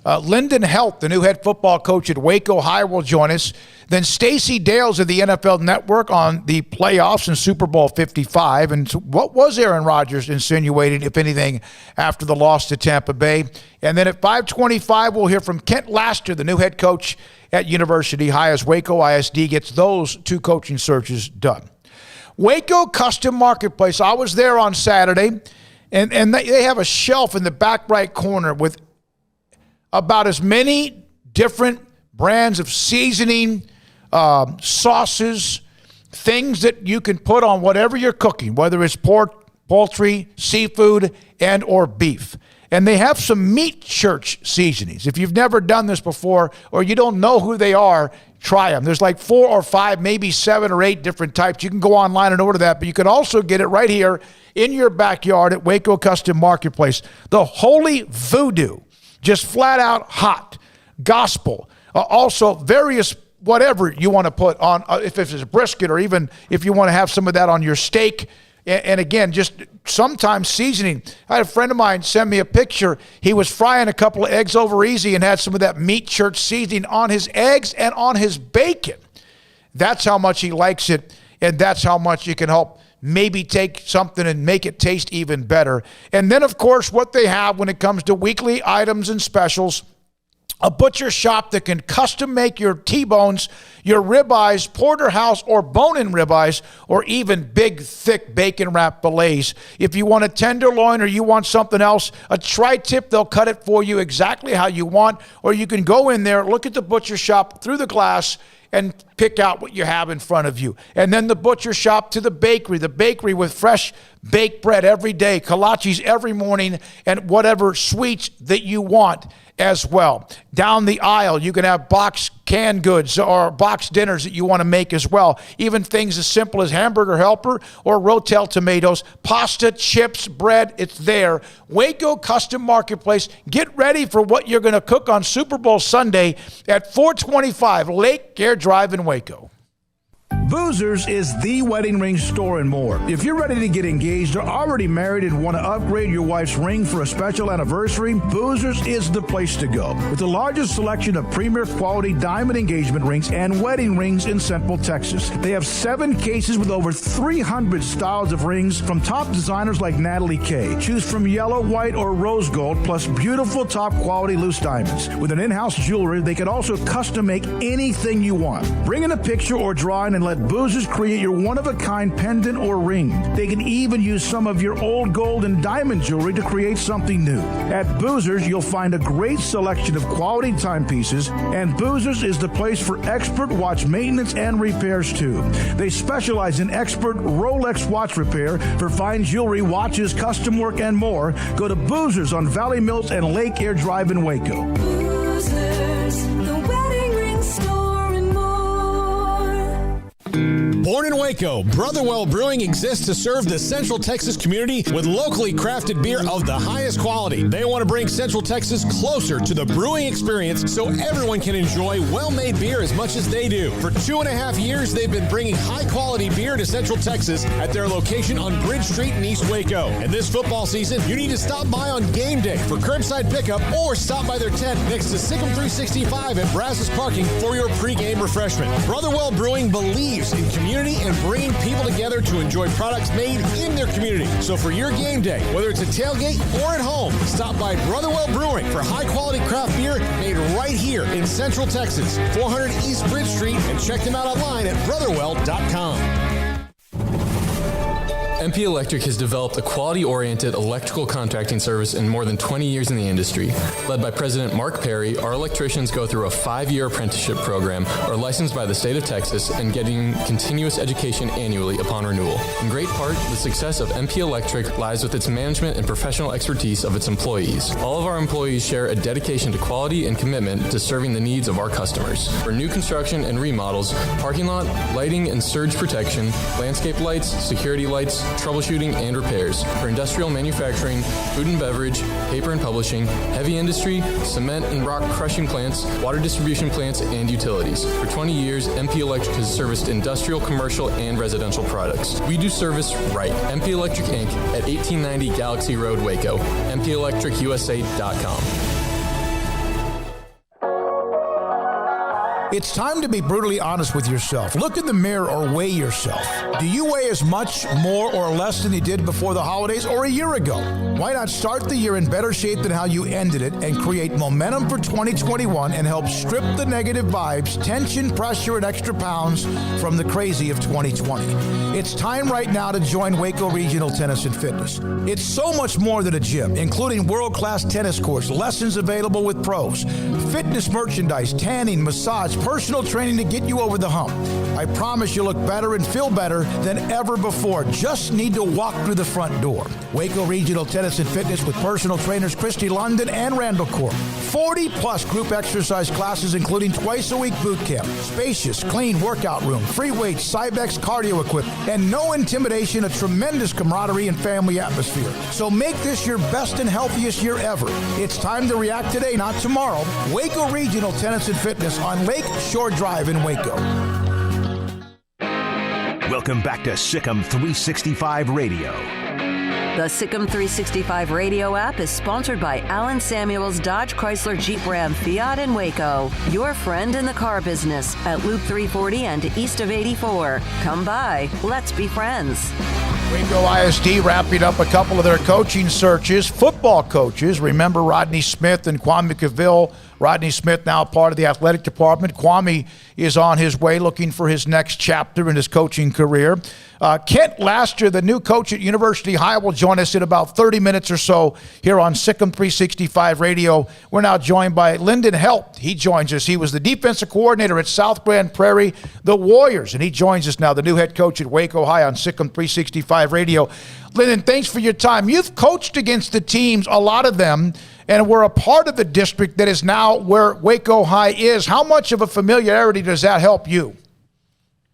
S5: Lyndon Helt, the new head football coach at Waco High, will join us. Then Stacey Dales of the NFL Network on the playoffs in Super Bowl 55. And what was Aaron Rodgers insinuating, if anything, after the loss to Tampa Bay? And then at 5:25, we'll hear from Kent Laster, the new head coach at University High, as Waco ISD gets those two coaching searches done. Waco Custom Marketplace. I was there on Saturday, and they have a shelf in the back right corner with about as many different brands of seasoning, sauces, things that you can put on whatever you're cooking, whether it's pork, poultry, seafood, and or beef. And they have some meat church seasonings. If you've never done this before or you don't know who they are, try them. There's like 4 or 5, maybe 7 or 8 different types. You can go online and order that, but you can also get it right here in your backyard at Waco Custom Marketplace. The Holy Voodoo, just flat out hot, gospel. Also, various whatever you want to put on, if it's a brisket or even if you want to have some of that on your steak. And again, just sometimes seasoning. I had a friend of mine send me a picture. He was frying a couple of eggs over easy and had some of that meat church seasoning on his eggs and on his bacon. That's how much he likes it, and that's how much you can help maybe take something and make it taste even better. And then, of course, what they have when it comes to weekly items and specials, a butcher shop that can custom make your T-bones, your ribeyes, porterhouse, or bone-in ribeyes, or even big, thick bacon-wrapped fillets. If you want a tenderloin or you want something else, a tri-tip, they'll cut it for you exactly how you want. Or you can go in there, look at the butcher shop through the glass, and pick out what you have in front of you. And then the butcher shop to the bakery with fresh baked bread every day, kolaches every morning, and whatever sweets that you want as well. Down the aisle, you can have boxed canned goods or boxed dinners that you want to make as well. Even things as simple as hamburger helper or Rotel tomatoes, pasta, chips, bread, it's there. Waco Custom Marketplace. Get ready for what you're going to cook on Super Bowl Sunday at 425 Lake Air Drive in Waco.
S16: Boozers is the wedding ring store and more. If you're ready to get engaged or already married and want to upgrade your wife's ring for a special anniversary, Boozers is the place to go. With the largest selection of premier quality diamond engagement rings and wedding rings in Central Texas. They have 7 cases with over 300 styles of rings from top designers like Natalie Kay. Choose from yellow, white, or rose gold, plus beautiful top quality loose diamonds. With an in-house jewelry, they can also custom make anything you want. Bring in a picture or drawing and let Boozers create your one-of-a-kind pendant or ring. They can even use some of your old gold and diamond jewelry to create something new. At Boozers, you'll find a great selection of quality timepieces, and Boozers is the place for expert watch maintenance and repairs too. They specialize in expert Rolex watch repair for fine jewelry, watches, custom work, and more. Go to Boozers on Valley Mills and Lake Air Drive in Waco.
S17: Boozers, the wedding ring store and more.
S11: Born in Waco, Brotherwell Brewing exists to serve the Central Texas community with locally crafted beer of the highest quality. They want to bring Central Texas closer to the brewing experience so everyone can enjoy well-made beer as much as they do. For 2.5 years, they've been bringing high-quality beer to Central Texas at their location on Bridge Street in East Waco. And this football season, you need to stop by on game day for curbside pickup or stop by their tent next to SicEm365 at Brazos Parking for your pregame refreshment. Brotherwell Brewing believes in community and bringing people together to enjoy products made in their community. So for your game day, whether it's a tailgate or at home, stop by Brotherwell Brewing for high-quality craft beer made right here in Central Texas, 400 East Bridge Street, and check them out online at brotherwell.com.
S15: MP Electric has developed a quality-oriented electrical contracting service in more than 20 years in the industry. Led by President Mark Perry, our electricians go through a 5-year apprenticeship program, are licensed by the state of Texas, and getting continuous education annually upon renewal. In great part, the success of MP Electric lies with its management and professional expertise of its employees. All of our employees share a dedication to quality and commitment to serving the needs of our customers. For new construction and remodels, parking lot, lighting and surge protection, landscape lights, security lights, troubleshooting and repairs. For industrial manufacturing, food and beverage, paper and publishing, heavy industry, cement and rock crushing plants, water distribution plants, and utilities. For 20 years, MP Electric has serviced industrial, commercial, and residential products. We do service right. MP Electric Inc. at 1890 Galaxy Road, Waco. MPElectricUSA.com.
S5: It's time to be brutally honest with yourself. Look in the mirror or weigh yourself. Do you weigh as much, more, or less than you did before the holidays or a year ago? Why not start the year in better shape than how you ended it and create momentum for 2021 and help strip the negative vibes, tension, pressure, and extra pounds from the crazy of 2020? It's time right now to join Waco Regional Tennis and Fitness. It's so much more than a gym, including world-class tennis courts, lessons available with pros, fitness merchandise, tanning, massage, personal training to get you over the hump. I promise you'll look better and feel better than ever before. Just need to walk through the front door. Waco Regional Tennis and Fitness with personal trainers Christy London and Randall Corp. 40-plus group exercise classes, including twice-a-week boot camp, spacious, clean workout room, free weights, Cybex cardio equipment, and no intimidation, a tremendous camaraderie and family atmosphere. So make this your best and healthiest year ever. It's time to react today, not tomorrow. Waco Regional Tennis and Fitness on Lake Shore Drive in Waco.
S3: Welcome back to SicEm365 Radio.
S1: The SicEm365 Radio app is sponsored by Allen Samuels Dodge Chrysler Jeep Ram Fiat in Waco. Your friend in the car business at Loop 340 and east of 84. Come by. Let's be friends.
S5: Waco ISD wrapping up a couple of their coaching searches. Football coaches. Remember Rodney Smith and Kwame Cavill. Rodney Smith now part of the athletic department. Kwame is on his way looking for his next chapter in his coaching career. Kent Laster, the new coach at University High, will join us in about 30 minutes or so here on SicEm365 Radio. We're now joined by Lyndon Helt. He joins us. He was the defensive coordinator at South Grand Prairie, the Warriors, and he joins us now, the new head coach at Waco High on SicEm365 Radio. Lyndon, thanks for your time. You've coached against the teams, a lot of them, and we're a part of the district that is now where Waco High is. How much of a familiarity does that help you?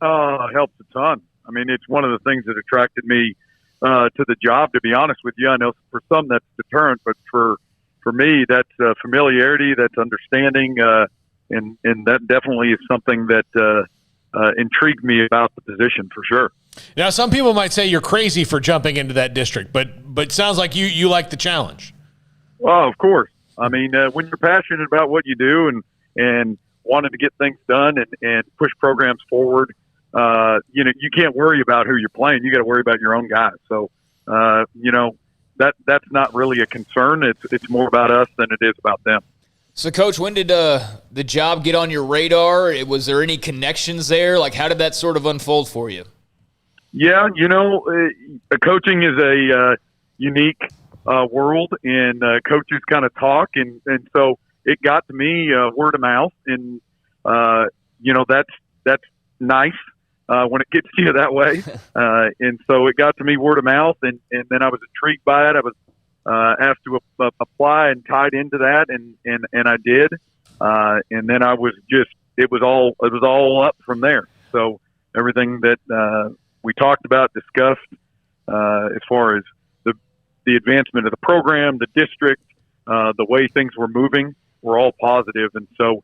S18: It helps a ton. I mean, it's one of the things that attracted me to the job, to be honest with you. I know for some that's deterrent, but for me, that's familiarity, that's understanding, and that definitely is something that intrigued me about the position for sure.
S6: Now, some people might say you're crazy for jumping into that district, but it sounds like you like the challenge.
S18: Well, of course. I mean, when you're passionate about what you do and wanting to get things done and push programs forward, you can't worry about who you're playing. You got to worry about your own guys. So, that's not really a concern. It's more about us than it is about them.
S7: So, Coach, when did the job get on your radar? Was there any connections there? Like, how did that sort of unfold for you?
S18: Yeah, coaching is a unique world, and coaches kind of talk, and so it got to me word of mouth, and that's nice when it gets to you that way, and so it got to me word of mouth, and then I was intrigued by it. I was asked to apply and tied into that, and I did, and then I was it was all up from there. So everything that we talked about, discussed, as far as the advancement of the program, the district, the way things were moving, were all positive. And so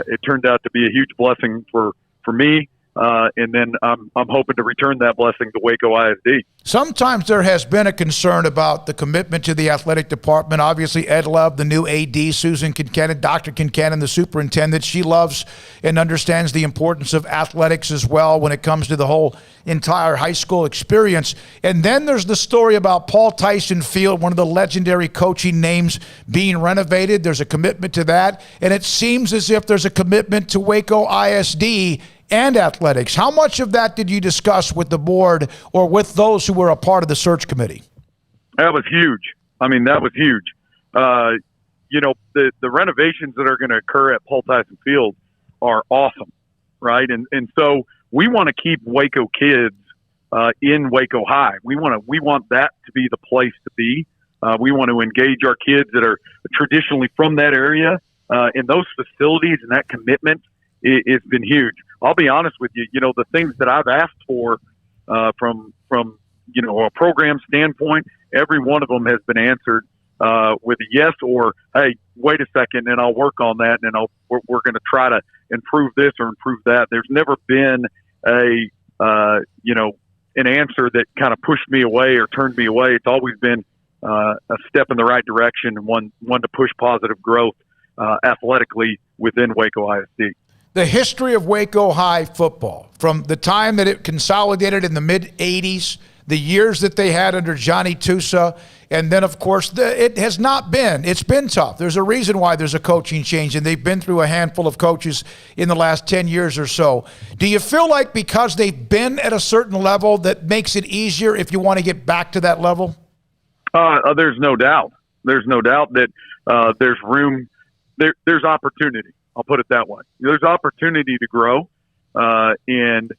S18: it turned out to be a huge blessing for me. And then I'm hoping to return that blessing to Waco ISD.
S5: Sometimes there has been a concern about the commitment to the athletic department. Obviously, Ed Love, the new AD, Susan Kincannon, Dr. Kincannon, the superintendent, she loves and understands the importance of athletics as well when it comes to the whole entire high school experience. And then there's the story about Paul Tyson Field, one of the legendary coaching names, being renovated. There's a commitment to that. And it seems as if there's a commitment to Waco ISD and athletics. How much of that did you discuss with the board or with those who were a part of the search committee?
S18: That was huge. I mean, that was huge. The renovations that are going to occur at Paul Tyson Field are awesome, right? And so we want to keep Waco kids in Waco High. We want that to be the place to be. We want to engage our kids that are traditionally from that area in those facilities, and that commitment it's been huge. I'll be honest with you. The things that I've asked for from a program standpoint, every one of them has been answered with a yes or, hey, wait a second, and I'll work on that, and we're going to try to improve this or improve that. There's never been an answer that kind of pushed me away or turned me away. It's always been a step in the right direction and one to push positive growth athletically within Waco ISD.
S5: The history of Waco High football, from the time that it consolidated in the mid-'80s, the years that they had under Johnny Tusa, and then, of course, it's been tough. There's a reason why there's a coaching change, and they've been through a handful of coaches in the last 10 years or so. Do you feel like because they've been at a certain level that makes it easier if you want to get back to that level?
S18: There's no doubt. There's no doubt that there's room. There's opportunity. I'll put it that way. There's opportunity to grow. And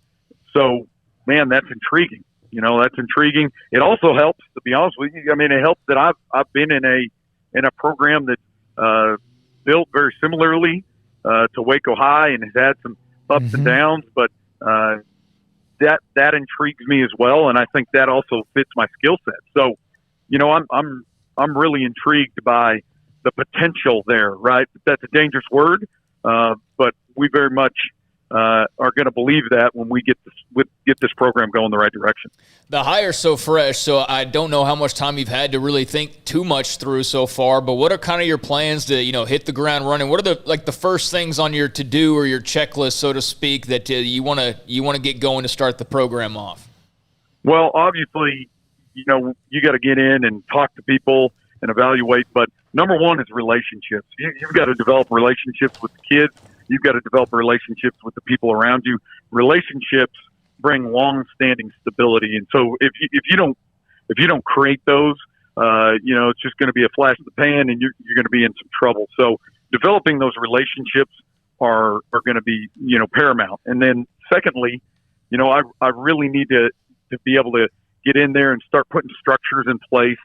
S18: so, man, that's intriguing. That's intriguing. It also helps, to be honest with you. I mean, it helps that I've been in a program that built very similarly to Waco High and has had some ups and downs, but that intrigues me as well, and I think that also fits my skill set. So, I'm really intrigued by the potential there, right? That's a dangerous word, but we very much are going to believe that when we get this program going the right direction.
S7: The hire's so fresh, so I don't know how much time you've had to really think too much through so far, but what are kind of your plans to, hit the ground running? What are the first things on your to-do or your checklist, so to speak, that you want to get going to start the program off?
S18: Well, obviously, you got to get in and talk to people and evaluate, but number one is relationships. You've got to develop relationships with the kids. You've got to develop relationships with the people around you. Relationships bring long-standing stability, and so if you don't create those, it's just going to be a flash in the pan, and you're going to be in some trouble. So developing those relationships are going to be paramount. And then secondly, I really need to be able to get in there and start putting structures in place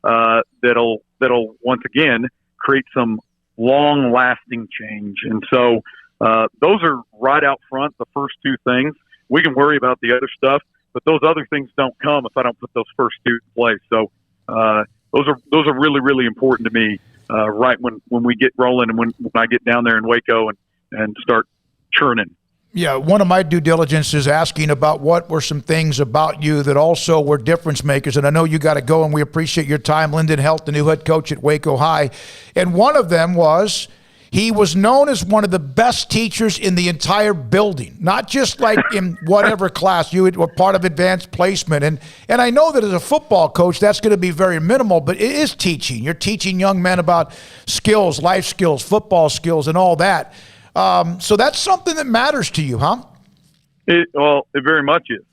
S18: that'll once again create some long-lasting change. And so those are right out front, the first two things. We can worry about the other stuff, but those other things don't come if I don't put those first two in place. So those are really, really important to me right when we get rolling and when I get down there in Waco and start churning.
S5: Yeah, one of my due diligence is asking about what were some things about you that also were difference makers. And I know you got to go, and we appreciate your time. Lyndon Helt, the new head coach at Waco High. And one of them was he was known as one of the best teachers in the entire building, not just like in whatever class. You were part of advanced placement. And I know that as a football coach, that's going to be very minimal, but it is teaching. You're teaching young men about skills, life skills, football skills, and all that. So that's something that matters to you, huh?
S18: It very much is.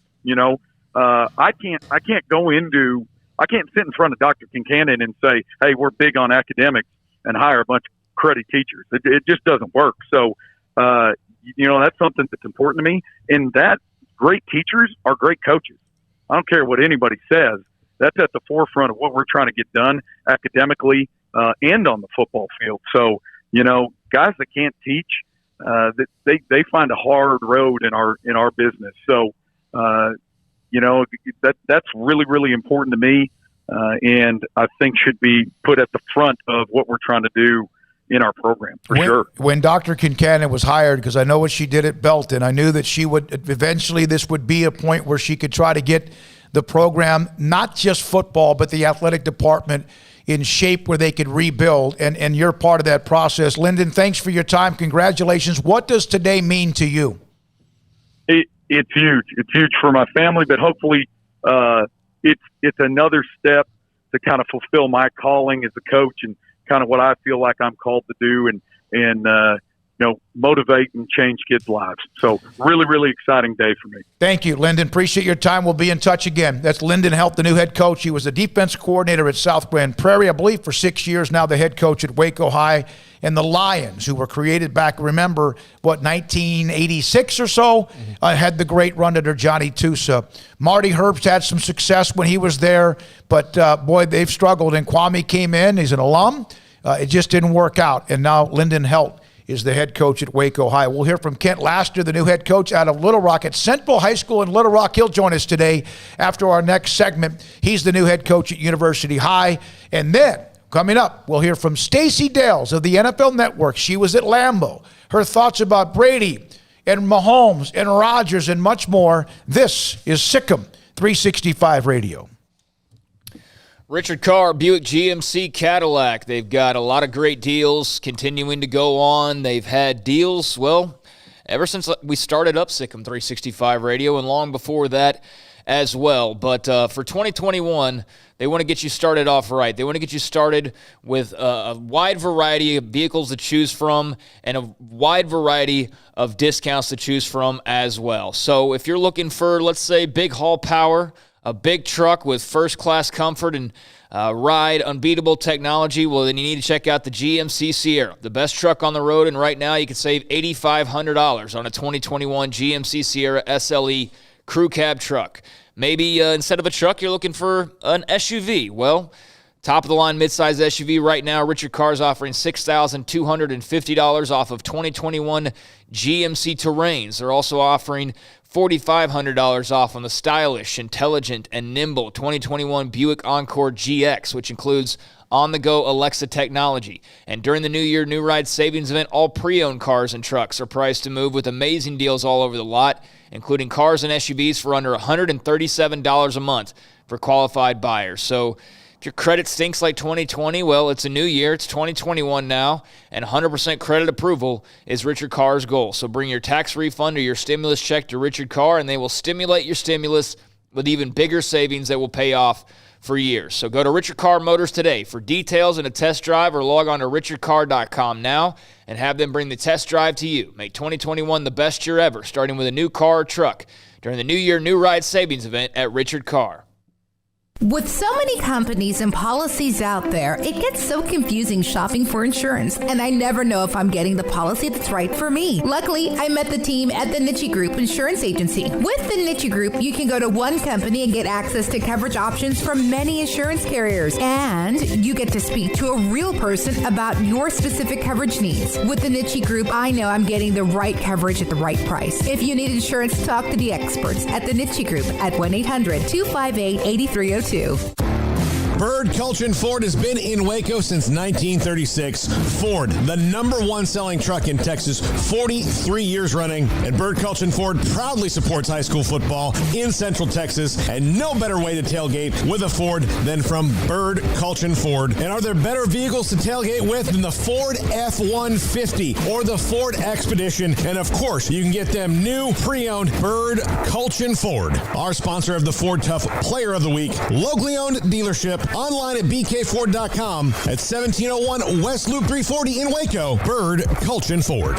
S18: I can't sit in front of Dr. Kincannon and say, hey, we're big on academics and hire a bunch of cruddy teachers. It just doesn't work. So, that's something that's important to me. And that great teachers are great coaches. I don't care what anybody says. That's at the forefront of what we're trying to get done academically and on the football field. So, guys that can't teach they find a hard road in our business. So, that's really, really important to me. And I think should be put at the front of what we're trying to do in our program, for sure.
S5: When Dr. Kincannon was hired, because I know what she did at Belton, I knew that she would eventually, this would be a point where she could try to get the program, not just football, but the athletic department in shape where they could rebuild, and you're part of that process. Lyndon, thanks for your time. Congratulations. What does today mean to you?
S18: It's huge. It's huge for my family, but hopefully it's another step to kind of fulfill my calling as a coach and kind of what I feel like I'm called to do and motivate and change kids' lives. So really, really exciting day for me.
S5: Thank you, Lyndon. Appreciate your time. We'll be in touch again. That's Lyndon Helt, the new head coach. He was the defense coordinator at South Grand Prairie, I believe, for 6 years, now the head coach at Waco High. And the Lions, who were created back, remember, 1986 or so, had the great run under Johnny Tusa. Marty Herbst had some success when he was there, but, boy, they've struggled. And Kwame came in. He's an alum. It just didn't work out. And now Lyndon Helt is the head coach at Waco High. We'll hear from Kent Laster, the new head coach out of Little Rock at Central High School in Little Rock. He'll join us today after our next segment. He's the new head coach at University High. And then, coming up, we'll hear from Stacey Dales of the NFL Network. She was at Lambeau. Her thoughts about Brady and Mahomes and Rodgers and much more. This is SicEm365 Radio.
S7: Richard Carr, Buick GMC Cadillac. They've got a lot of great deals continuing to go on. They've had deals, ever since we started up SicEm365 Radio and long before that as well. But for 2021, they want to get you started off right. They want to get you started with a wide variety of vehicles to choose from and a wide variety of discounts to choose from as well. So if you're looking for, let's say, big haul power, a big truck with first-class comfort and ride unbeatable technology, well, then you need to check out the GMC Sierra, the best truck on the road, and right now you can save $8,500 on a 2021 GMC Sierra SLE crew cab truck. Maybe instead of a truck, you're looking for an SUV. Well, top-of-the-line midsize SUV right now, Richard Carr's offering $6,250 off of 2021 GMC Terrains. They're also offering $4,500 off on the stylish, intelligent, and nimble 2021 Buick Encore GX, which includes on-the-go Alexa technology. And during the New Year New Ride Savings Event, all pre-owned cars and trucks are priced to move with amazing deals all over the lot, including cars and SUVs for under $137 a month for qualified buyers. So if your credit stinks like 2020, well, it's a new year. It's 2021 now, and 100% credit approval is Richard Carr's goal. So bring your tax refund or your stimulus check to Richard Carr, and they will stimulate your stimulus with even bigger savings that will pay off for years. So go to Richard Carr Motors today for details and a test drive, or log on to richardcarr.com now and have them bring the test drive to you. Make 2021 the best year ever, starting with a new car or truck during the New Year New Ride Savings Event at Richard Carr.
S8: With so many companies and policies out there, it gets so confusing shopping for insurance, and I never know if I'm getting the policy that's right for me. Luckily, I met the team at the Niche Group Insurance Agency. With the Niche Group, you can go to one company and get access to coverage options from many insurance carriers, and you get to speak to a real person about your specific coverage needs. With the Niche Group, I know I'm getting the right coverage at the right price. If you need insurance, talk to the experts at the Niche Group at 1-800-258-8302.
S11: Bird Culchin Ford has been in Waco since 1936. Ford, the number one selling truck in Texas, 43 years running. And Bird Culchin Ford proudly supports high school football in Central Texas. And no better way to tailgate with a Ford than from Bird Culchin Ford. And are there better vehicles to tailgate with than the Ford F-150 or the Ford Expedition? And of course, you can get them new pre-owned Bird Culchin Ford. Our sponsor of the Ford Tough Player of the Week, locally owned dealership. Online at bkford.com at 1701 West Loop 340 in Waco. Bird Culchin Ford.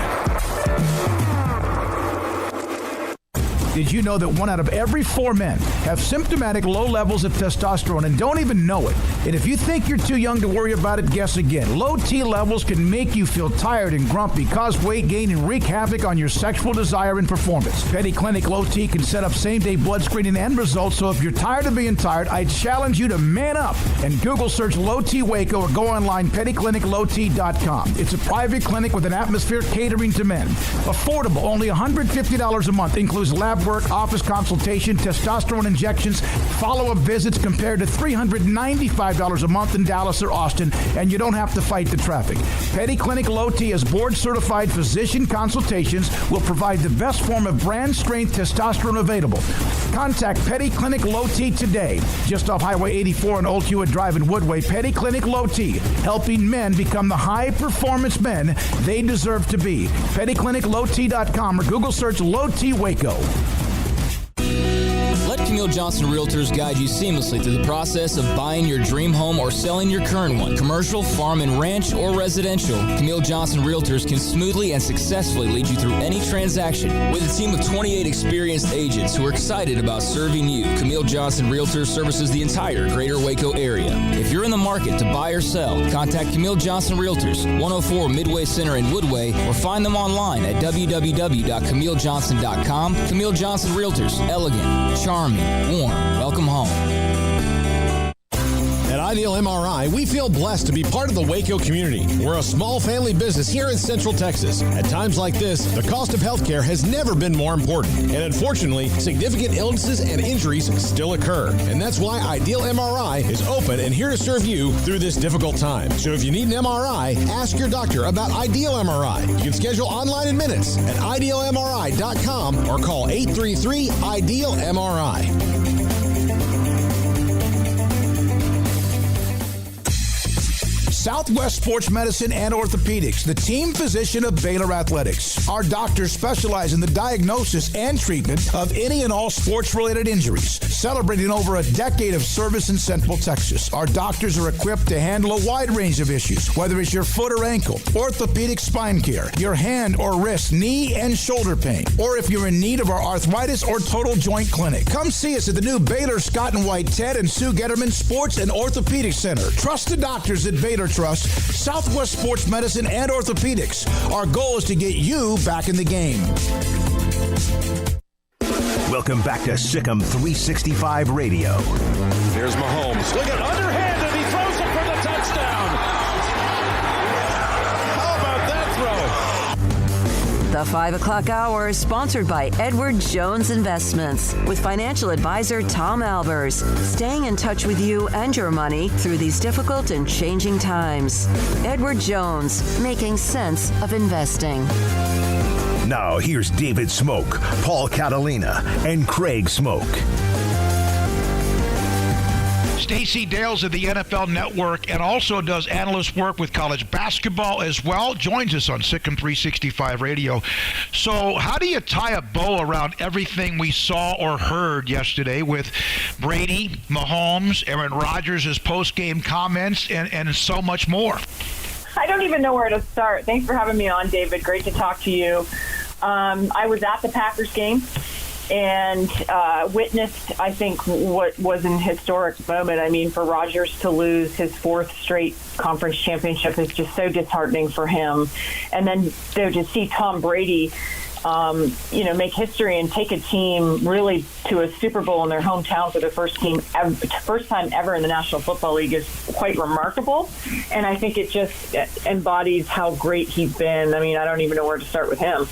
S16: Did you know that 1 out of every 4 men have symptomatic low levels of testosterone and don't even know it? And if you think you're too young to worry about it, guess again. Low T levels can make you feel tired and grumpy, cause weight gain, and wreak havoc on your sexual desire and performance. Petty Clinic Low T can set up same-day blood screening and results, so if you're tired of being tired, I challenge you to man up and Google search Low T Waco or go online pettycliniclowt.com. It's a private clinic with an atmosphere catering to men. Affordable, only $150 a month. Includes lab work, office consultation, testosterone injections, follow-up visits compared to $395 a month in Dallas or Austin, and you don't have to fight the traffic. Petty Clinic Low T is board-certified physician consultations, will provide the best form of brand-strength testosterone available. Contact Petty Clinic Low T today, just off Highway 84 and Old Hewitt Drive in Woodway. Petty Clinic Low T, helping men become the high-performance men they deserve to be. PettyClinicLowT.com or Google search Low T Waco.
S13: Let Camille Johnson Realtors guide you seamlessly through the process of buying your dream home or selling your current one. Commercial, farm and ranch, or residential, Camille Johnson Realtors can smoothly and successfully lead you through any transaction. With a team of 28 experienced agents who are excited about serving you, Camille Johnson Realtors services the entire greater Waco area. If you're in the market to buy or sell, contact Camille Johnson Realtors, 104 Midway Center in Woodway, or find them online at www.camillejohnson.com. Camille Johnson Realtors, elegant, charming, warm. Welcome home.
S11: At Ideal MRI, we feel blessed to be part of the Waco community. We're a small family business here in Central Texas. At times like this, the cost of healthcare has never been more important. And unfortunately, significant illnesses and injuries still occur. And that's why Ideal MRI is open and here to serve you through this difficult time. So if you need an MRI, ask your doctor about Ideal MRI. You can schedule online in minutes at idealmri.com or call 833-IDEAL-MRI.
S16: Southwest Sports Medicine and Orthopedics, the team physician of Baylor Athletics. Our doctors specialize in the diagnosis and treatment of any and all sports-related injuries, celebrating over a decade of service in Central Texas. Our doctors are equipped to handle a wide range of issues, whether it's your foot or ankle, orthopedic spine care, your hand or wrist, knee and shoulder pain, or if you're in need of our arthritis or total joint clinic. Come see us at the new Baylor Scott and White Ted and Sue Getterman Sports and Orthopedic Center. Trust the doctors at Baylor Trust, Southwest Sports Medicine and Orthopedics. Our goal is to get you back in the game.
S3: Welcome back to SicEm365 Radio.
S22: There's Mahomes. Look at underhand, and he throws it for the touchdown. How about that throw?
S1: The 5 o'clock hour is sponsored by Edward Jones Investments with financial advisor Tom Albers, staying in touch with you and your money through these difficult and changing times. Edward Jones, making sense of investing.
S3: Now here's David Smoak, Paul Catalina, and Craig Smoak.
S5: Stacey Dales of the NFL Network and also does analyst work with college basketball as well. Joins us on SicEm365 Radio. So how do you tie a bow around everything we saw or heard yesterday with Brady, Mahomes, Aaron Rodgers' post-game comments, and so much more?
S19: I don't even know where to start. Thanks for having me on, David. Great to talk to you. I was at the Packers game and witnessed, I think, what was an historic moment. I mean, for Rodgers to lose his 4th straight conference championship is just so disheartening for him. And then to see Tom Brady, make history and take a team really to a Super Bowl in their hometown for the first time ever in the National Football League is quite remarkable. And I think it just embodies how great he's been. I mean, I don't even know where to start with him.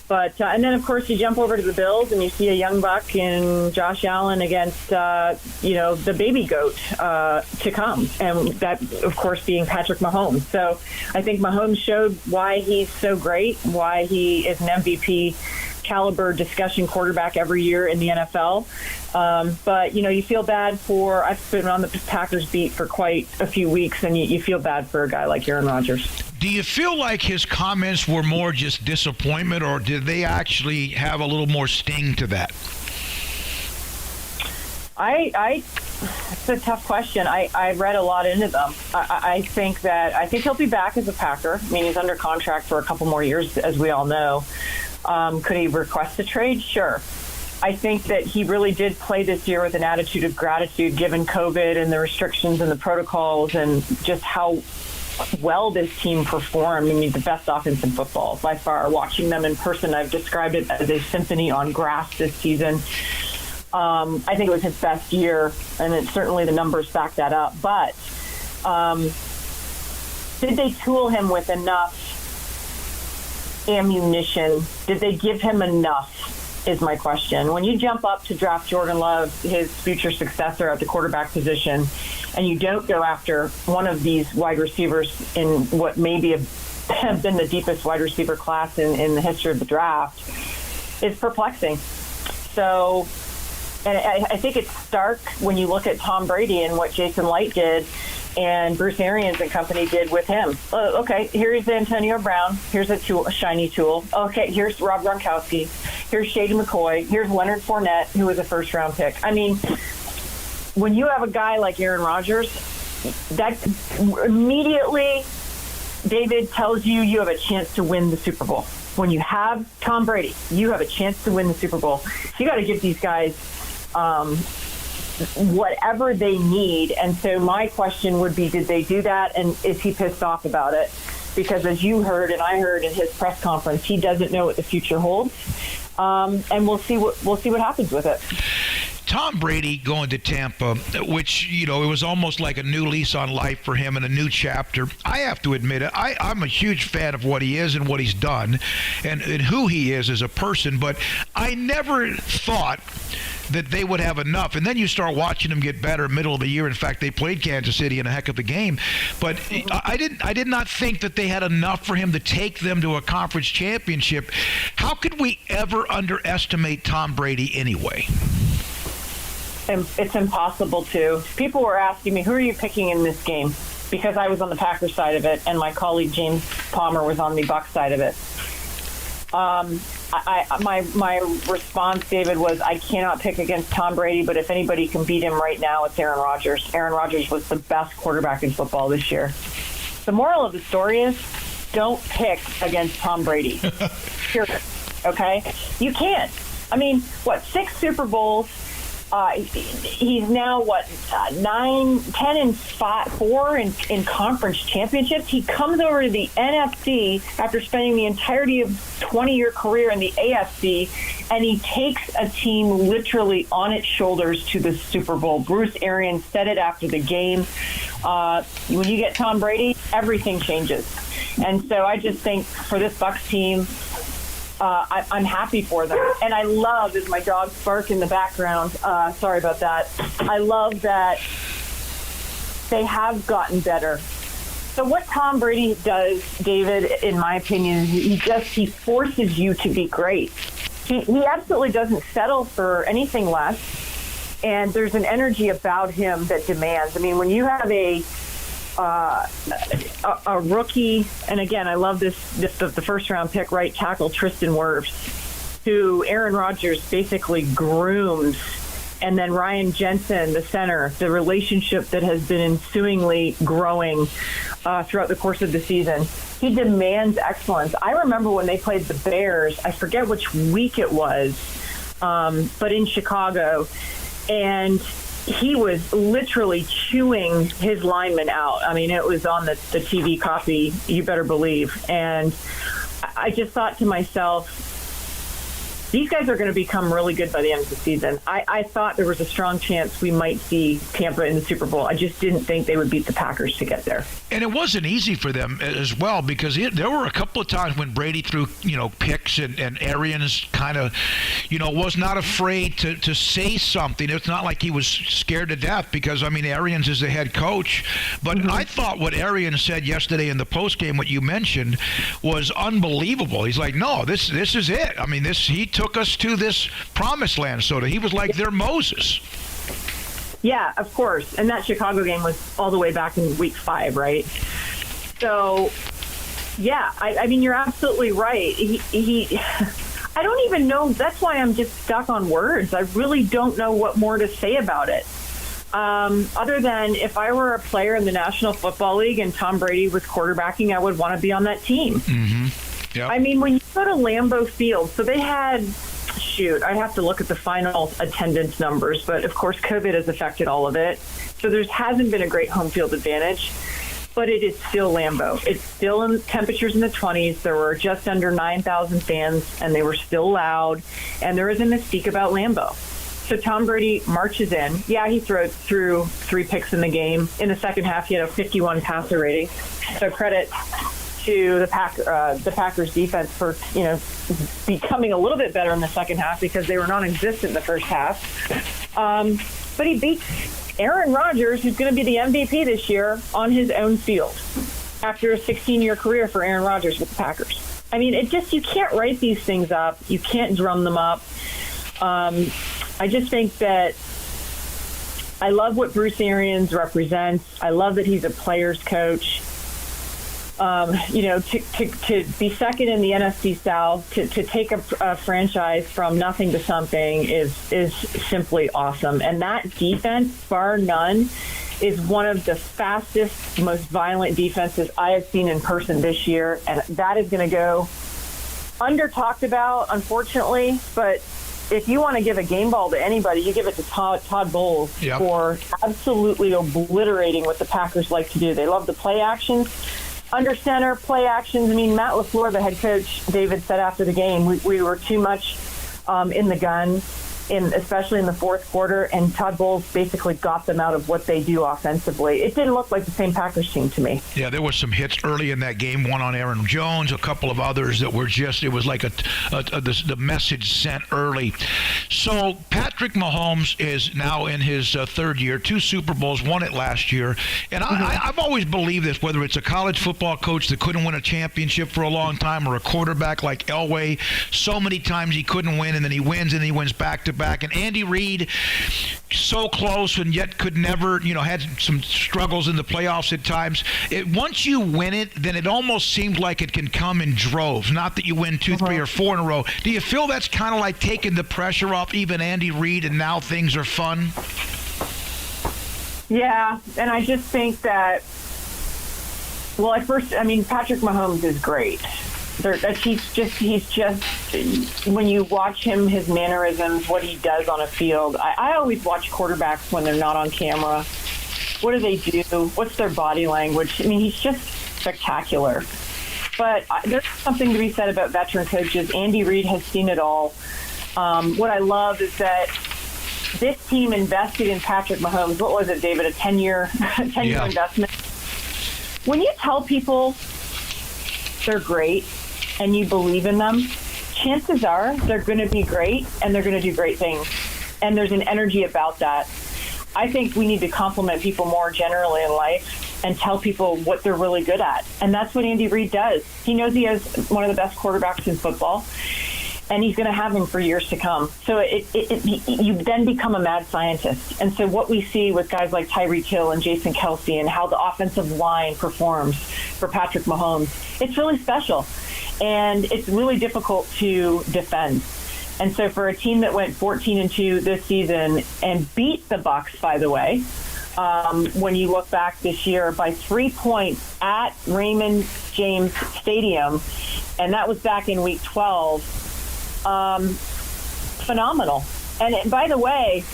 S19: But and then, of course, you jump over to the Bills and you see a young buck in Josh Allen against, the baby goat to come. And that, of course, being Patrick Mahomes. So I think Mahomes showed why he's so great, why he is an MVP caliber discussion quarterback every year in the NFL. But, you feel bad for, I've been on the Packers beat for quite a few weeks, and you feel bad for a guy like Aaron Rodgers.
S5: Do you feel like his comments were more just disappointment, or did they actually have a little more sting to that?
S19: It's a tough question. I read a lot into them. I think he'll be back as a Packer. I mean, he's under contract for a couple more years, as we all know. Could he request a trade? Sure. I think that he really did play this year with an attitude of gratitude, given COVID and the restrictions and the protocols and just how well this team performed. I mean, the best offense in football by far. Watching them in person, I've described it as a symphony on grass this season. I think it was his best year, and certainly the numbers back that up. But did they tool him with enough ammunition? Did they give him enough? Is my question. When you jump up to draft Jordan Love, his future successor at the quarterback position, and you don't go after one of these wide receivers in what maybe have been the deepest wide receiver class in the history of the draft, it's perplexing. So, and I think it's stark when you look at Tom Brady and what Jason Light did and Bruce Arians and company did with him. Okay, here's Antonio Brown. Here's a shiny tool. Okay, here's Rob Gronkowski. Here's Shady McCoy. Here's Leonard Fournette, who was a first-round pick. I mean, when you have a guy like Aaron Rodgers, that immediately, David, tells you you have a chance to win the Super Bowl. When you have Tom Brady, you have a chance to win the Super Bowl. So you got to give these guys whatever they need. And so my question would be, did they do that? And is he pissed off about it? Because as you heard and I heard in his press conference, he doesn't know what the future holds. And we'll see what happens with it.
S20: Tom Brady going to Tampa, which, it was almost like a new lease on life for him and a new chapter. I have to admit it. I'm a huge fan of what he is and what he's done and who he is as a person, but I never thought that they would have enough. And then you start watching them get better middle of the year. In fact, they played Kansas City in a heck of a game. But I did not think that they had enough for him to take them to a conference championship. How could we ever underestimate Tom Brady anyway?
S19: It's impossible to. People were asking me, who are you picking in this game? Because I was on the Packers side of it, and my colleague James Palmer was on the Bucs side of it. My response, David, was I cannot pick against Tom Brady, but if anybody can beat him right now, it's Aaron Rodgers. Aaron Rodgers was the best quarterback in football this year. The moral of the story is don't pick against Tom Brady. Period. Okay? You can't. I mean, 6 Super Bowls? He's now 10-4 in conference championships. He comes over to the NFC after spending the entirety of 20-year career in the AFC, and he takes a team literally on its shoulders to the Super Bowl. Bruce Arians said it after the game. When you get Tom Brady, everything changes. And so I just think for this Bucs team, I'm happy for them. And I love, as my dogs bark in the background, sorry about that, I love that they have gotten better. So what Tom Brady does, David, in my opinion, he forces you to be great. He absolutely doesn't settle for anything less. And there's an energy about him that demands. I mean, when you have a rookie, and again, I love the first-round pick, right tackle Tristan Wirfs, who Aaron Rodgers basically grooms, and then Ryan Jensen, the center, the relationship that has been ensuingly growing throughout the course of the season. He demands excellence. I remember when they played the Bears, I forget which week it was, but in Chicago, and he was literally chewing his linemen out. I mean, it was on the TV copy, you better believe. And I just thought to myself, these guys are going to become really good by the end of the season. I thought there was a strong chance we might see Tampa in the Super Bowl. I just didn't think they would beat the Packers to get there.
S20: And it wasn't easy for them as well, because there were a couple of times when Brady threw, picks and Arians kind of, was not afraid to say something. It's not like he was scared to death because, Arians is the head coach. But I thought what Arians said yesterday in the postgame, what you mentioned, was unbelievable. He's like, no, this is it. He took us to this promised land, so he was like their Moses.
S19: Yeah, of course. And that Chicago game was all the way back in week 5, right? So, yeah, you're absolutely right. He I don't even know. That's why I'm just stuck on words. I really don't know what more to say about it. Other than if I were a player in the National Football League and Tom Brady was quarterbacking, I would want to be on that team.
S20: Mm-hmm. Yep.
S19: When you go to Lambeau Field, so they had shoot, I'd have to look at the final attendance numbers, but of course COVID has affected all of it. So there hasn't been a great home field advantage, but it is still Lambeau. It's still in temperatures in the 20s. There were just under 9,000 fans, and they were still loud, and there is a mystique about Lambeau. So Tom Brady marches in. Yeah, he threw 3 picks in the game. In the second half, he had a 51 passer rating. So credit to the Packers defense for, becoming a little bit better in the second half because they were non-existent in the first half. But he beats Aaron Rodgers, who's going to be the MVP this year, on his own field after a 16-year career for Aaron Rodgers with the Packers. I mean, you can't write these things up. You can't drum them up. I just think that I love what Bruce Arians represents. I love that he's a player's coach. To be second in the NFC South, to take a franchise from nothing to something is simply awesome. And that defense, bar none, is one of the fastest, most violent defenses I have seen in person this year. And that is going to go under-talked about, unfortunately. But if you want to give a game ball to anybody, you give it to Todd Bowles for absolutely obliterating what the Packers like to do. They love the play actions. Under center, play actions. I mean, Matt LaFleur, the head coach, David said after the game, we were too much in the gun, especially in the fourth quarter, and Todd Bowles basically got them out of what they do offensively. It didn't look like the same Packers team to me.
S20: Yeah, there was some hits early in that game, one on Aaron Jones, a couple of others that were just, it was like the message sent early. So Patrick Mahomes is now in his third year, 2 Super Bowls, won it last year. And I've always believed this, whether it's a college football coach that couldn't win a championship for a long time or a quarterback like Elway, so many times he couldn't win, and then he wins back to back. And Andy Reid, so close and yet could never, had some struggles in the playoffs at times. Once you win it, then it almost seems like it can come in droves. Not that you win 2, 3, or 4 in a row. Do you feel that's kind of like taking the pressure off even Andy Reid and now things are fun?
S19: Yeah, and I just think that, Patrick Mahomes is great. He's just when you watch him, his mannerisms, what he does on a field. I always watch quarterbacks when they're not on camera. What do they do? What's their body language? I mean, he's just spectacular. But there's something to be said about veteran coaches. Andy Reid has seen it all. What I love is that this team invested in Patrick Mahomes. What was it, David? A 10-year investment. When you tell people they're great and you believe in them, chances are they're going to be great and they're going to do great things. And there's an energy about that. I think we need to compliment people more generally in life and tell people what they're really good at. And that's what Andy Reid does. He knows he has one of the best quarterbacks in football, and he's going to have him for years to come. So you then become a mad scientist. And so what we see with guys like Tyreek Hill and Jason Kelce and how the offensive line performs for Patrick Mahomes, it's really special. And it's really difficult to defend. And so for a team that went 14-2 this season and beat the Bucs, by the way, when you look back this year by 3 points at Raymond James Stadium, and that was back in Week 12, phenomenal. And by the way,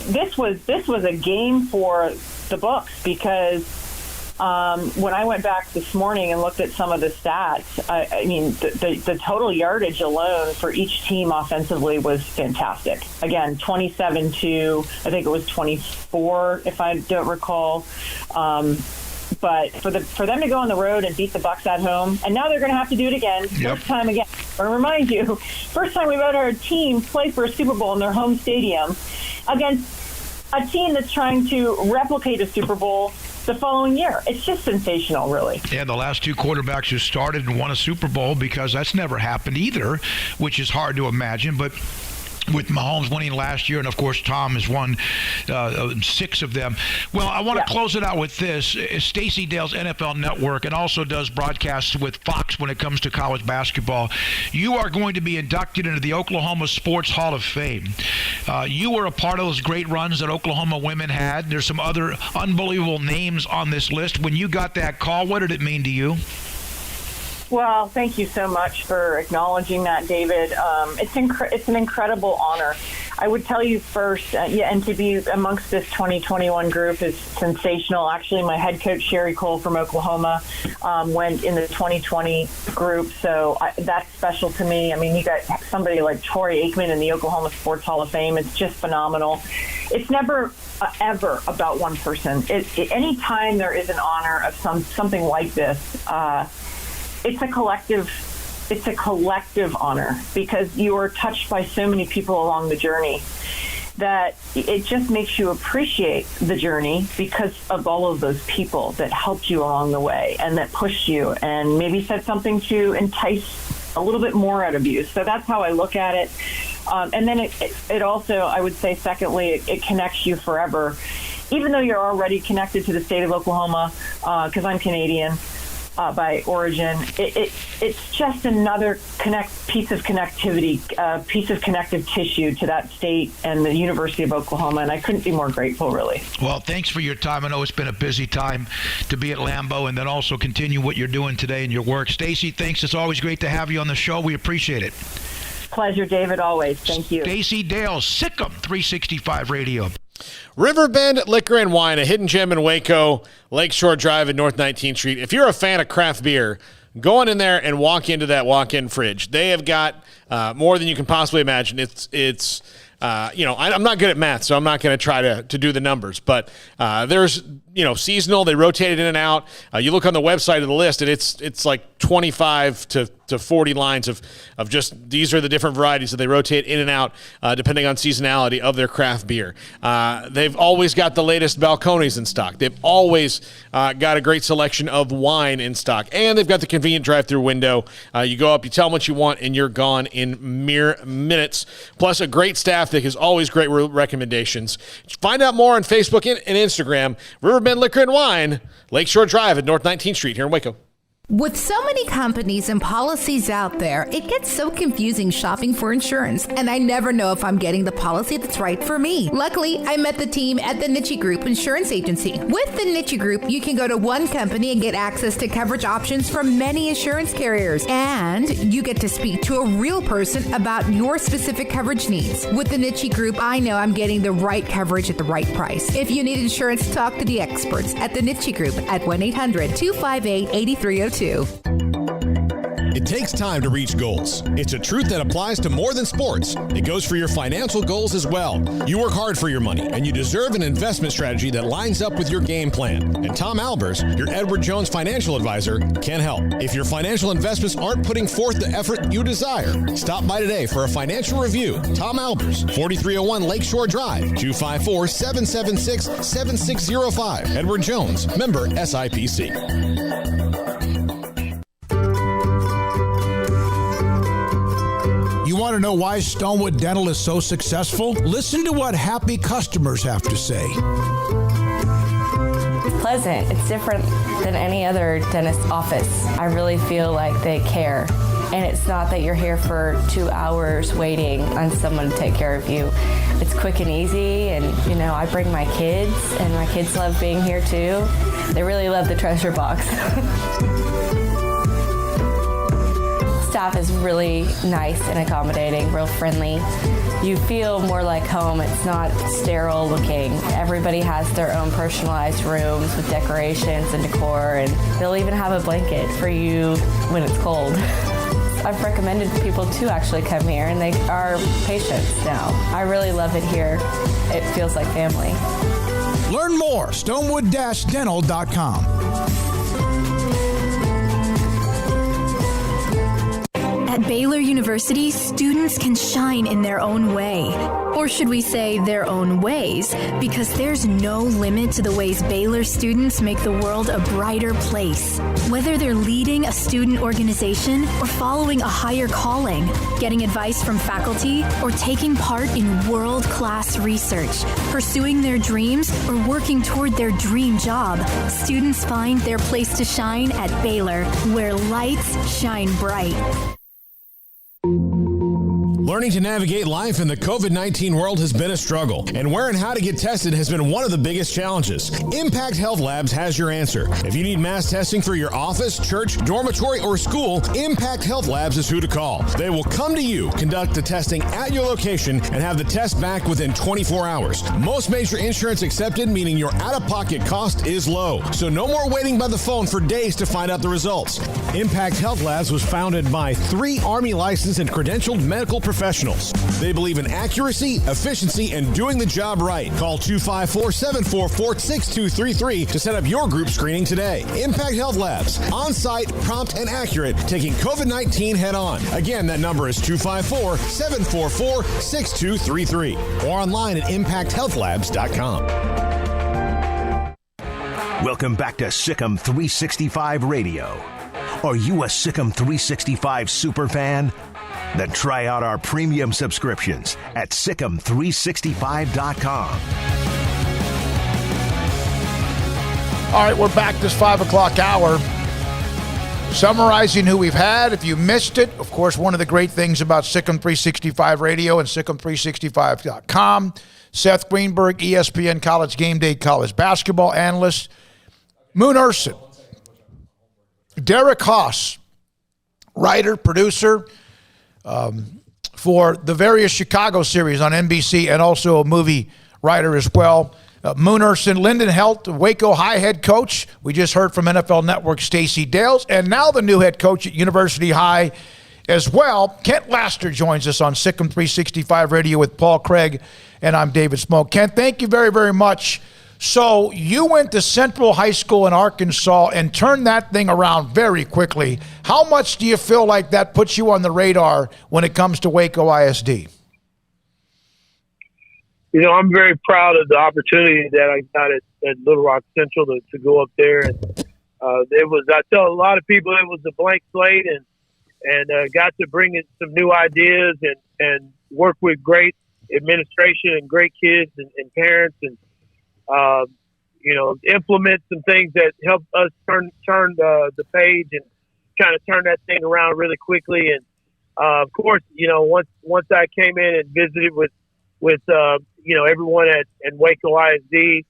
S19: this was a game for the books because when I went back this morning and looked at some of the stats, the total yardage alone for each team offensively was fantastic. Again, 27 to, I think it was 24, if I don't recall. But for them to go on the road and beat the Bucs at home, and now they're going to have to do it again, first time again. I remind you, first time we've had our team play for a Super Bowl in their home stadium against a team that's trying to replicate a Super Bowl the following year. It's just sensational, really.
S20: Yeah, the last 2 quarterbacks who started and won a Super Bowl, because that's never happened either, which is hard to imagine. But with Mahomes winning last year, and of course Tom has won 6 of them. Well, I want to close it out with this. Stacey Dale's NFL Network, and also does broadcasts with Fox when it comes to college basketball. You are going to be inducted into the Oklahoma Sports Hall of Fame. You were a part of those great runs that Oklahoma women had. There's some other unbelievable names on this list. When you got that call, what did it mean to you?
S19: Well, thank you so much for acknowledging that, David. It's an incredible honor. I would tell you first, and to be amongst this 2021 group is sensational. Actually, my head coach, Sherry Cole from Oklahoma, went in the 2020 group, so that's special to me. I mean, you got somebody like Troy Aikman in the Oklahoma Sports Hall of Fame. It's just phenomenal. It's never, ever about one person. Any time there is an honor of something like this, it's a collective honor because you are touched by so many people along the journey that it just makes you appreciate the journey because of all of those people that helped you along the way and that pushed you and maybe said something to entice a little bit more out of you. So that's how I look at it. And then it also, I would say, secondly, it connects you forever. Even though you're already connected to the state of Oklahoma, because I'm Canadian, by origin, it's just another piece of connectivity, piece of connective tissue to that state and the University of Oklahoma, and I couldn't be more grateful, really.
S20: Well, thanks for your time. I know it's been a busy time to be at Lambeau and then also continue what you're doing today in your work. Stacey, thanks. It's always great to have you on the show. We appreciate it.
S19: Pleasure, David, always. Thank you.
S20: Stacey Dale, SicEm365 Radio.
S6: Riverbend Liquor and Wine, a hidden gem in Waco, Lakeshore Drive and North 19th Street. If you're a fan of craft beer, go on in there and walk into that walk-in fridge. They have got more than you can possibly imagine. It's I'm not good at math, so I'm not going to try to do the numbers. But there's, seasonal. They rotate it in and out. You look on the website of the list, and it's like 25 to 40 lines of just these are the different varieties that they rotate in and out depending on seasonality of their craft beer. They've always got the latest Balcones in stock. They've always got a great selection of wine in stock. And they've got the convenient drive-through window. You go up, you tell them what you want, and you're gone in mere minutes. Plus a great staff that has always great recommendations. Find out more on Facebook and Instagram. Riverbend Liquor and Wine, Lakeshore Drive at North 19th Street here in Waco.
S8: With so many companies and policies out there, it gets so confusing shopping for insurance, and I never know if I'm getting the policy that's right for me. Luckily, I met the team at the Niche Group Insurance Agency. With the Niche Group, you can go to one company and get access to coverage options from many insurance carriers, and you get to speak to a real person about your specific coverage needs. With the Niche Group, I know I'm getting the right coverage at the right price. If you need insurance, talk to the experts at the Niche Group at 1-800-258-8302.
S11: It takes time to reach goals. It's a truth that applies to more than sports. It goes for your financial goals as well. You work hard for your money, and you deserve an investment strategy that lines up with your game plan. And Tom Albers, your Edward Jones financial advisor, can help. If your financial investments aren't putting forth the effort you desire, stop by today for a financial review. Tom Albers, 4301 Lakeshore Drive, 254-776-7605. Edward Jones, member SIPC.
S16: You want to know why Stonewood Dental is so successful? Listen to what happy customers have to say.
S4: It's pleasant. It's different than any other dentist office. I really feel like they care. And it's not that you're here for 2 hours waiting on someone to take care of you. It's quick and easy, and I bring my kids, and my kids love being here too. They really love the treasure box. Staff is really nice and accommodating, real friendly. You feel more like home. It's not sterile looking. Everybody has their own personalized rooms with decorations and decor, and they'll even have a blanket for you when it's cold. I've recommended people to actually come here, and they are patients now. I really love it here. It feels like family.
S16: Learn more, stonewood-dental.com.
S21: At Baylor University, students can shine in their own way. Or should we say their own ways? Because there's no limit to the ways Baylor students make the world a brighter place. Whether they're leading a student organization or following a higher calling, getting advice from faculty, or taking part in world-class research, pursuing their dreams, or working toward their dream job, students find their place to shine at Baylor, where lights shine bright.
S11: Learn Learning to navigate life in the COVID-19 world has been a struggle, and where and how to get tested has been one of the biggest challenges. Impact Health Labs has your answer. If you need mass testing for your office, church, dormitory, or school, Impact Health Labs is who to call. They will come to you, conduct the testing at your location, and have the test back within 24 hours. Most major insurance accepted, meaning your out-of-pocket cost is low. So no more waiting by the phone for days to find out the results. Impact Health Labs was founded by 3 Army licensed and credentialed medical professionals. They believe in accuracy, efficiency, and doing the job right. Call 254-744-6233 to set up your group screening today. Impact Health Labs, on-site, prompt, and accurate, taking COVID-19 head-on. Again, that number is 254-744-6233 or online at impacthealthlabs.com.
S3: Welcome back to SicEm365 Radio. Are you a SicEm365 superfan? Then try out our premium subscriptions at SicEm365.com.
S5: All right, we're back this 5 o'clock hour. Summarizing who we've had. If you missed it, of course, one of the great things about SicEm365 Radio and SicEm365.com, Seth Greenberg, ESPN College Game Day college basketball analyst, Moon Urson, Derek Haas, writer, producer for the various Chicago series on NBC, and also a movie writer as well. Moon Urson, Lyndon Helt, Waco High head coach. We just heard from NFL Network Stacey Dales, and now the new head coach at University High as well. Kent Laster joins us on SicEm365 Radio with Paul Craig, and I'm David Smoak. Kent, thank you very, very much. So you went to Central High School in Arkansas and turned that thing around very quickly. How much do you feel like that puts you on the radar when it comes to Waco ISD?
S2: You know, I'm very proud of the opportunity that I got at Little Rock Central to go up there. And I tell a lot of people it was a blank slate, and got to bring in some new ideas and work with great administration and great kids and parents, and implement some things that help us turn the page and kind of turn that thing around really quickly. And of course, once I came in and visited with everyone at Waco ISD,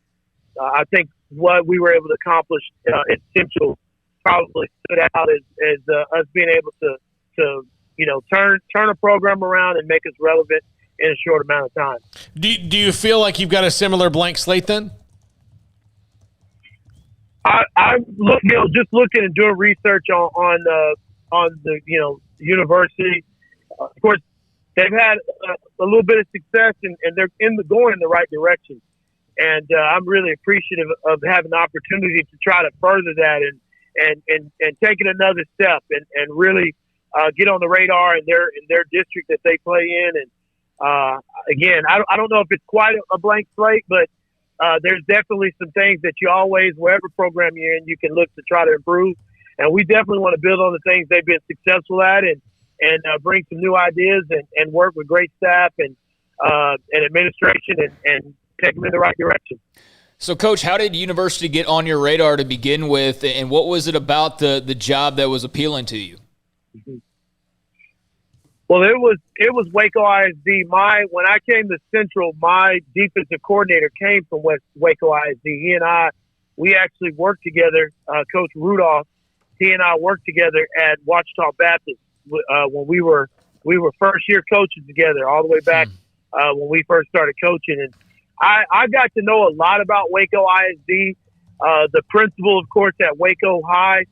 S2: I think what we were able to accomplish at Central probably stood out as us being able to turn a program around and make us relevant in a short amount of time.
S6: Do you feel like you've got a similar blank slate then?
S2: I look, just looking and doing research on the university. Of course, they've had a little bit of success, and they're going in the right direction. And I'm really appreciative of having the opportunity to try to further that and take it another step and really get on the radar in their district that they play in. And again, I don't know if it's quite a blank slate, but there's definitely some things that you always, wherever program you're in, you can look to try to improve. And we definitely want to build on the things they've been successful at and bring some new ideas and work with great staff and administration and take them in the right direction.
S7: So, Coach, how did University get on your radar to begin with, and what was it about the job that was appealing to you?
S2: Mm-hmm. Well, it was Waco ISD. When I came to Central, my defensive coordinator came from Waco ISD. He and we actually worked together. Coach Rudolph, he and I worked together at Ouachita Baptist when we were first year coaches together, all the way back when we first started coaching. And I got to know a lot about Waco ISD. The principal, of course, at Waco High,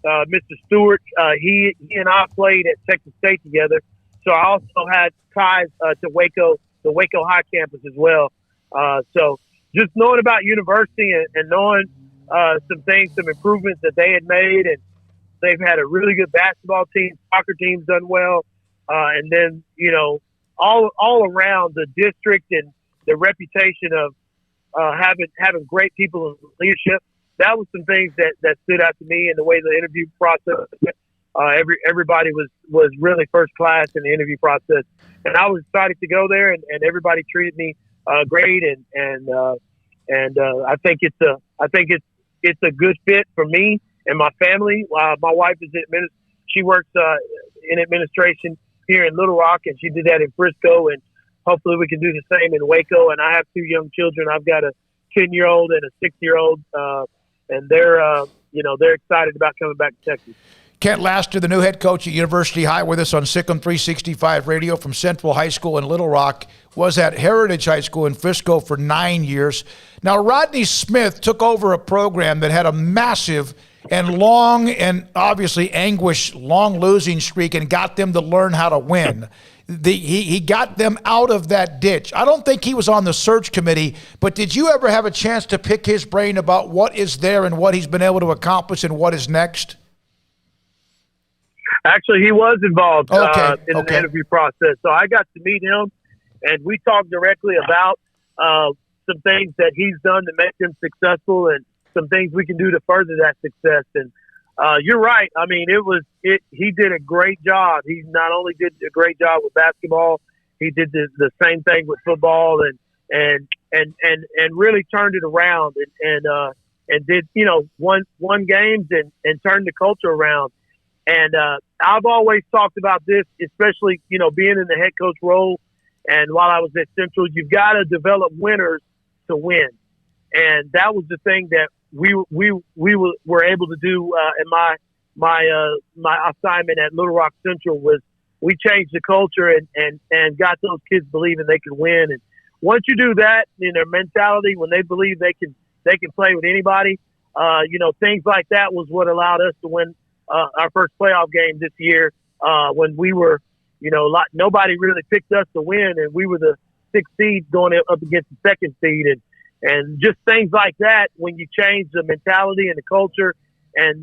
S2: Mr. Stewart, he and I played at Texas State together. So I also had ties to the Waco High campus as well. So just knowing about university and knowing some improvements that they had made, and they've had a really good basketball team, soccer team's done well, and then all around the district and the reputation of having great people in leadership. That was some things that stood out to me, and the way the interview process. Everybody was really first class in the interview process, and I was excited to go there, and everybody treated me great, and I think it's a good fit for me and my family. My wife is she works in administration here in Little Rock, and she did that in Frisco, and hopefully we can do the same in Waco. And I have 2 young children. I've got a 10-year-old and a 6-year-old, and they're excited about coming back to Texas.
S5: Kent Laster, the new head coach at University High, with us on SicEm365 Radio from Central High School in Little Rock, was at Heritage High School in Frisco for 9 years. Now, Rodney Smith took over a program that had a massive and long and obviously long losing streak and got them to learn how to win. He got them out of that ditch. I don't think he was on the search committee, but did you ever have a chance to pick his brain about what is there and what he's been able to accomplish and what is next?
S2: Actually, he was involved in the interview process. So I got to meet him, and we talked directly about some things that he's done to make them successful and some things we can do to further that success. And you're right. I mean, he did a great job. He not only did a great job with basketball, he did the same thing with football and really turned it around and did, won games and turned the culture around. And I've always talked about this, especially, being in the head coach role. And while I was at Central, you've got to develop winners to win. And that was the thing that we were able to do in my assignment at Little Rock Central. Was we changed the culture and got those kids believing they could win. And once you do that in their mentality, when they believe they can play with anybody, things like that was what allowed us to win our first playoff game this year, when we were, nobody really picked us to win, and we were the 6th seed going up against the 2nd seed, and just things like that. When you change the mentality and the culture, and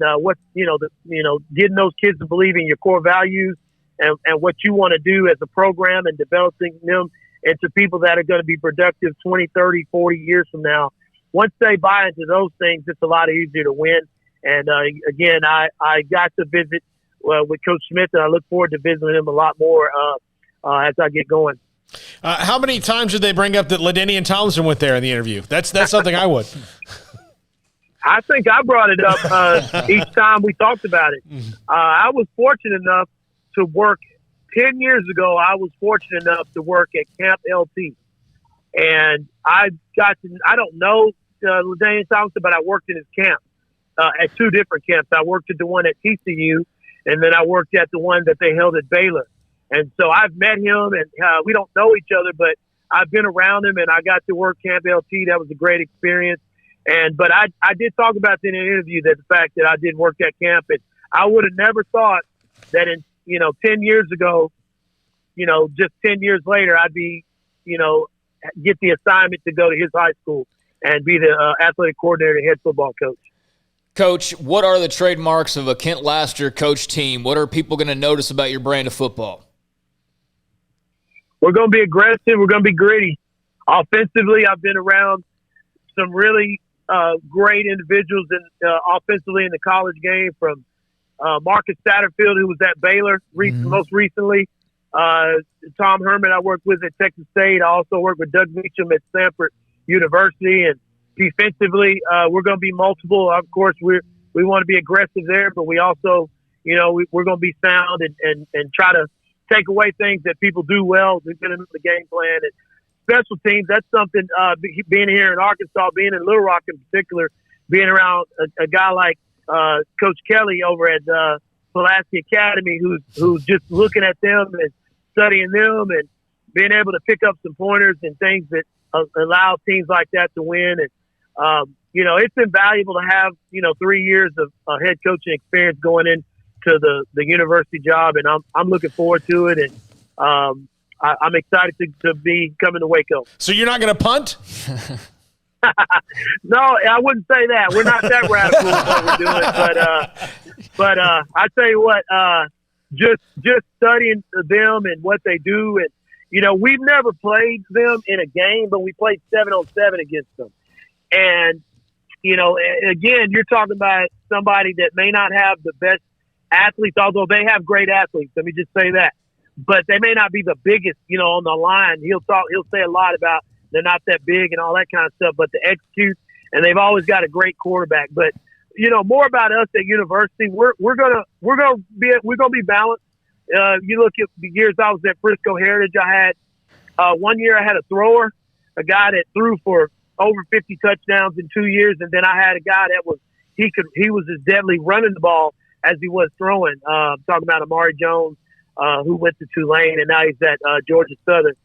S2: getting those kids to believe in your core values and what you want to do as a program, and developing them into people that are going to be productive 20, 30, 40 years from now. Once they buy into those things, it's a lot easier to win. And again, I got to visit with Coach Smith, and I look forward to visiting him a lot more as I get going.
S6: How many times did they bring up that LaDainian Tomlinson went there in the interview? That's something I would.
S2: I think I brought it up each time we talked about it. I was fortunate enough to work 10 years ago. I was fortunate enough to work at Camp LT, and I don't know LaDainian Tomlinson, but I worked in his camp. At 2 different camps. I worked at the one at TCU, and then I worked at the one that they held at Baylor. And so I've met him, and we don't know each other, but I've been around him, and I got to work Camp LT. That was a great experience. But I did talk about in an interview that the fact that I did work at camp, and I would have never thought that in 10 years ago, just 10 years later, I'd be get the assignment to go to his high school and be the athletic coordinator and head football coach.
S7: Coach, what are the trademarks of a Kent Laster coach team? What are people going to notice about your brand of football?
S2: We're going to be aggressive. We're going to be gritty. Offensively, I've been around some really great individuals offensively in the college game, from Marcus Satterfield, who was at Baylor most recently. Tom Herman I worked with at Texas State. I also worked with Doug Meacham at Stanford University. And defensively, we're going to be multiple. Of course, we want to be aggressive there, but we also, we're going to be sound and try to take away things that people do well, depending on the game plan. And special teams, that's something, being here in Arkansas, being in Little Rock in particular, being around a guy like Coach Kelly over at Pulaski Academy, who's just looking at them and studying them and being able to pick up some pointers and things that allow teams like that to win. And it's invaluable to have 3 years of head coaching experience going into the university job, and I'm looking forward to it. And I'm excited to be coming to Waco.
S6: So you're not going to punt?
S2: No, I wouldn't say that. We're not that radical with what we're doing, but I tell you what, just studying them and what they do, and we've never played them in a game, but we played 7-on-7 against them. And again, you're talking about somebody that may not have the best athletes, although they have great athletes. Let me just say that, but they may not be the biggest, on the line. He'll say a lot about they're not that big and all that kind of stuff, but to execute, and they've always got a great quarterback. But more about us at university, we're gonna be balanced. You look at the years I was at Frisco Heritage, I had 1 year I had a thrower, a guy that threw for over 50 touchdowns in 2 years, and then I had a guy that he was as deadly running the ball as he was throwing. I'm talking about Amari Jones, who went to Tulane, and now he's at Georgia Southern.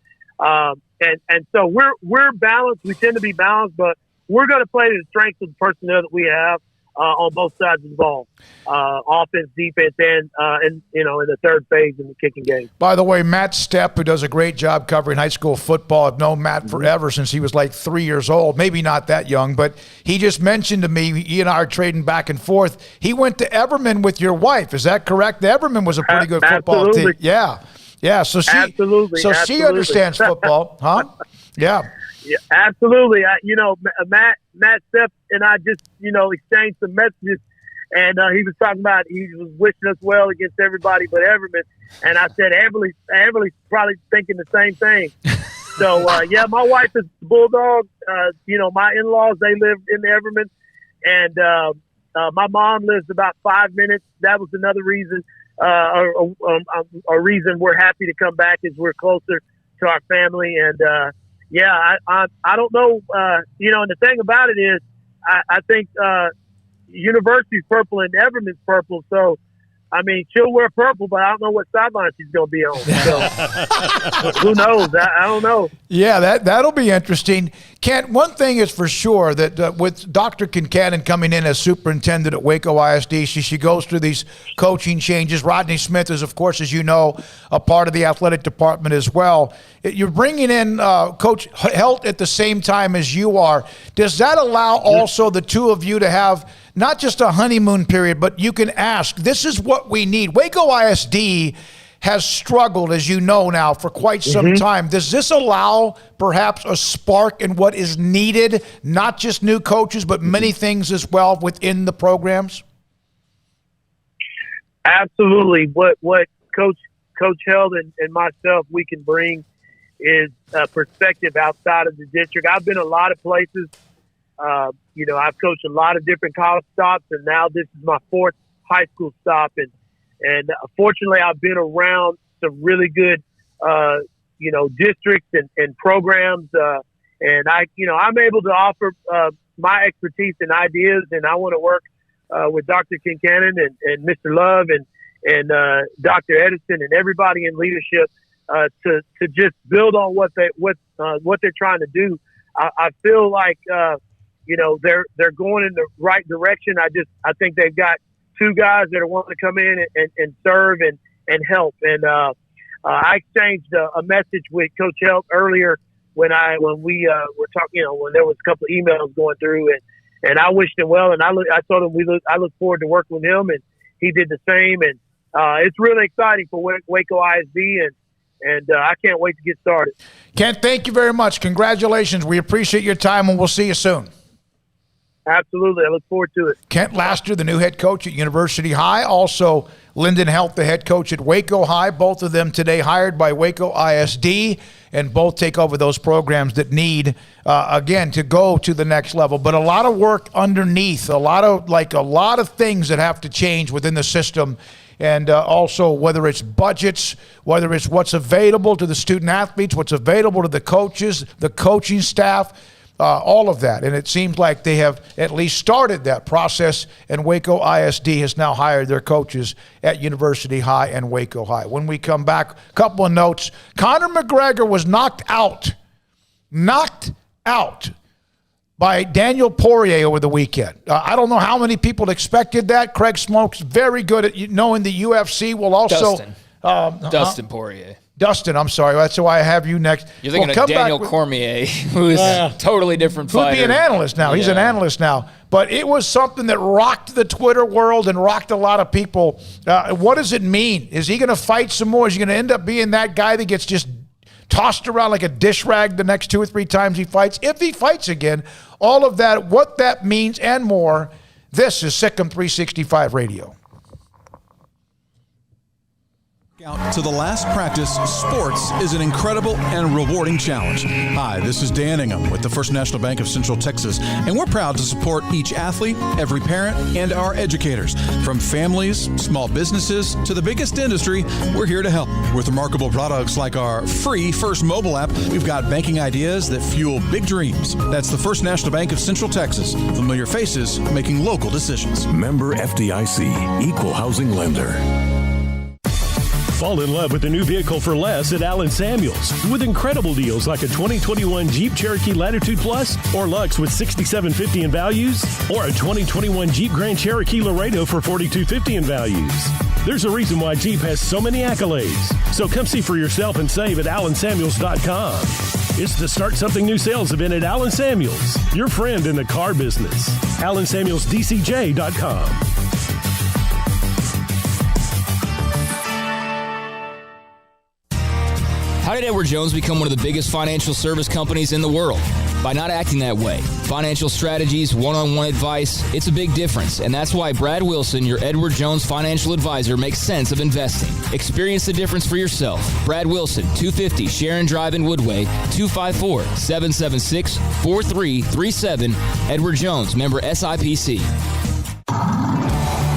S2: And so we're balanced. We tend to be balanced, but we're going to play to the strengths of the personnel that we have on both sides of the ball, offense, defense, and in the third phase in the kicking game.
S5: By the way, Matt Stepp, who does a great job covering high school football, I've known Matt forever since he was like 3 years old, maybe not that young, but he just mentioned to me, he and I are trading back and forth. He went to Everman with your wife. Is that correct? Everman was a pretty good football team. Yeah. Yeah. So she understands football, huh? Yeah.
S2: Yeah, absolutely. Matt Stepp and I just, exchanged some messages, and he was talking about he was wishing us well against everybody but Everman. And I said, Everly's probably thinking the same thing. So, my wife is a Bulldog. My in-laws, they live in Everman. And my mom lives about 5 minutes. That was another reason, a reason we're happy to come back is we're closer to our family. And, I don't know, and the thing about it is I think University's purple and Everman's purple. So, I mean, she'll wear purple, but I don't know what sideline she's going to be on. So, who knows? I don't know.
S5: Yeah, that'll be interesting. Kent, one thing is for sure that with Dr. Kincannon coming in as superintendent at Waco ISD, she goes through these coaching changes. Rodney Smith is, of course, as you know, a part of the athletic department as well. You're bringing in Coach Helt at the same time as you are. Does that allow also the two of you to have not just a honeymoon period, but you can ask, this is what we need. Waco ISD has struggled, as you know now, for quite some time. Does this allow perhaps a spark in what is needed, not just new coaches, but many things as well within the programs?
S2: Absolutely. What Coach Held and myself, we can bring is a perspective outside of the district. I've been a lot of places. I've coached a lot of different college stops, and now this is my fourth high school stop. And fortunately, I've been around some really good, districts and programs. And I'm able to offer my expertise and ideas, and I want to work with Dr. Kincannon and Mr. Love and Dr. Edison and everybody in leadership to just build on what they're trying to do. I feel like they're going in the right direction. I think they've got two guys that are wanting to come in and serve and help. And I exchanged a message with Coach Helt earlier when we were talking. When there was a couple of emails going through, and I wished him well. And I told him I look forward to working with him, and he did the same. And it's really exciting for Waco ISD, and I can't wait to get started.
S5: Kent, thank you very much. Congratulations. We appreciate your time, and we'll see you soon.
S2: Absolutely. I look forward to it.
S5: Kent Laster, the new head coach at University High. Also, Lyndon Helt, the head coach at Waco High. Both of them today hired by Waco ISD, and both take over those programs that need, again, to go to the next level. But a lot of work underneath, a lot of things that have to change within the system. And also, whether it's budgets, whether it's what's available to the student athletes, what's available to the coaches, the coaching staff, all of that. And it seems like they have at least started that process, and Waco ISD has now hired their coaches at University High and Waco High. When we come back, a couple of notes. Conor McGregor was knocked out by Daniel Poirier over the weekend. I don't know how many people expected that. Craig Smoak's very good at knowing the UFC will also...
S7: Dustin Poirier.
S5: Dustin, I'm sorry. That's why I have you next.
S7: You're thinking of Daniel Cormier, who is a totally different fighter.
S5: He'd be an analyst now. He's an analyst now. But it was something that rocked the Twitter world and rocked a lot of people. What does it mean? Is he going to fight some more? Is he going to end up being that guy that gets just tossed around like a dish rag the next 2 or 3 times he fights? If he fights again, all of that, what that means and more. This is SicEm365 Radio.
S9: Out to the last practice, sports is an incredible and rewarding challenge. Hi, this is Dan Ingham with the First National Bank of Central Texas, and we're proud to support each athlete, every parent, and our educators. From families, small businesses, to the biggest industry, we're here to help. With remarkable products like our free First mobile app, we've got banking ideas that fuel big dreams. That's the First National Bank of Central Texas. Familiar faces making local decisions.
S10: Member FDIC, Equal Housing Lender.
S23: Fall in love with a new vehicle for less at Allen Samuels with incredible deals like a 2021 Jeep Cherokee Latitude Plus or Lux with $6,750 in values, or a 2021 Jeep Grand Cherokee Laredo for $4,250 in values. There's a reason why Jeep has so many accolades. So come see for yourself and save at AllenSamuels.com. It's the Start Something New sales event at Allen Samuels, your friend in the car business. AllenSamuelsDCJ.com.
S13: How did Edward Jones become one of the biggest financial service companies in the world? By not acting that way. Financial strategies, one-on-one advice, it's a big difference. And that's why Brad Wilson, your Edward Jones financial advisor, makes sense of investing. Experience the difference for yourself. Brad Wilson, 250 Sharon Drive in Woodway, 254-776-4337. Edward Jones, member SIPC.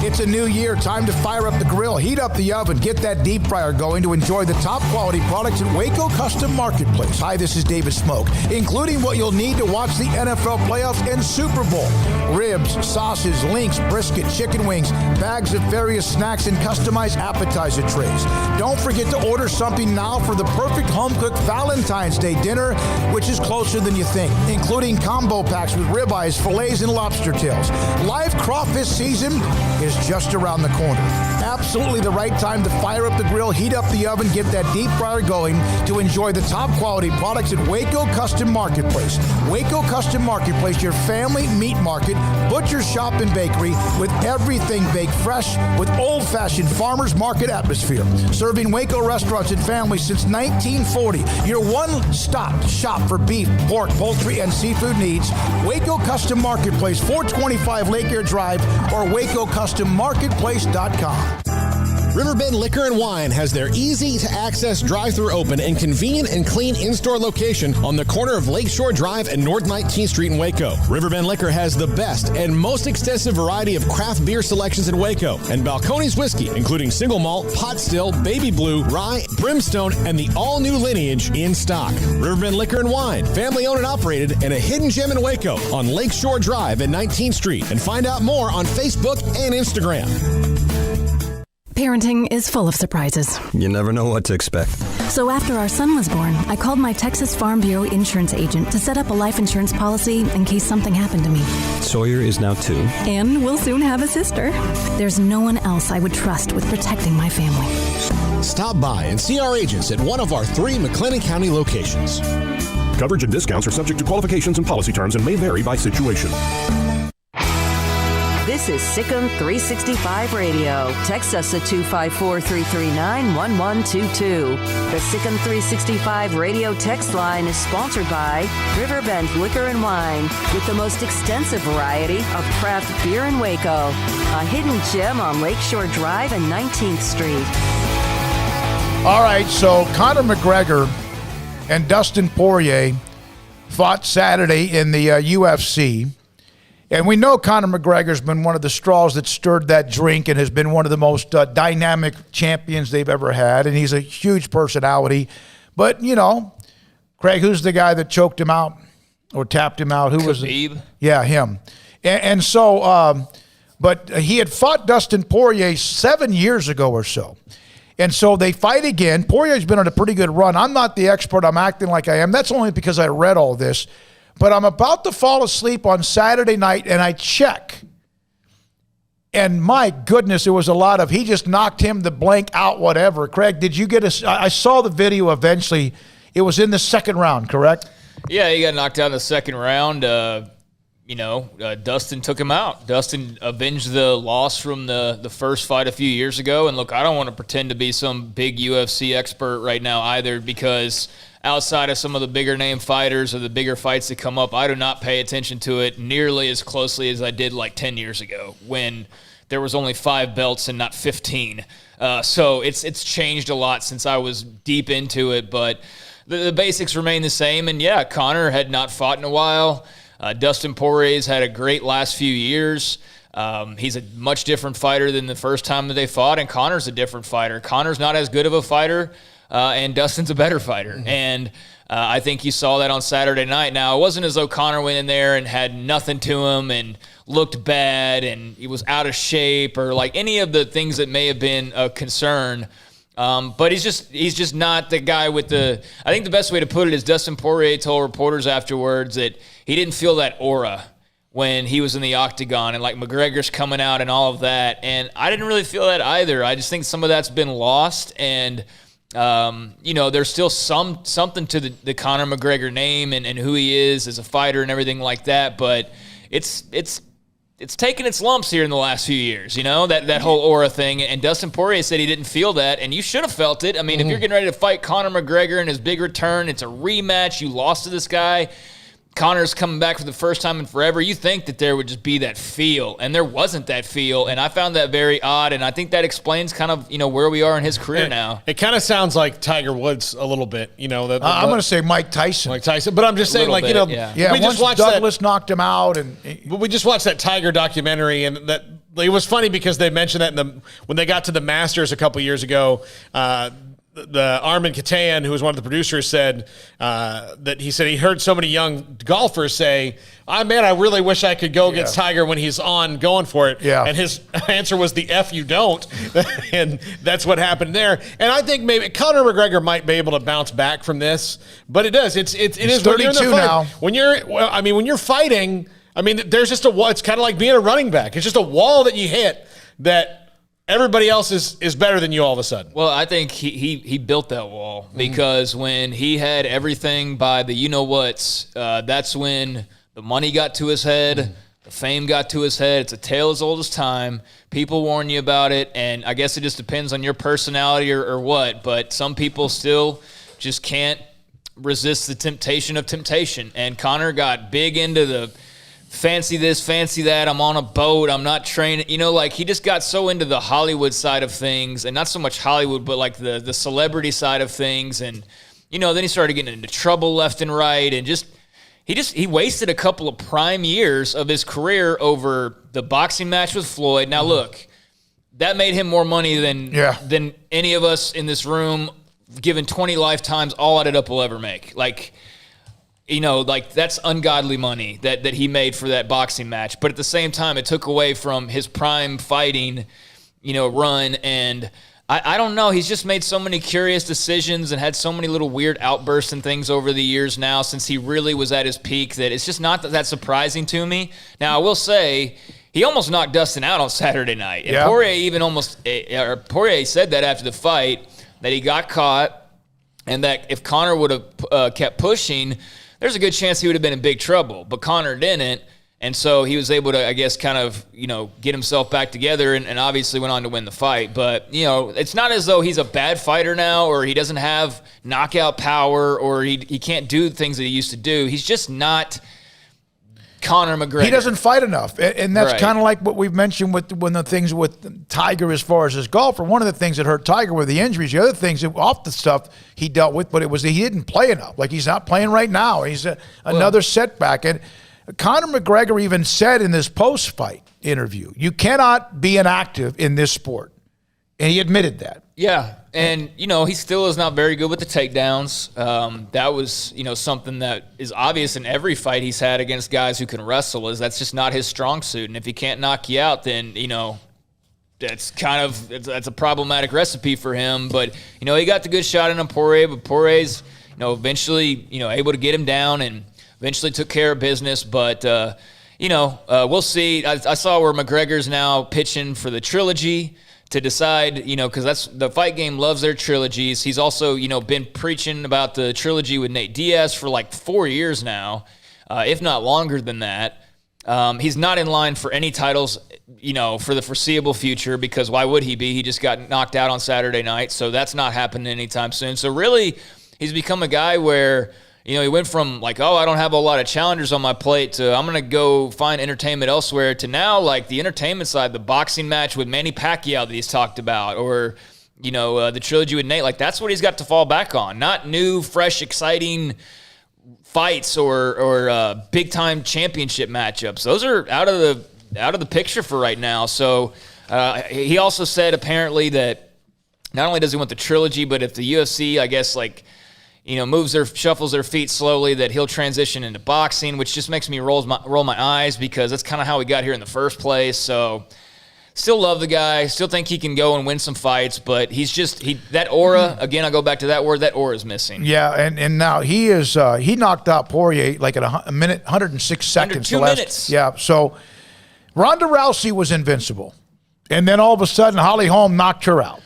S5: It's a new year. Time to fire up the grill, heat up the oven, get that deep fryer going to enjoy the top quality products at Waco Custom Marketplace. Hi, this is David Smoak, including what you'll need to watch the NFL playoffs and Super Bowl. Ribs, sausage, links, brisket, chicken wings, bags of various snacks, and customized appetizer trays. Don't forget to order something now for the perfect home-cooked Valentine's Day dinner, which is closer than you think, including combo packs with ribeyes, fillets, and lobster tails. Live crawfish season is just around the corner. Absolutely the right time to fire up the grill, heat up the oven, get that deep fryer going to enjoy the top quality products at Waco Custom Marketplace. Waco Custom Marketplace, your family meat market, butcher shop and bakery with everything baked fresh with old-fashioned farmers market atmosphere. Serving Waco restaurants and families since 1940. Your one-stop shop for beef, pork, poultry, and seafood needs. Waco Custom Marketplace, 425 Lake Air Drive or WacoCustomMarketplace.com.
S11: Riverbend Liquor and Wine has their easy-to-access drive-thru open and convenient and clean in-store location on the corner of Lakeshore Drive and North 19th Street in Waco. Riverbend Liquor has the best and most extensive variety of craft beer selections in Waco, and Balcones whiskey, including single malt, pot still, baby blue, rye, brimstone, and the all-new lineage in stock. Riverbend Liquor and Wine, family-owned and operated, and a hidden gem in Waco on Lakeshore Drive and 19th Street. And find out more on Facebook and Instagram.
S24: Parenting is full of surprises.
S25: You never know what to expect.
S24: So after our son was born, I called my Texas Farm Bureau insurance agent to set up a life insurance policy in case something happened to me.
S25: Sawyer is now 2.
S24: And we'll soon have a sister. There's no one else I would trust with protecting my family.
S11: Stop by and see our agents at one of our 3 McLennan County locations.
S26: Coverage and discounts are subject to qualifications and policy terms and may vary by situation.
S1: This is SicEm365 Radio. Text us at 254-339-1122. The SicEm365 Radio text line is sponsored by Riverbend Liquor and Wine, with the most extensive variety of craft beer in Waco. A hidden gem on Lakeshore Drive and 19th Street.
S5: All right, so Conor McGregor and Dustin Poirier fought Saturday in the UFC. And we know Conor McGregor's been one of the straws that stirred that drink and has been one of the most dynamic champions they've ever had. And he's a huge personality. But, you know, Craig, who's the guy that choked him out or tapped him out? Who was it? Yeah, him. And so, but he had fought Dustin Poirier 7 years ago or so. And so they fight again. Poirier's been on a pretty good run. I'm not the expert. I'm acting like I am. That's only because I read all this. But I'm about to fall asleep on Saturday night, and I check. And my goodness, it was a lot of, he just knocked him the blank out, whatever. Craig, did you get I saw the video eventually. It was in the second round, correct?
S7: Yeah, he got knocked out in the second round. Dustin took him out. Dustin avenged the loss from the first fight a few years ago. And look, I don't want to pretend to be some big UFC expert right now either, because outside of some of the bigger name fighters or the bigger fights that come up, I do not pay attention to it nearly as closely as I did like 10 years ago when there was only 5 belts and not 15. So it's changed a lot since I was deep into it, but the basics remain the same. And yeah, Conor had not fought in a while. Dustin Poirier's had a great last few years. He's a much different fighter than the first time that they fought, and Conor's a different fighter. Conor's not as good of a fighter, and Dustin's a better fighter. Mm-hmm. And I think you saw that on Saturday night. Now, it wasn't as though Conor went in there and had nothing to him and looked bad and he was out of shape or like any of the things that may have been a concern. But he's just not the guy with the – I think the best way to put it is Dustin Poirier told reporters afterwards that he didn't feel that aura when he was in the octagon and like McGregor's coming out and all of that. And I didn't really feel that either. I just think some of that's been lost, and there's still something to the Conor McGregor name and who he is as a fighter and everything like that. But it's taken its lumps here in the last few years, that whole aura thing. And Dustin Poirier said he didn't feel that, and you should have felt it. I mean, if you're getting ready to fight Conor McGregor in his big return, it's a rematch, you lost to this guy, Conor's coming back for the first time in forever, you think that there would just be that feel, and there wasn't that feel, and I found that very odd, and I think that explains kind of, where we are in his career now.
S6: It kind of sounds like Tiger Woods a little bit, I'm
S5: going to say Mike Tyson.
S6: But I'm just saying,
S7: we
S5: just watched Douglas knocked him out, and
S6: we just watched that Tiger documentary, and that it was funny because they mentioned that when they got to the Masters a couple years ago. The Armin Katayan, who was one of the producers, said that he heard so many young golfers say, I really wish I could go against Tiger when he's on going for it. Yeah. And his answer was the F you don't. And that's what happened there. And I think maybe Conor McGregor might be able to bounce back from this, but it does. It is
S5: 32 now.
S6: When you're fighting, there's just a wall. It's kind of like being a running back. It's just a wall that you hit that everybody else is better than you all of a sudden.
S7: Well, I think he built that wall because when he had everything by the you-know-whats, that's when the money got to his head, the fame got to his head. It's a tale as old as time. People warn you about it, and I guess it just depends on your personality or what, but some people still just can't resist the temptation of temptation, and Conor got big into the fancy this, fancy that, I'm on a boat, I'm not training. He just got so into the Hollywood side of things, and not so much Hollywood, but like the celebrity side of things. And, then he started getting into trouble left and right, and he wasted a couple of prime years of his career over the boxing match with Floyd. Now, look, that made him more money than any of us in this room, given 20 lifetimes, all added up, will ever make. That's ungodly money that he made for that boxing match. But at the same time, it took away from his prime fighting, run. And I don't know. He's just made so many curious decisions and had so many little weird outbursts and things over the years now since he really was at his peak that it's just not that surprising to me. Now, I will say he almost knocked Dustin out on Saturday night. And Poirier said that after the fight, that he got caught and that if Conor would have kept pushing, there's a good chance he would have been in big trouble, but Conor didn't, and so he was able to, I guess, kind of, get himself back together and obviously went on to win the fight. But, it's not as though he's a bad fighter now or he doesn't have knockout power or he can't do things that he used to do. He's just not Conor McGregor.
S5: He doesn't fight enough, and that's kind of like what we've mentioned with the things with Tiger as far as his golfer. One of the things that hurt Tiger were the injuries. The other things off the stuff he dealt with, but it was that he didn't play enough. Like he's not playing right now. He's another setback. And Conor McGregor even said in this post-fight interview, you cannot be inactive in this sport. And he admitted that.
S7: Yeah, and, he still is not very good with the takedowns. That was, something that is obvious in every fight he's had against guys who can wrestle, is that's just not his strong suit. And if he can't knock you out, then, that's a problematic recipe for him. But, he got the good shot in on Poirier, but Poirier's, eventually, able to get him down and eventually took care of business. But, we'll see. I saw where McGregor's now pitching for the trilogy to decide, because that's the Fight Game loves their trilogies. He's also, been preaching about the trilogy with Nate Diaz for like 4 years now, if not longer than that. He's not in line for any titles, for the foreseeable future, because why would he be? He just got knocked out on Saturday night, so that's not happening anytime soon. So really, he's become a guy where, You know, he went from like, oh, I don't have a lot of challengers on my plate to I'm going to go find entertainment elsewhere to now like the entertainment side, the boxing match with Manny Pacquiao that he's talked about, or, you know, the trilogy with Nate. Like that's what he's got to fall back on, not new, fresh, exciting fights or big time championship matchups. Those are out of the picture for right now. So he also said apparently that not only does he want the trilogy, but if the UFC, I guess, like, you know, shuffles their feet slowly, that he'll transition into boxing, which just makes me roll my eyes because that's kind of how we got here in the first place. So still love the guy, still think he can go and win some fights, but he's just that aura, again, I go back to that word, that aura is missing.
S5: Yeah, and now he is he knocked out Poirier like at a minute 106 seconds.
S7: Under 2 minutes.
S5: Yeah, so Ronda Rousey was invincible. And then all of a sudden Holly Holm knocked her out.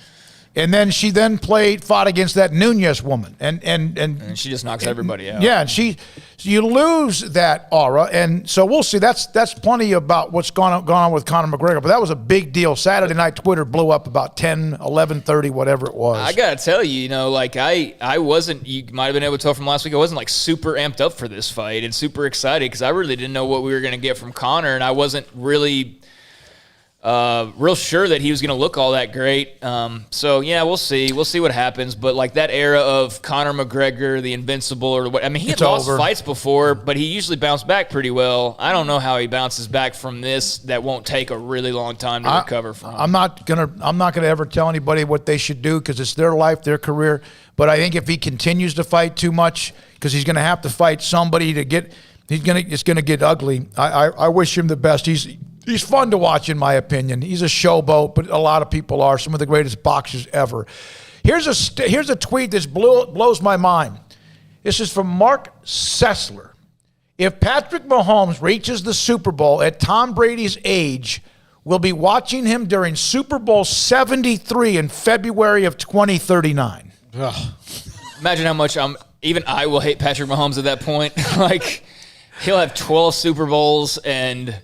S5: And then she fought against that Nunez woman, and
S7: she just knocks everybody out.
S5: Yeah, and you lose that aura, and so we'll see. That's plenty about what's gone on with Conor McGregor, but that was a big deal. Saturday night, Twitter blew up about 10, 11:30, whatever it was.
S7: I gotta tell you, you know, like I wasn't. You might have been able to tell from last week. I wasn't like super amped up for this fight and super excited because I really didn't know what we were gonna get from Conor, and I wasn't really real sure that he was going to look all that great. So, yeah, we'll see. We'll see what happens. But, like, that era of Conor McGregor, the Invincible, or what, I mean, he had lost fights before, but he usually bounced back pretty well. I don't know how he bounces back from this. That won't take a really long time to recover from.
S5: I'm not gonna ever tell anybody what they should do because it's their life, their career. But I think if he continues to fight too much, because he's going to have to fight somebody to get – it's going to get ugly. I wish him the best. He's fun to watch, in my opinion. He's a showboat, but a lot of people are. Some of the greatest boxers ever. Here's a tweet that blows my mind. This is from Mark Sessler. If Patrick Mahomes reaches the Super Bowl at Tom Brady's age, we'll be watching him during Super Bowl 73 in February of 2039.
S7: Ugh. Imagine how much even I will hate Patrick Mahomes at that point. Like, he'll have 12 Super Bowls and...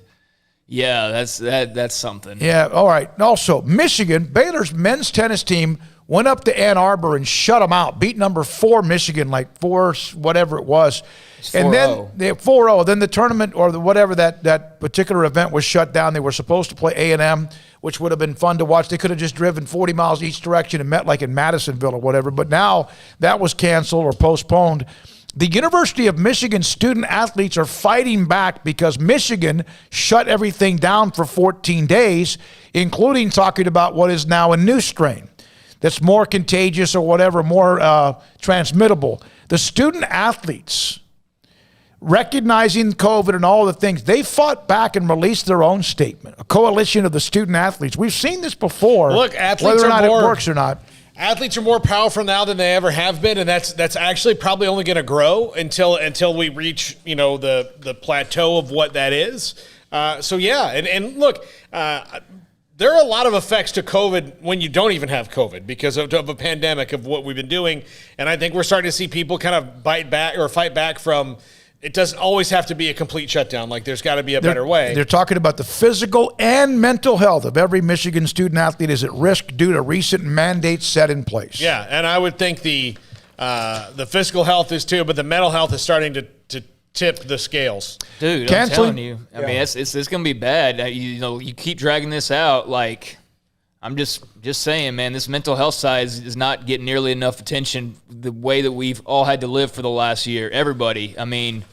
S7: Yeah, that's something.
S5: Yeah, all right. Also, Michigan, Baylor's men's tennis team went up to Ann Arbor and shut them out, beat number 4 Michigan, like 4 whatever it was. And then 4-0. Then the tournament or whatever that particular event was shut down. They were supposed to play A&M, which would have been fun to watch. They could have just driven 40 miles each direction and met like in Madisonville or whatever. But now that was canceled or postponed. The University of Michigan student athletes are fighting back because Michigan shut everything down for 14 days, including talking about what is now a new strain that's more contagious or whatever, more transmittable. The student athletes, recognizing COVID and all the things, they fought back and released their own statement, a coalition of the student athletes. We've seen this before.
S6: Look, athletes
S5: whether or not
S6: it
S5: works or not.
S6: Athletes are more powerful now than they ever have been, and that's actually probably only going to grow until we reach, you know, the plateau of what that is. So yeah, and look, there are a lot of effects to COVID when you don't even have COVID because of a pandemic of what we've been doing, and I think we're starting to see people kind of bite back or fight back from. It doesn't always have to be a complete shutdown. Like, there's got to be a better way. They're talking about the physical and mental health of every Michigan student athlete is at risk due to recent mandates set in place. Yeah, and I would think the physical health is too, but the mental health is starting to tip the scales.
S7: Dude, I'm telling you. I mean, it's going to be bad. You keep dragging this out. Like, I'm just saying, man, this mental health side is not getting nearly enough attention the way that we've all had to live for the last year. Everybody. I mean,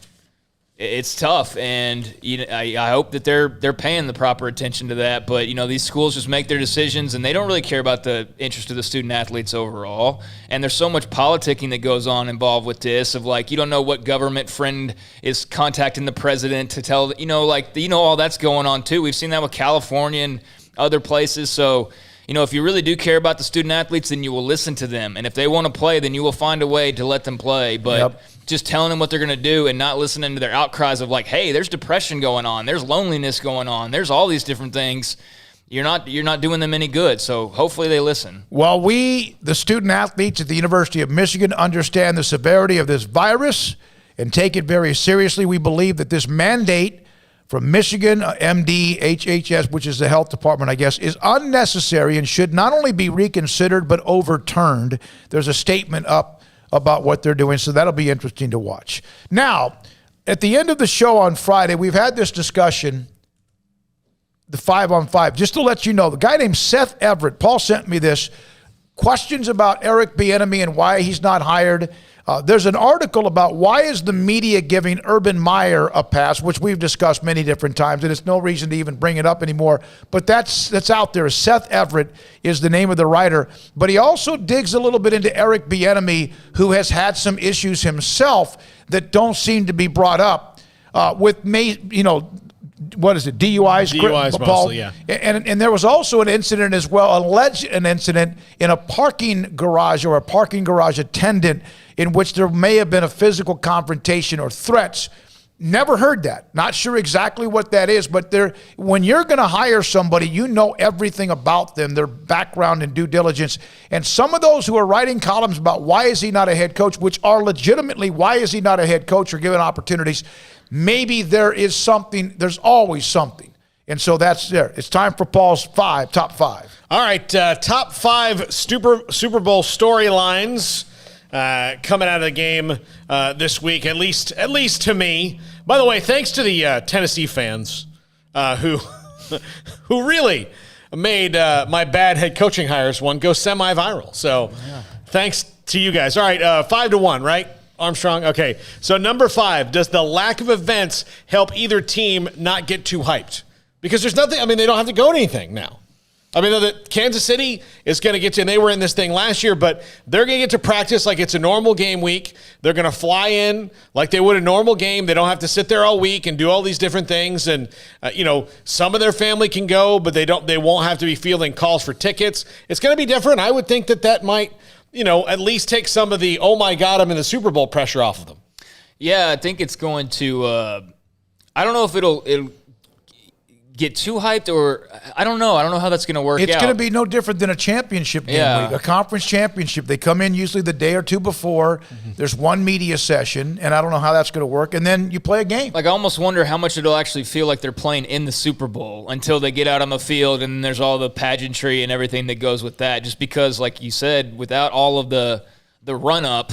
S7: it's tough, and I hope that they're paying the proper attention to that. But these schools just make their decisions, and they don't really care about the interest of the student athletes overall. And there's so much politicking that goes on involved with this. Of like, you don't know what government friend is contacting the president to tell all that's going on too. We've seen that with California and other places. So if you really do care about the student athletes, then you will listen to them, and if they want to play, then you will find a way to let them play. But just telling them what they're going to do and not listening to their outcries of like, hey, there's depression going on, there's loneliness going on, there's all these different things, you're not doing them any good. So hopefully they listen. Well, we, the student athletes at the University of Michigan, understand the severity of this virus and take it very seriously. We believe that this mandate from Michigan, MD, HHS, which is the health department, I guess, is unnecessary and should not only be reconsidered but overturned. There's a statement up
S5: about what they're doing, so that'll be interesting to watch. Now, at the end of the show on Friday, we've had this discussion, the 5-on-5. Just to let you know, the guy named Seth Everett, Paul sent me this, questions about Eric Bieniemy and why he's not hired. There's an article about why is the media giving Urban Meyer a pass, which we've discussed many different times, and it's no reason to even bring it up anymore. But that's out there. Seth Everett is the name of the writer. But he also digs a little bit into Eric Bieniemy, who has had some issues himself that don't seem to be brought up with, what is it, DUIs?
S6: DUIs mostly, yeah.
S5: And there was also an incident as well, an incident in a parking garage or a parking garage attendant in which there may have been a physical confrontation or threats. Never heard that. Not sure exactly what that is, but when you're going to hire somebody, you know everything about them, their background and due diligence. And some of those who are writing columns about why is he not a head coach, which are legitimately why is he not a head coach or given opportunities, maybe there is something, there's always something. And so that's there. It's time for Paul's top five.
S6: All right, top five Super Bowl storylines coming out of the game this week, at least to me. By the way, thanks to the Tennessee fans who really made my bad head coaching hires one go semi-viral. So thanks to you guys. All right, 5-1, right? Armstrong? Okay. So number 5, does the lack of events help either team not get too hyped? Because there's nothing, they don't have to go to anything now. Kansas City is going to get to, and they were in this thing last year, but they're going to get to practice like it's a normal game week. They're going to fly in like they would a normal game. They don't have to sit there all week and do all these different things. And, some of their family can go, but they won't have to be fielding calls for tickets. It's going to be different. I would think that might, at least take some of the, oh my God, I'm in the Super Bowl pressure off of them.
S7: Yeah, I think it's going to, I don't know if it'll get too hyped, or I don't know how that's going to work out.
S5: It's going to be no different than a championship game week, a conference championship. They come in usually the day or two before. Mm-hmm. There's one media session, and I don't know how that's going to work. And then you play a game.
S7: I almost wonder how much it'll actually feel like they're playing in the Super Bowl until they get out on the field, and there's all the pageantry and everything that goes with that. Just because, like you said, without all of the run-up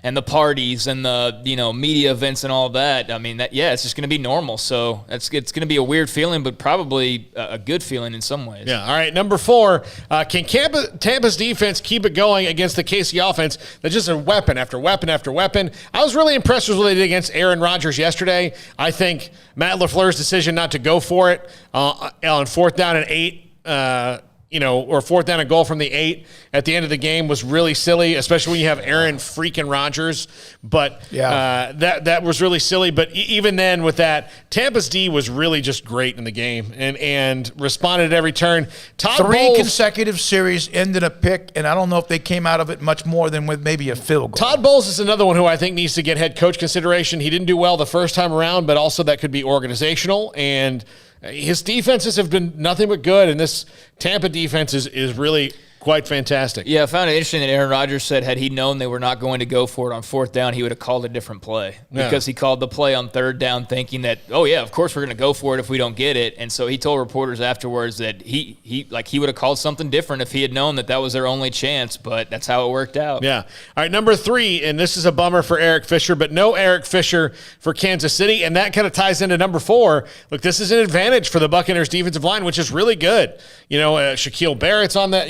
S7: and the parties and the media events and all that, it's just going to be normal. So it's going to be a weird feeling, but probably a good feeling in some ways.
S6: Yeah. All right. Number 4, can Tampa's defense keep it going against the KC offense? That's just a weapon after weapon after weapon. I was really impressed with what they did against Aaron Rodgers yesterday. I think Matt LaFleur's decision not to go for it on 4th down and 8. Or 4th down and goal from the 8 at the end of the game was really silly, especially when you have Aaron freaking Rodgers. But that was really silly. But even then with that, Tampa's D was really just great in the game and responded at every turn.
S5: Three consecutive series ended a pick, and I don't know if they came out of it much more than with maybe a field goal.
S6: Todd Bowles is another one who I think needs to get head coach consideration. He didn't do well the first time around, but also that could be organizational, and his defenses have been nothing but good, and this Tampa defense is really quite fantastic.
S7: Yeah, I found it interesting that Aaron Rodgers said had he known they were not going to go for it on 4th down, he would have called a different play. Because he called the play on 3rd down thinking that, of course we're going to go for it if we don't get it. And so he told reporters afterwards that he would have called something different if he had known that was their only chance, but that's how it worked out.
S6: Yeah. All right, number 3, and this is a bummer for Eric Fisher, but no Eric Fisher for Kansas City, and that kind of ties into number 4. Look, this is an advantage for the Buccaneers defensive line, which is really good. Shaquille Barrett's on that,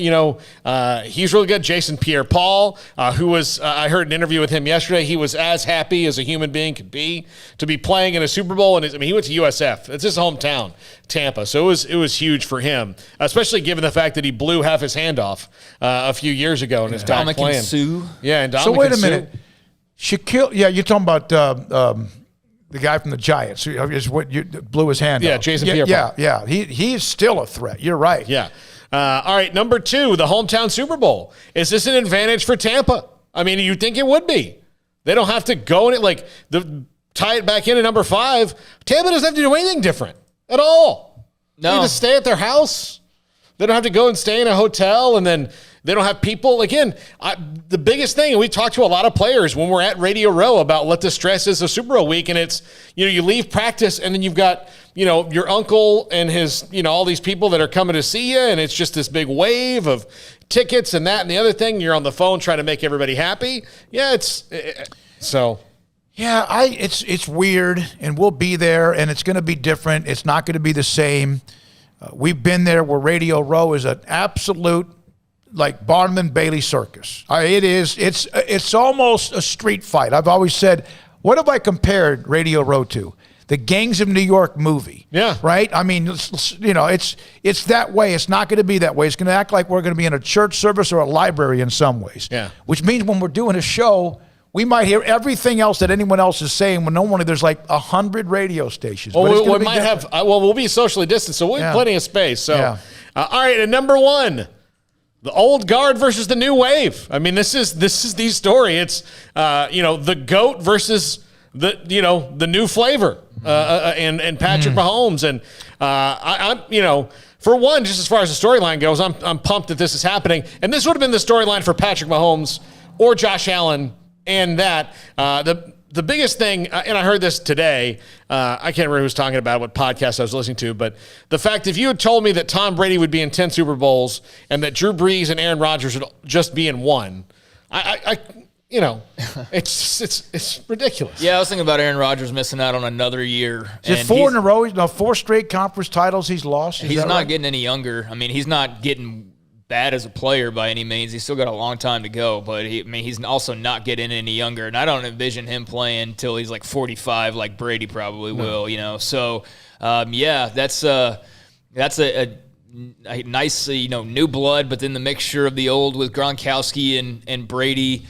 S6: he's really good. Jason Pierre-Paul, who was, I heard an interview with him yesterday. He was as happy as a human being could be to be playing in a Super Bowl. And he went to USF. It's his hometown, Tampa. So it was huge for him, especially given the fact that he blew half his hand off a few years ago in his time playing.
S7: Sue.
S6: Yeah, and Dominican
S5: So wait a minute. Shaquille, you're talking about the guy from the Giants is what blew his hand off.
S6: Yeah, Jason Pierre-Paul.
S5: Yeah. He's still a threat. You're right.
S6: Yeah. All right, number 2, the hometown Super Bowl. Is this an advantage for Tampa? You'd think it would be. They don't have to go in it tie it back in at number 5. Tampa doesn't have to do anything different at all.
S7: No.
S6: They just stay at their house, They don't have to go and stay in a hotel, and then they don't have people. Again, the biggest thing, and we talk to a lot of players when we're at Radio Row about what the stress is of Super Bowl week, and it's, you leave practice, and then you've got, your uncle and his, all these people that are coming to see you, and it's just this big wave of tickets and that and the other thing. You're on the phone trying to make everybody happy. Yeah, so...
S5: Yeah, it's weird, and we'll be there, and it's going to be different. It's not going to be the same. We've been there where Radio Row is an absolute, like, Barnum and Bailey circus. It's almost a street fight. I've always said, what have I compared Radio Row to? The Gangs of New York movie. Yeah. Right? I mean, it's that way. It's not going to be that way. It's going to act like we're going to be in a church service or a library in some ways. Yeah. Which means when we're doing a show, we might hear everything else that anyone else is saying when normally there's like 100 radio stations.
S6: Well, we might have. We'll be socially distanced, so we'll have plenty of space. So, all right, and number one, the old guard versus the new wave. I mean, this is the story. It's the GOAT versus the new flavor, and Patrick Mahomes, and I'm for one, just as far as the storyline goes, I'm pumped that this is happening, and this would have been the storyline for Patrick Mahomes or Josh Allen. And that, the biggest thing, and I heard this today, I can't remember who was talking about what podcast I was listening to, but the fact, if you had told me that Tom Brady would be in 10 Super Bowls and that Drew Brees and Aaron Rodgers would just be in one, it's ridiculous.
S7: Yeah, I was thinking about Aaron Rodgers missing out on another year.
S5: Is it 4 in a row? 4 straight conference titles he's lost?
S7: He's not getting any younger. I mean, he's not getting bad as a player by any means. He's still got a long time to go, but he's also not getting any younger, and I don't envision him playing until he's like 45, like Brady probably will. So that's a nice new blood, but then the mixture of the old with Gronkowski and Brady.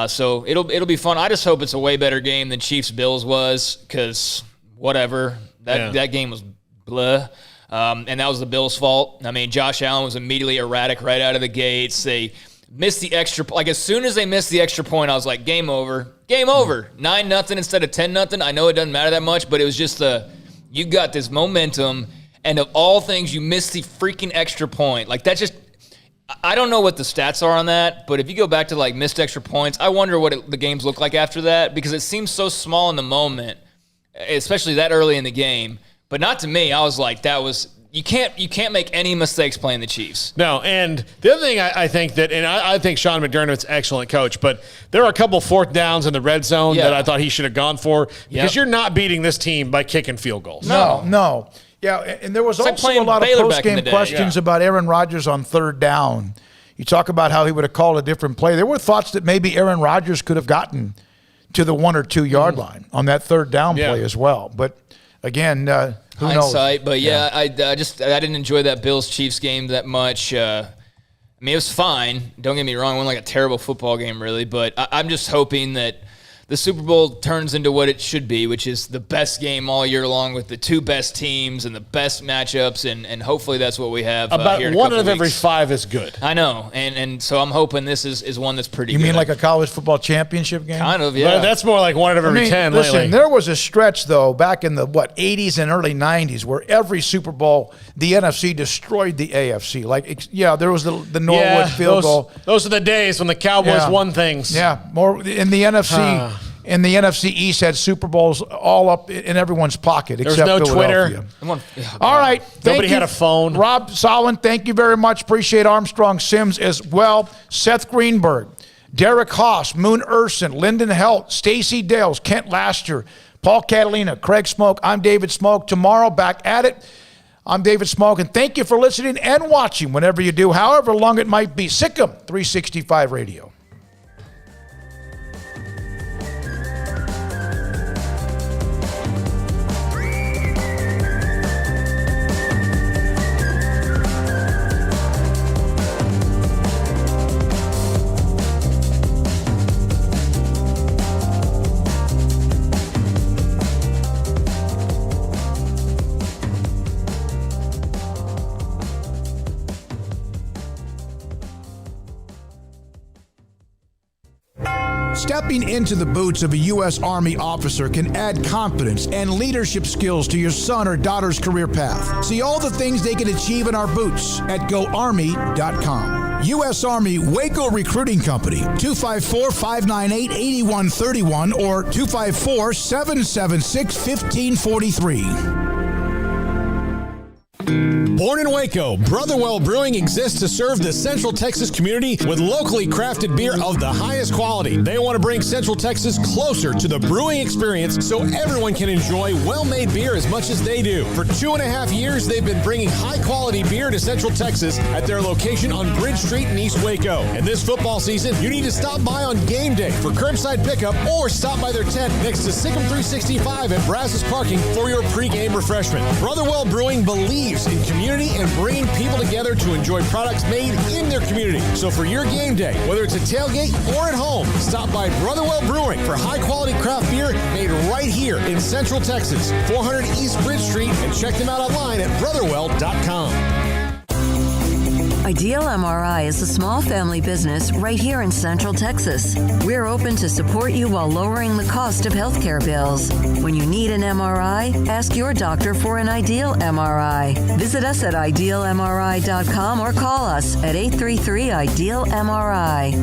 S7: So it'll be fun. I just hope it's a way better game than Chiefs-Bills was, because whatever, that game was blah. And that was the Bills' fault. I mean, Josh Allen was immediately erratic right out of the gates. They missed the extra. Like, as soon as they missed the extra point, I was like, game over. Game over. 9-0 instead of 10-0. I know it doesn't matter that much, but it was just you got this momentum, and of all things, you missed the freaking extra point. Like, that's just, I don't know what the stats are on that, but if you go back to, like, missed extra points, I wonder what the games look like after that, because it seems so small in the moment, especially that early in the game. But not to me. I was like, you can't make any mistakes playing the Chiefs.
S6: No, and the other thing I think that, and I think Sean McDermott's an excellent coach, but there are a couple fourth downs in the red zone that I thought he should have gone for, because you're not beating this team by kicking field goals.
S5: No. Yeah, and there was also a lot of post-game questions about Aaron Rodgers on third down. You talk about how he would have called a different play. There were thoughts that maybe Aaron Rodgers could have gotten to the 1 or 2 yard line on that third down play as well. But again, who
S7: hindsight,
S5: knows?
S7: But I didn't enjoy that Bills-Chiefs game that much. I mean, it was fine. Don't get me wrong, it wasn't like a terrible football game, really. But I'm just hoping that the Super Bowl turns into what it should be, which is the best game all year long with the 2 best teams and the best matchups, and hopefully that's what we have.
S6: About
S7: here in
S6: 1 out of every 5 is good.
S7: I know, and so I'm hoping this is one that's pretty good.
S5: You mean like a college football championship game?
S7: Kind of, yeah.
S6: But that's more like 1 out of every 10 lately.
S5: Listen, there was a stretch, though, back in the, 80s and early 90s where every Super Bowl, the NFC destroyed the AFC. There was the Norwood field goal.
S6: Those are the days when the Cowboys won things.
S5: Yeah, more in the NFC. And the NFC East had Super Bowls all up in everyone's pocket, except
S6: There's no
S5: Philadelphia.
S6: Twitter.
S5: All right.
S6: Nobody had a phone.
S5: Rob Solon, thank you very much. Appreciate Armstrong Sims as well. Seth Greenberg, Derek Haas, Moon Urson, Lyndon Helt, Stacey Dales, Kent Laster, Paul Catalina, Craig Smoak. I'm David Smoak. Tomorrow, back at it. I'm David Smoak, and thank you for listening and watching whenever you do, however long it might be. SicEm365 Radio.
S16: Stepping into the boots of a U.S. Army officer can add confidence and leadership skills to your son or daughter's career path. See all the things they can achieve in our boots at GoArmy.com. U.S. Army Waco Recruiting Company, 254-598-8131 or 254-776-1543.
S11: Born in Waco, Brotherwell Brewing exists to serve the Central Texas community with locally crafted beer of the highest quality. They want to bring Central Texas closer to the brewing experience so everyone can enjoy well-made beer as much as they do. For 2.5 years, they've been bringing high-quality beer to Central Texas at their location on Bridge Street in East Waco. And this football season, you need to stop by on game day for curbside pickup or stop by their tent next to Sic'Em365 at Brazos Parking for your pregame refreshment. Brotherwell Brewing believes in community and bringing people together to enjoy products made in their community. So for your game day, whether it's a tailgate or at home, stop by Brotherwell Brewing for high-quality craft beer made right here in Central Texas, 400 East Bridge Street, and check them out online at brotherwell.com.
S1: Ideal MRI is a small family business right here in Central Texas. We're open to support you while lowering the cost of healthcare bills. When you need an MRI, ask your doctor for an Ideal MRI. Visit us at idealmri.com or call us at 833-IDEAL-MRI.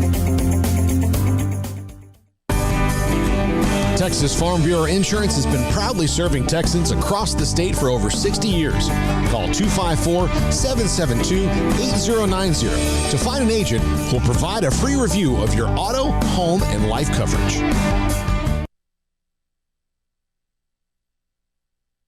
S11: Texas Farm Bureau Insurance has been proudly serving Texans across the state for over 60 years. Call 254-772-8090 to find an agent who will provide a free review of your auto, home, and life coverage.